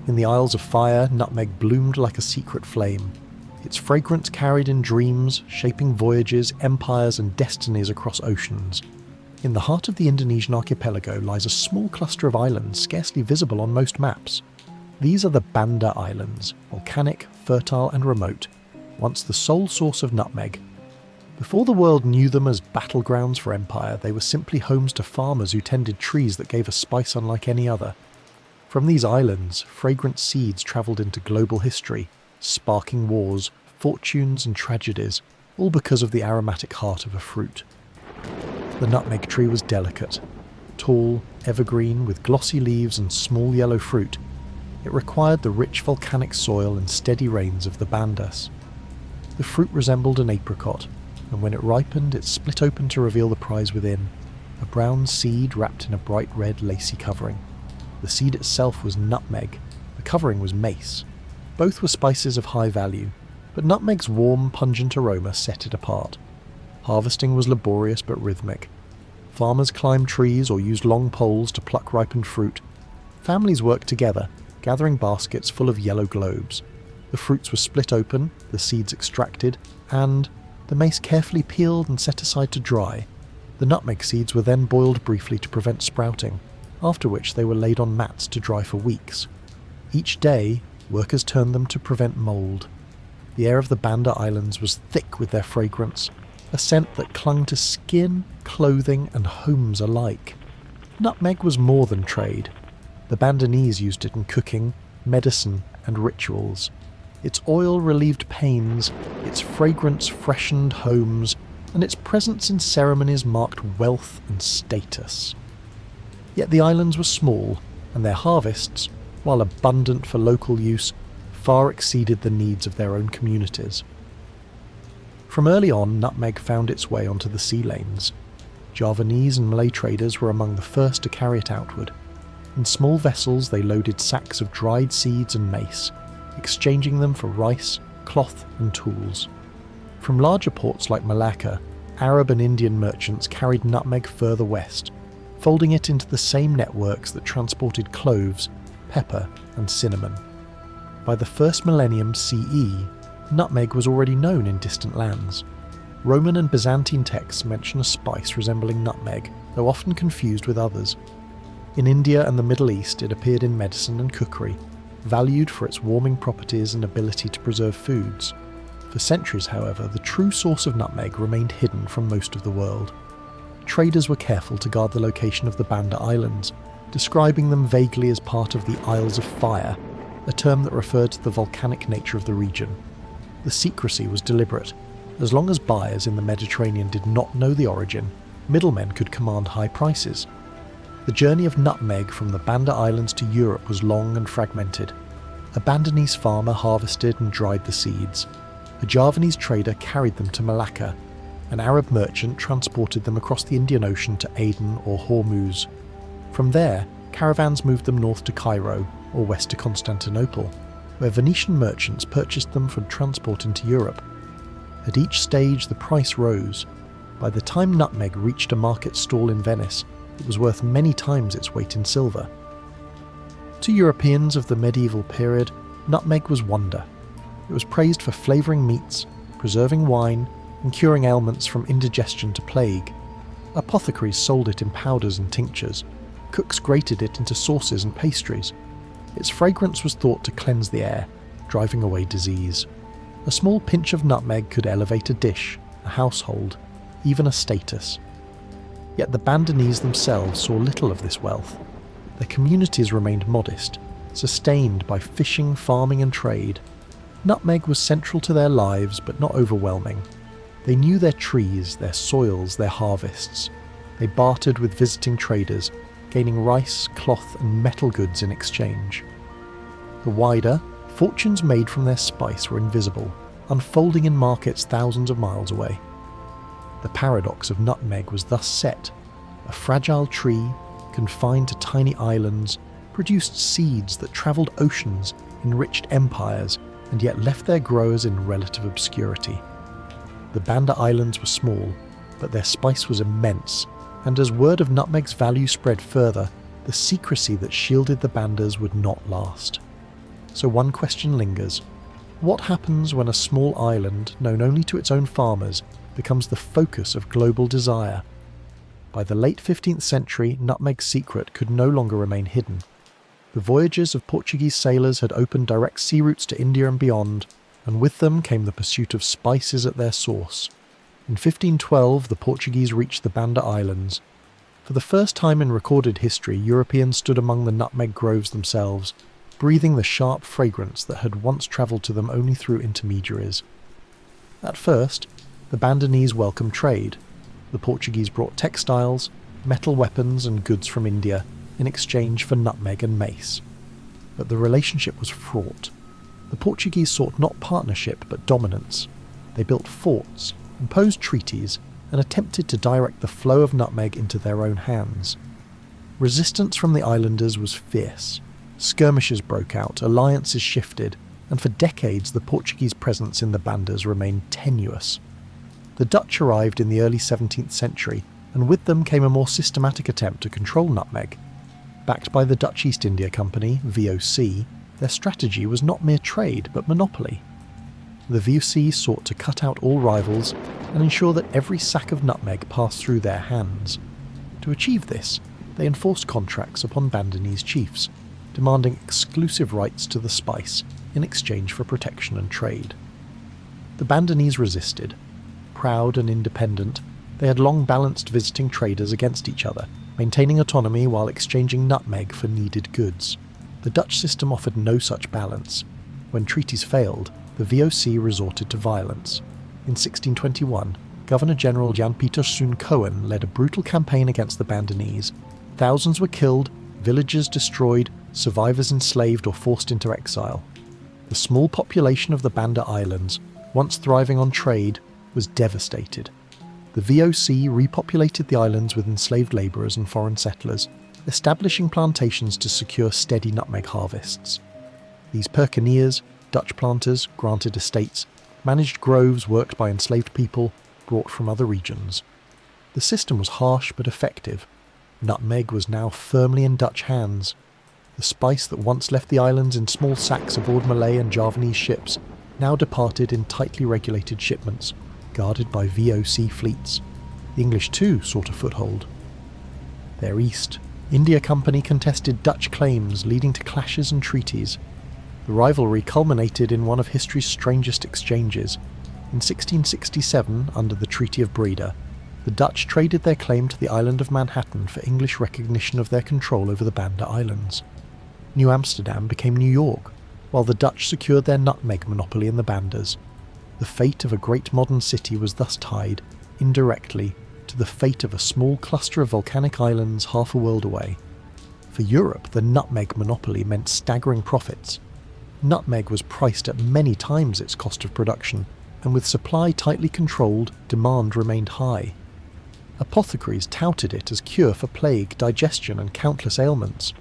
In the Isles of Fire, nutmeg bloomed like a secret flame. Its fragrance carried in dreams, shaping voyages, empires, and destinies across oceans. In the heart of the Indonesian archipelago lies a small cluster of islands scarcely visible on most maps. These are the Banda Islands, volcanic, fertile, and remote, once the sole source of nutmeg. Before the world knew them as battlegrounds for empire, they were simply homes to farmers who tended trees that gave a spice unlike any other. From these islands, fragrant seeds travelled into global history, sparking wars, fortunes and tragedies, all because of the aromatic heart of a fruit. The nutmeg tree was delicate, tall, evergreen, with glossy leaves and small yellow fruit. It required the rich volcanic soil and steady rains of the Bandas. The fruit resembled an apricot, and when it ripened it split open to reveal the prize within, a brown seed wrapped in a bright red lacy covering. The seed itself was nutmeg, the covering was mace. Both were spices of high value, but nutmeg's warm, pungent aroma set it apart. Harvesting was laborious but rhythmic. Farmers climbed trees or used long poles to pluck ripened fruit. Families worked together, gathering baskets full of yellow globes. The fruits were split open, the seeds extracted, and the mace carefully peeled and set aside to dry. The nutmeg seeds were then boiled briefly to prevent sprouting, after which they were laid on mats to dry for weeks. Each day, workers turned them to prevent mould. The air of the Banda Islands was thick with their fragrance, a scent that clung to skin, clothing, and homes alike. Nutmeg was more than trade. The Bandanese used it in cooking, medicine, and rituals. Its oil relieved pains, its fragrance freshened homes, and its presence in ceremonies marked wealth and status. Yet the islands were small, and their harvests, while abundant for local use, far exceeded the needs of their own communities. From early on, nutmeg found its way onto the sea lanes. Javanese and Malay traders were among the first to carry it outward. In small vessels they loaded sacks of dried seeds and mace, exchanging them for rice, cloth and tools. From larger ports like Malacca, Arab and Indian merchants carried nutmeg further west, folding it into the same networks that transported cloves, pepper and cinnamon. By the first millennium CE, nutmeg was already known in distant lands. Roman and Byzantine texts mention a spice resembling nutmeg, though often confused with others. In India and the Middle East it appeared in medicine and cookery, valued for its warming properties and ability to preserve foods. For centuries, however, the true source of nutmeg remained hidden from most of the world. Traders were careful to guard the location of the Banda Islands, describing them vaguely as part of the Isles of Fire, a term that referred to the volcanic nature of the region. The secrecy was deliberate. As long as buyers in the Mediterranean did not know the origin, middlemen could command high prices. The journey of nutmeg from the Banda Islands to Europe was long and fragmented. A Bandanese farmer harvested and dried the seeds. A Javanese trader carried them to Malacca. An Arab merchant transported them across the Indian Ocean to Aden or Hormuz. From there, caravans moved them north to Cairo or west to Constantinople, where Venetian merchants purchased them for transport into Europe. At each stage, the price rose. By the time nutmeg reached a market stall in Venice, it was worth many times its weight in silver. To Europeans of the medieval period, nutmeg was wonder. It was praised for flavouring meats, preserving wine, and curing ailments from indigestion to plague. Apothecaries sold it in powders and tinctures. Cooks grated it into sauces and pastries. Its fragrance was thought to cleanse the air, driving away disease. A small pinch of nutmeg could elevate a dish, a household, even a status. Yet the Bandanese themselves saw little of this wealth. Their communities remained modest, sustained by fishing, farming and trade. Nutmeg was central to their lives, but not overwhelming. They knew their trees, their soils, their harvests. They bartered with visiting traders, gaining rice, cloth and metal goods in exchange. The wider, fortunes made from their spice were invisible, unfolding in markets thousands of miles away. The paradox of nutmeg was thus set. A fragile tree, confined to tiny islands, produced seeds that travelled oceans, enriched empires, and yet left their growers in relative obscurity. The Banda Islands were small, but their spice was immense, and as word of nutmeg's value spread further, the secrecy that shielded the Bandas would not last. So one question lingers. What happens when a small island, known only to its own farmers, becomes the focus of global desire? By the late 15th century, nutmeg's secret could no longer remain hidden. The voyages of Portuguese sailors had opened direct sea routes to India and beyond, and with them came the pursuit of spices at their source. In 1512, the Portuguese reached the Banda Islands. For the first time in recorded history, Europeans stood among the nutmeg groves themselves, breathing the sharp fragrance that had once travelled to them only through intermediaries. At first, the Bandanese welcomed trade. The Portuguese brought textiles, metal weapons and goods from India in exchange for nutmeg and mace. But the relationship was fraught. The Portuguese sought not partnership but dominance. They built forts, imposed treaties, and attempted to direct the flow of nutmeg into their own hands. Resistance from the islanders was fierce. Skirmishes broke out, alliances shifted, and for decades the Portuguese presence in the Bandas remained tenuous. The Dutch arrived in the early 17th century, and with them came a more systematic attempt to control nutmeg. Backed by the Dutch East India Company, VOC, their strategy was not mere trade but monopoly. The VOC sought to cut out all rivals and ensure that every sack of nutmeg passed through their hands. To achieve this, they enforced contracts upon Bandanese chiefs, demanding exclusive rights to the spice in exchange for protection and trade. The Bandanese resisted. Proud and independent, they had long balanced visiting traders against each other, maintaining autonomy while exchanging nutmeg for needed goods. The Dutch system offered no such balance. When treaties failed, the VOC resorted to violence. In 1621, Governor-General Jan-Pieter Soen-Cohen led a brutal campaign against the Bandanese. Thousands were killed, villages destroyed, survivors enslaved or forced into exile. The small population of the Banda Islands, once thriving on trade, was devastated. The VOC repopulated the islands with enslaved labourers and foreign settlers, establishing plantations to secure steady nutmeg harvests. These percaneers, Dutch planters, granted estates, managed groves worked by enslaved people brought from other regions. The system was harsh but effective. Nutmeg was now firmly in Dutch hands. The spice that once left the islands in small sacks aboard Malay and Javanese ships now departed in tightly regulated shipments, guarded by VOC fleets. The English too sought a foothold. Their east, India Company contested Dutch claims, leading to clashes and treaties. The rivalry culminated in one of history's strangest exchanges. In 1667, under the Treaty of Breda, the Dutch traded their claim to the island of Manhattan for English recognition of their control over the Banda Islands. New Amsterdam became New York, while the Dutch secured their nutmeg monopoly in the Bandas. The fate of a great modern city was thus tied, indirectly, to the fate of a small cluster of volcanic islands half a world away. For Europe, the nutmeg monopoly meant staggering profits. Nutmeg was priced at many times its cost of production, and with supply tightly controlled, demand remained high. Apothecaries touted it as cure for plague, digestion, and countless ailments.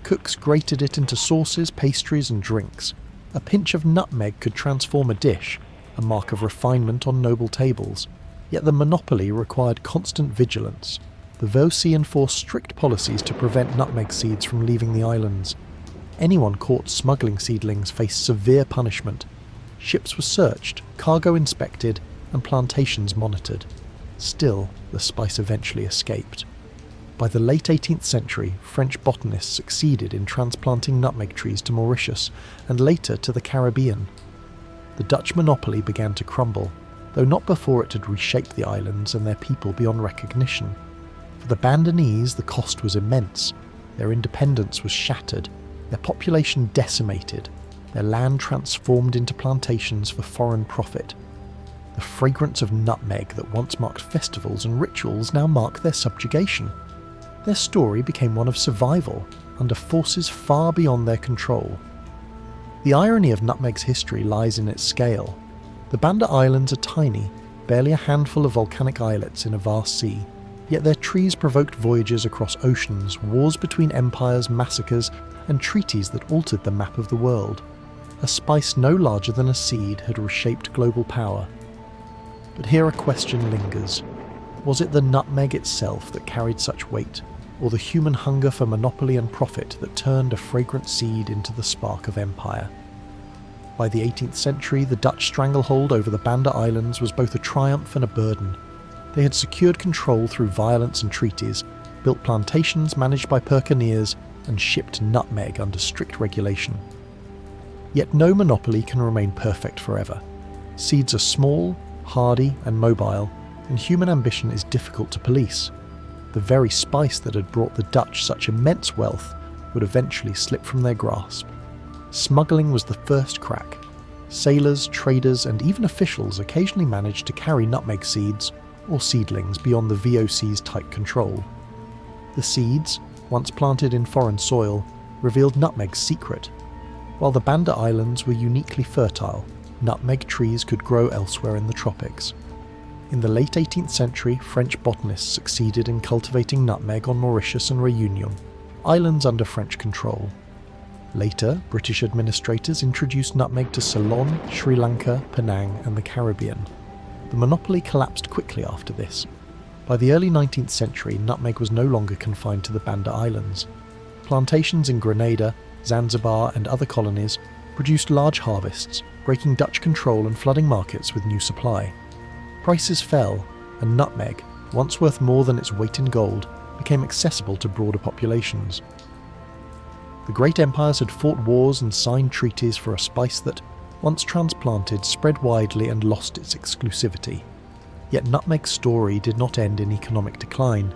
Cooks grated it into sauces, pastries, and drinks. A pinch of nutmeg could transform a dish, a mark of refinement on noble tables. Yet the monopoly required constant vigilance. The Voci enforced strict policies to prevent nutmeg seeds from leaving the islands. Anyone caught smuggling seedlings faced severe punishment. Ships were searched, cargo inspected, and plantations monitored. Still, the spice eventually escaped. By the late 18th century, French botanists succeeded in transplanting nutmeg trees to Mauritius and later to the Caribbean. The Dutch monopoly began to crumble, though not before it had reshaped the islands and their people beyond recognition. For the Bandanese, the cost was immense. Their independence was shattered, their population decimated, their land transformed into plantations for foreign profit. The fragrance of nutmeg that once marked festivals and rituals now marked their subjugation. Their story became one of survival under forces far beyond their control. The irony of nutmeg's history lies in its scale. The Banda Islands are tiny, barely a handful of volcanic islets in a vast sea, yet their trees provoked voyages across oceans, wars between empires, massacres, and treaties that altered the map of the world. A spice no larger than a seed had reshaped global power. But here a question lingers. Was it the nutmeg itself that carried such weight, or the human hunger for monopoly and profit that turned a fragrant seed into the spark of empire? By the 18th century, the Dutch stranglehold over the Banda Islands was both a triumph and a burden. They had secured control through violence and treaties, built plantations managed by percaneers, and shipped nutmeg under strict regulation. Yet no monopoly can remain perfect forever. Seeds are small, hardy, and mobile, and human ambition is difficult to police. The very spice that had brought the Dutch such immense wealth would eventually slip from their grasp. Smuggling was the first crack. Sailors, traders, and even officials occasionally managed to carry nutmeg seeds or seedlings beyond the VOC's tight control. The seeds, once planted in foreign soil, revealed nutmeg's secret. While the Banda Islands were uniquely fertile, nutmeg trees could grow elsewhere in the tropics. In the late 18th century, French botanists succeeded in cultivating nutmeg on Mauritius and Réunion, islands under French control. Later, British administrators introduced nutmeg to Ceylon, Sri Lanka, Penang, and the Caribbean. The monopoly collapsed quickly after this. By the early 19th century, nutmeg was no longer confined to the Banda Islands. Plantations in Grenada, Zanzibar, and other colonies produced large harvests, breaking Dutch control and flooding markets with new supply. Prices fell, and nutmeg, once worth more than its weight in gold, became accessible to broader populations. The great empires had fought wars and signed treaties for a spice that, once transplanted, spread widely and lost its exclusivity. Yet nutmeg's story did not end in economic decline.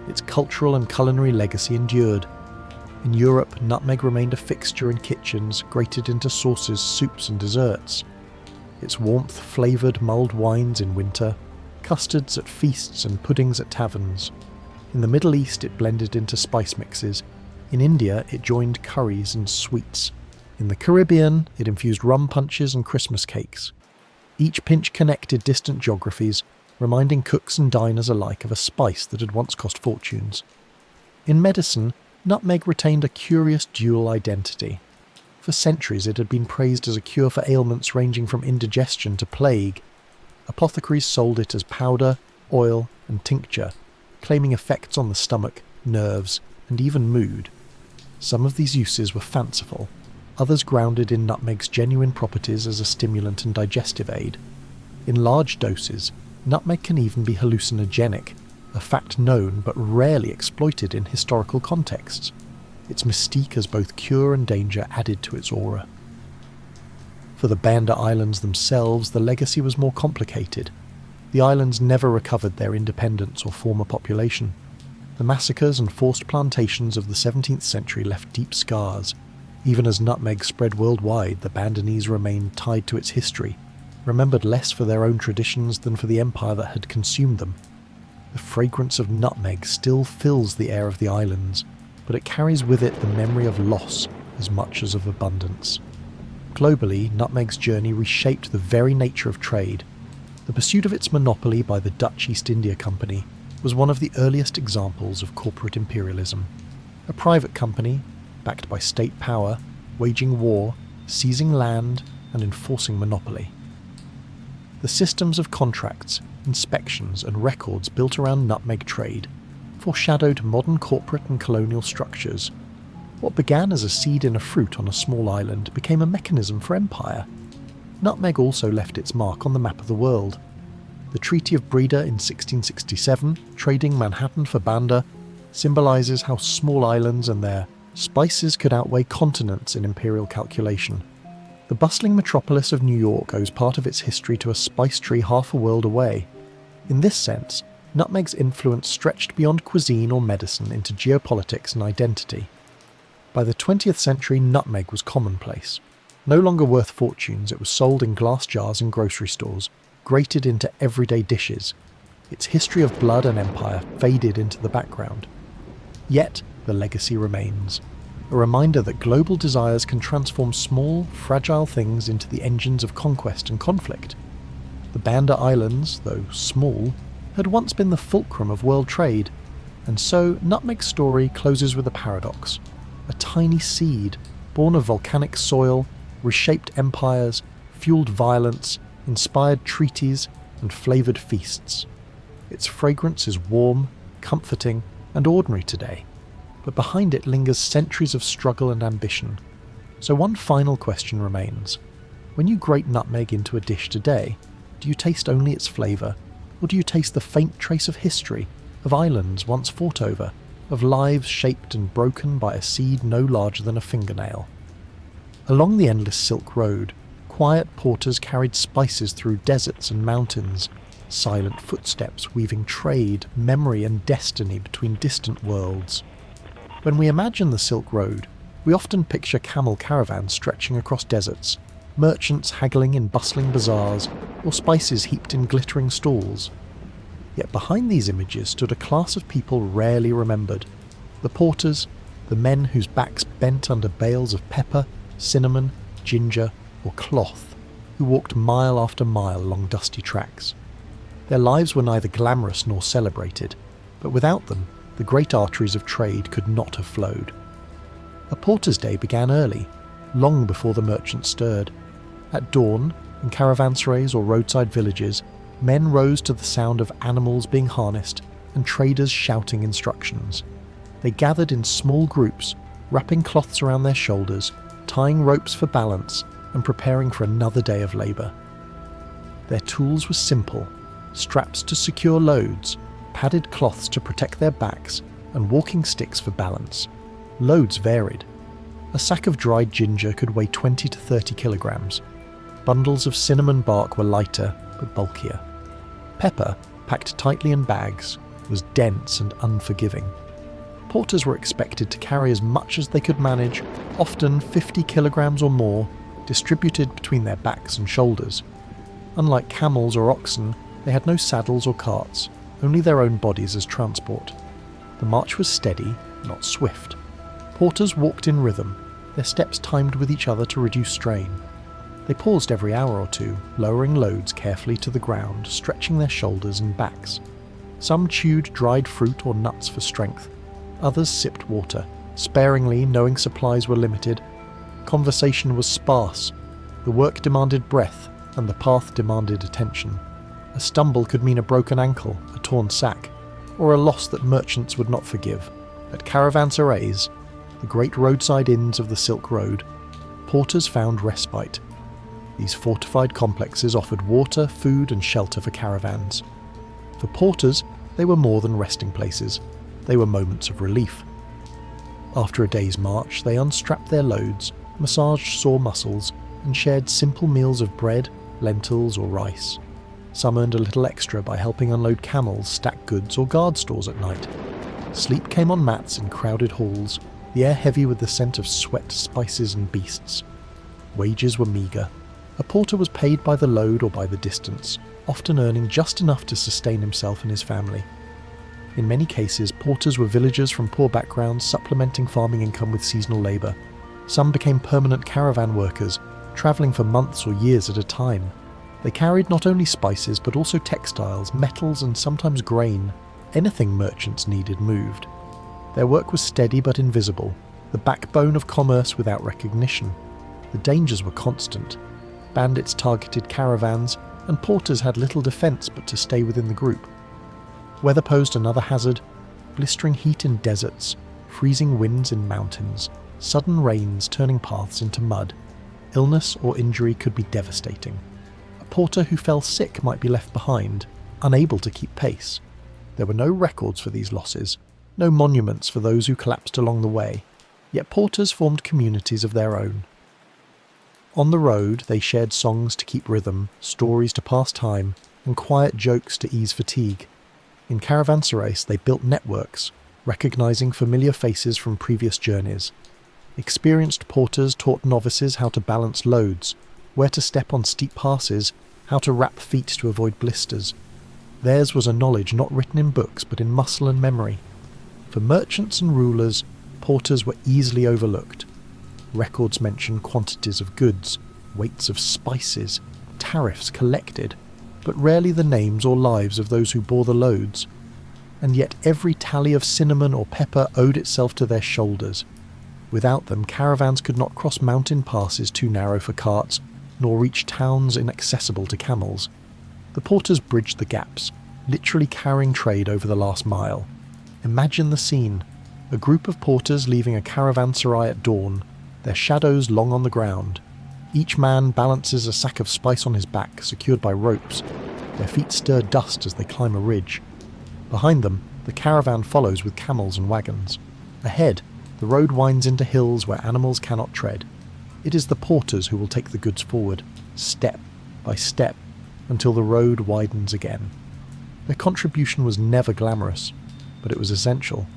Its cultural and culinary legacy endured. In Europe, nutmeg remained a fixture in kitchens, grated into sauces, soups, and desserts. Its warmth flavoured mulled wines in winter, custards at feasts, and puddings at taverns. In the Middle East, it blended into spice mixes. In India, it joined curries and sweets. In the Caribbean, it infused rum punches and Christmas cakes. Each pinch connected distant geographies, reminding cooks and diners alike of a spice that had once cost fortunes. In medicine, nutmeg retained a curious dual identity. For centuries it had been praised as a cure for ailments ranging from indigestion to plague. Apothecaries sold it as powder, oil, and tincture, claiming effects on the stomach, nerves, and even mood. Some of these uses were fanciful, others grounded in nutmeg's genuine properties as a stimulant and digestive aid. In large doses, nutmeg can even be hallucinogenic, a fact known but rarely exploited in historical contexts. Its mystique as both cure and danger added to its aura. For the Banda Islands themselves, the legacy was more complicated. the islands never recovered their independence or former population. The massacres and forced plantations of the 17th century left deep scars. Even as nutmeg spread worldwide, the Bandanese remained tied to its history, remembered less for their own traditions than for the empire that had consumed them. The fragrance of nutmeg still fills the air of the islands, but it carries with it the memory of loss as much as of abundance. Globally, nutmeg's journey reshaped the very nature of trade. The pursuit of its monopoly by the Dutch East India Company was one of the earliest examples of corporate imperialism. A private company, backed by state power, waging war, seizing land, and enforcing monopoly. The systems of contracts, inspections, and records built around nutmeg trade foreshadowed modern corporate and colonial structures. What began as a seed in a fruit on a small island became a mechanism for empire. Nutmeg also left its mark on the map of the world. The Treaty of Breda in 1667, trading Manhattan for Banda, symbolises how small islands and their spices could outweigh continents in imperial calculation. The bustling metropolis of New York owes part of its history to a spice tree half a world away. In this sense, nutmeg's influence stretched beyond cuisine or medicine into geopolitics and identity. By the 20th century, nutmeg was commonplace. No longer worth fortunes, it was sold in glass jars in grocery stores, grated into everyday dishes. Its history of blood and empire faded into the background. Yet, the legacy remains. A reminder that global desires can transform small, fragile things into the engines of conquest and conflict. The Banda Islands, though small, had once been the fulcrum of world trade, and so Nutmeg's story closes with a paradox. A tiny seed, born of volcanic soil, reshaped empires, fueled violence, inspired treaties, and flavoured feasts. Its fragrance is warm, comforting, and ordinary today, but behind it lingers centuries of struggle and ambition. So one final question remains. When you grate nutmeg into a dish today, do you taste only its flavour, or do you taste the faint trace of history, of islands once fought over, of lives shaped and broken by a seed no larger than a fingernail? Along the endless Silk Road, quiet porters carried spices through deserts and mountains, silent footsteps weaving trade, memory and destiny between distant worlds. When we imagine the Silk Road, we often picture camel caravans stretching across deserts, merchants haggling in bustling bazaars, or spices heaped in glittering stalls. Yet behind these images stood a class of people rarely remembered: the porters, the men whose backs bent under bales of pepper, cinnamon, ginger, or cloth, who walked mile after mile along dusty tracks. Their lives were neither glamorous nor celebrated, but without them, the great arteries of trade could not have flowed. A porter's day began early, long before the merchants stirred. At dawn, in caravanserais or roadside villages, men rose to the sound of animals being harnessed and traders shouting instructions. They gathered in small groups, wrapping cloths around their shoulders, tying ropes for balance, and preparing for another day of labour. Their tools were simple: straps to secure loads, padded cloths to protect their backs, and walking sticks for balance. Loads varied. A sack of dried ginger could weigh 20 to 30 kilograms. Bundles of cinnamon bark were lighter, but bulkier. Pepper, packed tightly in bags, was dense and unforgiving. Porters were expected to carry as much as they could manage, often 50 kilograms or more, distributed between their backs and shoulders. Unlike camels or oxen, they had no saddles or carts, only their own bodies as transport. The march was steady, not swift. Porters walked in rhythm, their steps timed with each other to reduce strain. They paused every hour or two, lowering loads carefully to the ground, stretching their shoulders and backs. Some chewed dried fruit or nuts for strength. Others sipped water, sparingly, knowing supplies were limited. Conversation was sparse. The work demanded breath, and the path demanded attention. A stumble could mean a broken ankle, a torn sack, or a loss that merchants would not forgive. At caravanserais, the great roadside inns of the Silk Road, porters found respite. These fortified complexes offered water, food, and shelter for caravans. For porters, they were more than resting places. They were moments of relief. After a day's march, they unstrapped their loads, massaged sore muscles, and shared simple meals of bread, lentils, or rice. Some earned a little extra by helping unload camels, stack goods, or guard stores at night. Sleep came on mats in crowded halls, the air heavy with the scent of sweat, spices, and beasts. Wages were meagre. A porter was paid by the load or by the distance, often earning just enough to sustain himself and his family. In many cases, porters were villagers from poor backgrounds supplementing farming income with seasonal labour. Some became permanent caravan workers, travelling for months or years at a time. They carried not only spices but also textiles, metals and sometimes grain. Anything merchants needed moved. Their work was steady but invisible, the backbone of commerce without recognition. The dangers were constant. Bandits targeted caravans, and porters had little defence but to stay within the group. Weather posed another hazard: blistering heat in deserts, freezing winds in mountains, sudden rains turning paths into mud. Illness or injury could be devastating. A porter who fell sick might be left behind, unable to keep pace. There were no records for these losses, no monuments for those who collapsed along the way, yet porters formed communities of their own. On the road, they shared songs to keep rhythm, stories to pass time, and quiet jokes to ease fatigue. In caravanserais, they built networks, recognizing familiar faces from previous journeys. Experienced porters taught novices how to balance loads, where to step on steep passes, how to wrap feet to avoid blisters. Theirs was a knowledge not written in books but in muscle and memory. For merchants and rulers, porters were easily overlooked. Records mention quantities of goods, weights of spices, tariffs collected, but rarely the names or lives of those who bore the loads. And yet every tally of cinnamon or pepper owed itself to their shoulders. Without them, caravans could not cross mountain passes too narrow for carts, nor reach towns inaccessible to camels. The porters bridged the gaps, literally carrying trade over the last mile. Imagine the scene: a group of porters leaving a caravanserai at dawn, their shadows long on the ground. Each man balances a sack of spice on his back, secured by ropes. Their feet stir dust as they climb a ridge. Behind them, the caravan follows with camels and wagons. Ahead, the road winds into hills where animals cannot tread. It is the porters who will take the goods forward, step by step, until the road widens again. Their contribution was never glamorous, but it was essential.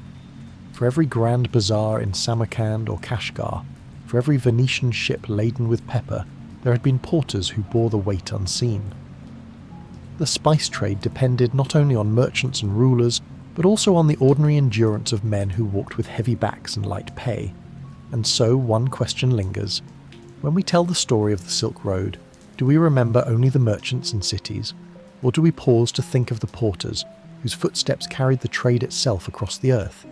For every grand bazaar in Samarkand or Kashgar, for every Venetian ship laden with pepper, there had been porters who bore the weight unseen. The spice trade depended not only on merchants and rulers, but also on the ordinary endurance of men who walked with heavy backs and light pay. And so one question lingers. When we tell the story of the Silk Road, do we remember only the merchants and cities, or do we pause to think of the porters, whose footsteps carried the trade itself across the earth?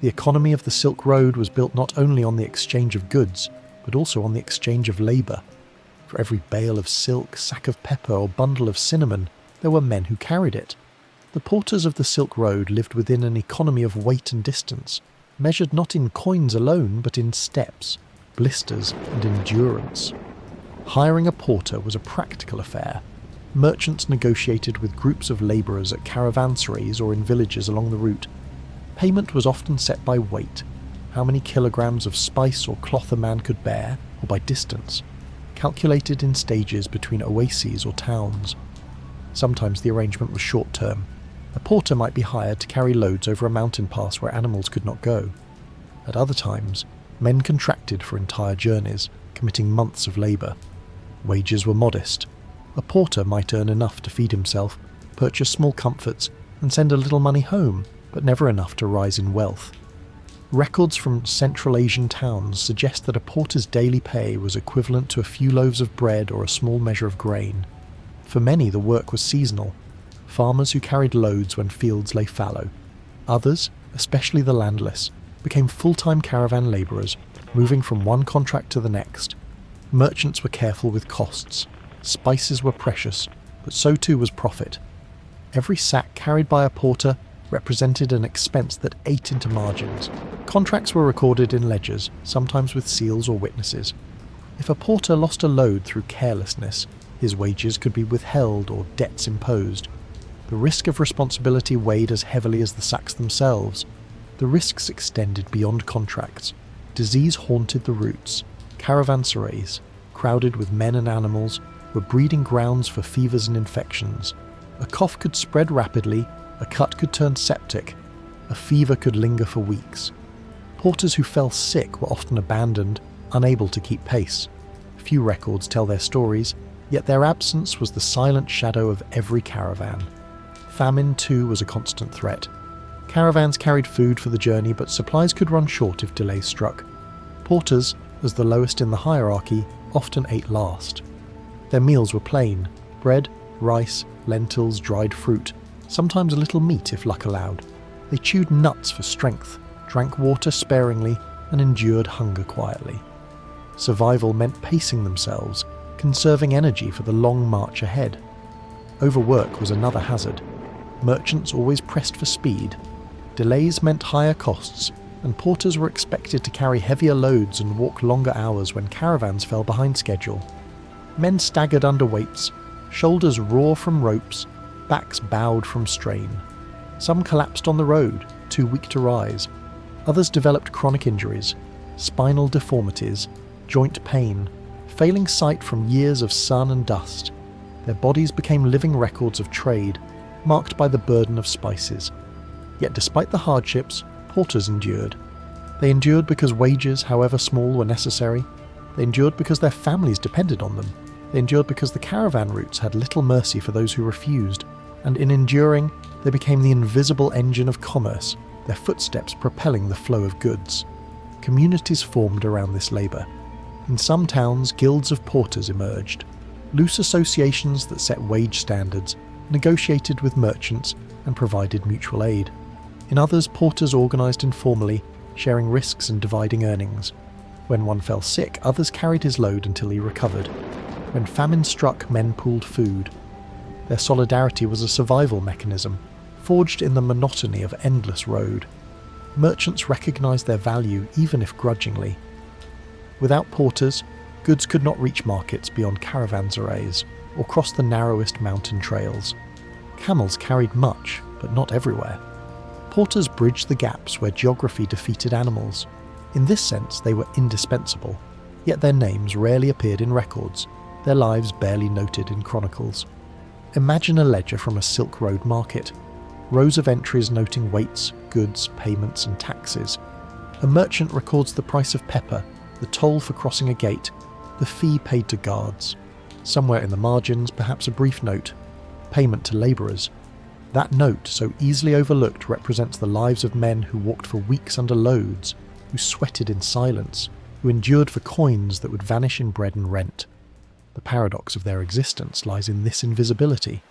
The economy of the Silk Road was built not only on the exchange of goods, but also on the exchange of labour. For every bale of silk, sack of pepper, or bundle of cinnamon, there were men who carried it. The porters of the Silk Road lived within an economy of weight and distance, measured not in coins alone, but in steps, blisters, and endurance. Hiring a porter was a practical affair. Merchants negotiated with groups of labourers at caravanserais or in villages along the route. Payment was often set by weight, how many kilograms of spice or cloth a man could bear, or by distance, calculated in stages between oases or towns. Sometimes the arrangement was short-term. A porter might be hired to carry loads over a mountain pass where animals could not go. At other times, men contracted for entire journeys, committing months of labour. Wages were modest. A porter might earn enough to feed himself, purchase small comforts, and send a little money home, but never enough to rise in wealth. Records from Central Asian towns suggest that a porter's daily pay was equivalent to a few loaves of bread or a small measure of grain. For many, the work was seasonal. Farmers who carried loads when fields lay fallow. Others, especially the landless, became full-time caravan labourers, moving from one contract to the next. Merchants were careful with costs. Spices were precious, but so too was profit. Every sack carried by a porter represented an expense that ate into margins. Contracts were recorded in ledgers, sometimes with seals or witnesses. If a porter lost a load through carelessness, his wages could be withheld or debts imposed. The risk of responsibility weighed as heavily as the sacks themselves. The risks extended beyond contracts. Disease haunted the routes. Caravanserais, crowded with men and animals, were breeding grounds for fevers and infections. A cough could spread rapidly, a cut could turn septic, a fever could linger for weeks. Porters who fell sick were often abandoned, unable to keep pace. Few records tell their stories, yet their absence was the silent shadow of every caravan. Famine, too, was a constant threat. Caravans carried food for the journey, but supplies could run short if delays struck. Porters, as the lowest in the hierarchy, often ate last. Their meals were plain: bread, rice, lentils, dried fruit, sometimes a little meat if luck allowed. They chewed nuts for strength, drank water sparingly, and endured hunger quietly. Survival meant pacing themselves, conserving energy for the long march ahead. Overwork was another hazard. Merchants always pressed for speed. Delays meant higher costs, and porters were expected to carry heavier loads and walk longer hours when caravans fell behind schedule. Men staggered under weights, shoulders raw from ropes, backs bowed from strain. Some collapsed on the road, too weak to rise. Others developed chronic injuries, spinal deformities, joint pain, failing sight from years of sun and dust. Their bodies became living records of trade, marked by the burden of spices. Yet despite the hardships, porters endured. They endured because wages, however small, were necessary. They endured because their families depended on them. They endured because the caravan routes had little mercy for those who refused. And in enduring, they became the invisible engine of commerce, their footsteps propelling the flow of goods. Communities formed around this labour. In some towns, guilds of porters emerged. Loose associations that set wage standards, negotiated with merchants, and provided mutual aid. In others, porters organised informally, sharing risks and dividing earnings. When one fell sick, others carried his load until he recovered. When famine struck, men pooled food. Their solidarity was a survival mechanism, forged in the monotony of endless road. Merchants recognised their value, even if grudgingly. Without porters, goods could not reach markets beyond caravanserais or cross the narrowest mountain trails. Camels carried much, but not everywhere. Porters bridged the gaps where geography defeated animals. In this sense, they were indispensable, yet their names rarely appeared in records, their lives barely noted in chronicles. Imagine a ledger from a Silk Road market. Rows of entries noting weights, goods, payments, and taxes. A merchant records the price of pepper, the toll for crossing a gate, the fee paid to guards. Somewhere in the margins, perhaps a brief note: payment to labourers. That note, so easily overlooked, represents the lives of men who walked for weeks under loads, who sweated in silence, who endured for coins that would vanish in bread and rent. The paradox of their existence lies in this invisibility.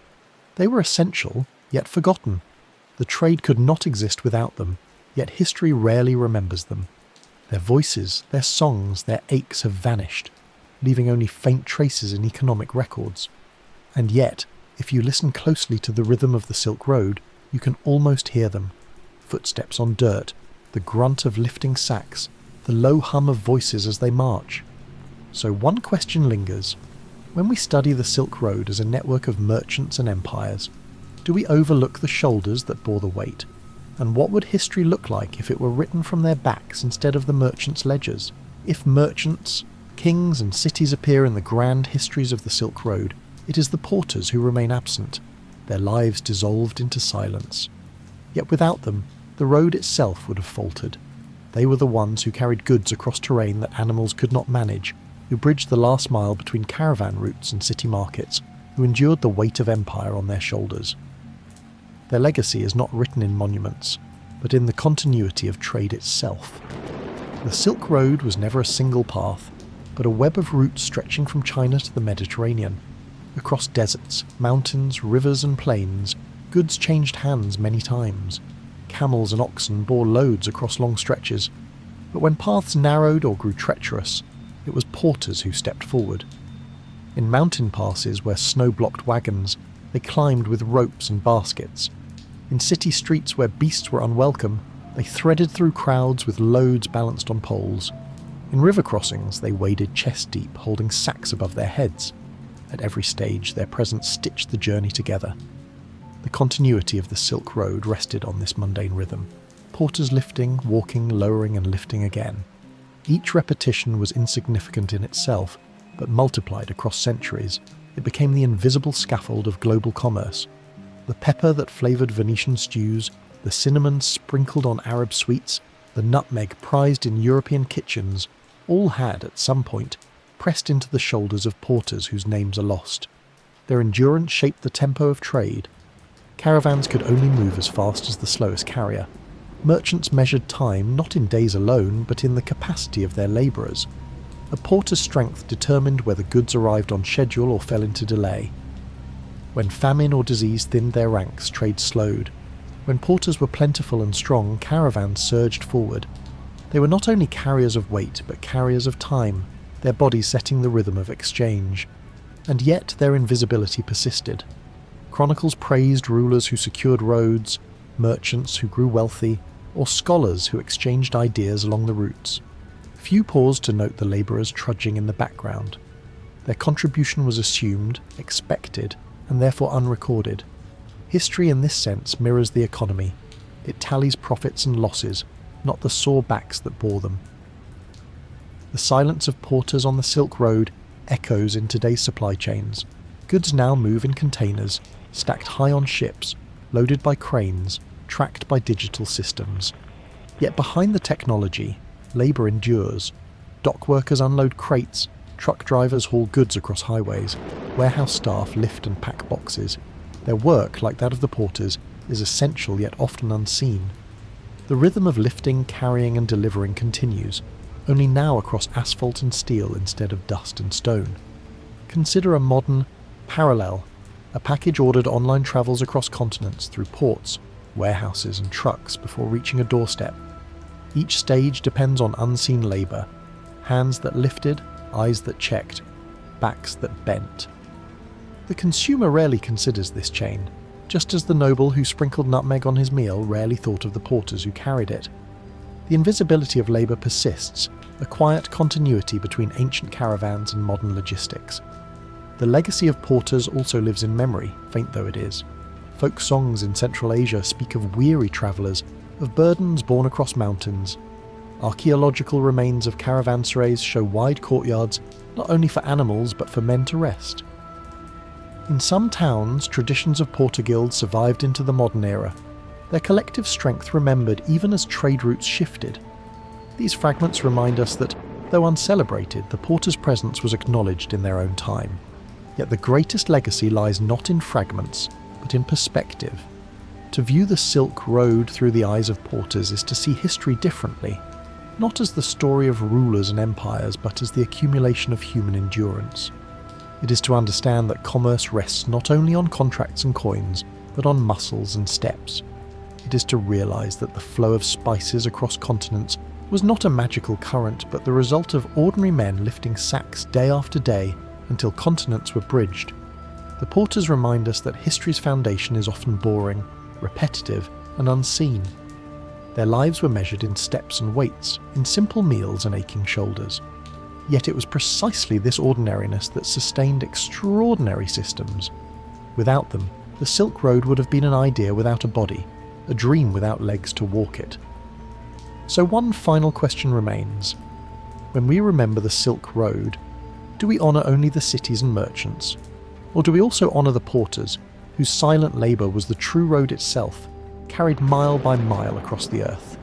They were essential, yet forgotten. The trade could not exist without them, yet history rarely remembers them. Their voices, their songs, their aches have vanished, leaving only faint traces in economic records. And yet, if you listen closely to the rhythm of the Silk Road, you can almost hear them. Footsteps on dirt, the grunt of lifting sacks, the low hum of voices as they march. So one question lingers. When we study the Silk Road as a network of merchants and empires, do we overlook the shoulders that bore the weight? And what would history look like if it were written from their backs instead of the merchants' ledgers? If merchants, kings and cities appear in the grand histories of the Silk Road, it is the porters who remain absent, their lives dissolved into silence. Yet without them, the road itself would have faltered. They were the ones who carried goods across terrain that animals could not manage, who bridged the last mile between caravan routes and city markets, who endured the weight of empire on their shoulders. Their legacy is not written in monuments, but in the continuity of trade itself. The Silk Road was never a single path, but a web of routes stretching from China to the Mediterranean. Across deserts, mountains, rivers and plains, goods changed hands many times. Camels and oxen bore loads across long stretches, but when paths narrowed or grew treacherous, it was porters who stepped forward. In mountain passes where snow blocked wagons, they climbed with ropes and baskets. In city streets where beasts were unwelcome, they threaded through crowds with loads balanced on poles. In river crossings, they waded chest deep, holding sacks above their heads. At every stage, their presence stitched the journey together. The continuity of the Silk Road rested on this mundane rhythm, porters lifting, walking, lowering and lifting again. Each repetition was insignificant in itself, but multiplied across centuries, it became the invisible scaffold of global commerce. The pepper that flavoured Venetian stews, the cinnamon sprinkled on Arab sweets, the nutmeg prized in European kitchens, all had, at some point, pressed into the shoulders of porters whose names are lost. Their endurance shaped the tempo of trade. Caravans could only move as fast as the slowest carrier. Merchants measured time not in days alone, but in the capacity of their labourers. A porter's strength determined whether goods arrived on schedule or fell into delay. When famine or disease thinned their ranks, trade slowed. When porters were plentiful and strong, caravans surged forward. They were not only carriers of weight, but carriers of time, their bodies setting the rhythm of exchange. And yet their invisibility persisted. Chronicles praised rulers who secured roads, merchants who grew wealthy, or scholars who exchanged ideas along the routes. Few paused to note the labourers trudging in the background. Their contribution was assumed, expected, and therefore unrecorded. History in this sense mirrors the economy. It tallies profits and losses, not the sore backs that bore them. The silence of porters on the Silk Road echoes in today's supply chains. Goods now move in containers, stacked high on ships, loaded by cranes, tracked by digital systems. Yet behind the technology, labour endures. Dock workers unload crates, truck drivers haul goods across highways, warehouse staff lift and pack boxes. Their work, like that of the porters, is essential yet often unseen. The rhythm of lifting, carrying and delivering continues, only now across asphalt and steel instead of dust and stone. Consider a modern parallel. A package ordered online travels across continents through ports, warehouses and trucks before reaching a doorstep. Each stage depends on unseen labour, hands that lifted, eyes that checked, backs that bent. The consumer rarely considers this chain, just as the noble who sprinkled nutmeg on his meal rarely thought of the porters who carried it. The invisibility of labour persists, a quiet continuity between ancient caravans and modern logistics. The legacy of porters also lives in memory, faint though it is. Folk songs in Central Asia speak of weary travellers, of burdens borne across mountains. Archaeological remains of caravanserais show wide courtyards, not only for animals but for men to rest. In some towns, traditions of porter guilds survived into the modern era, their collective strength remembered even as trade routes shifted. These fragments remind us that, though uncelebrated, the porter's presence was acknowledged in their own time. Yet the greatest legacy lies not in fragments, but in perspective. To view the Silk Road through the eyes of porters is to see history differently, not as the story of rulers and empires, but as the accumulation of human endurance. It is to understand that commerce rests not only on contracts and coins, but on muscles and steps. It is to realise that the flow of spices across continents was not a magical current, but the result of ordinary men lifting sacks day after day until continents were bridged. The porters remind us that history's foundation is often boring, repetitive, and unseen. Their lives were measured in steps and weights, in simple meals and aching shoulders. Yet it was precisely this ordinariness that sustained extraordinary systems. Without them, the Silk Road would have been an idea without a body, a dream without legs to walk it. So one final question remains. When we remember the Silk Road, do we honour only the cities and merchants? Or do we also honour the porters, whose silent labour was the true road itself, carried mile by mile across the earth?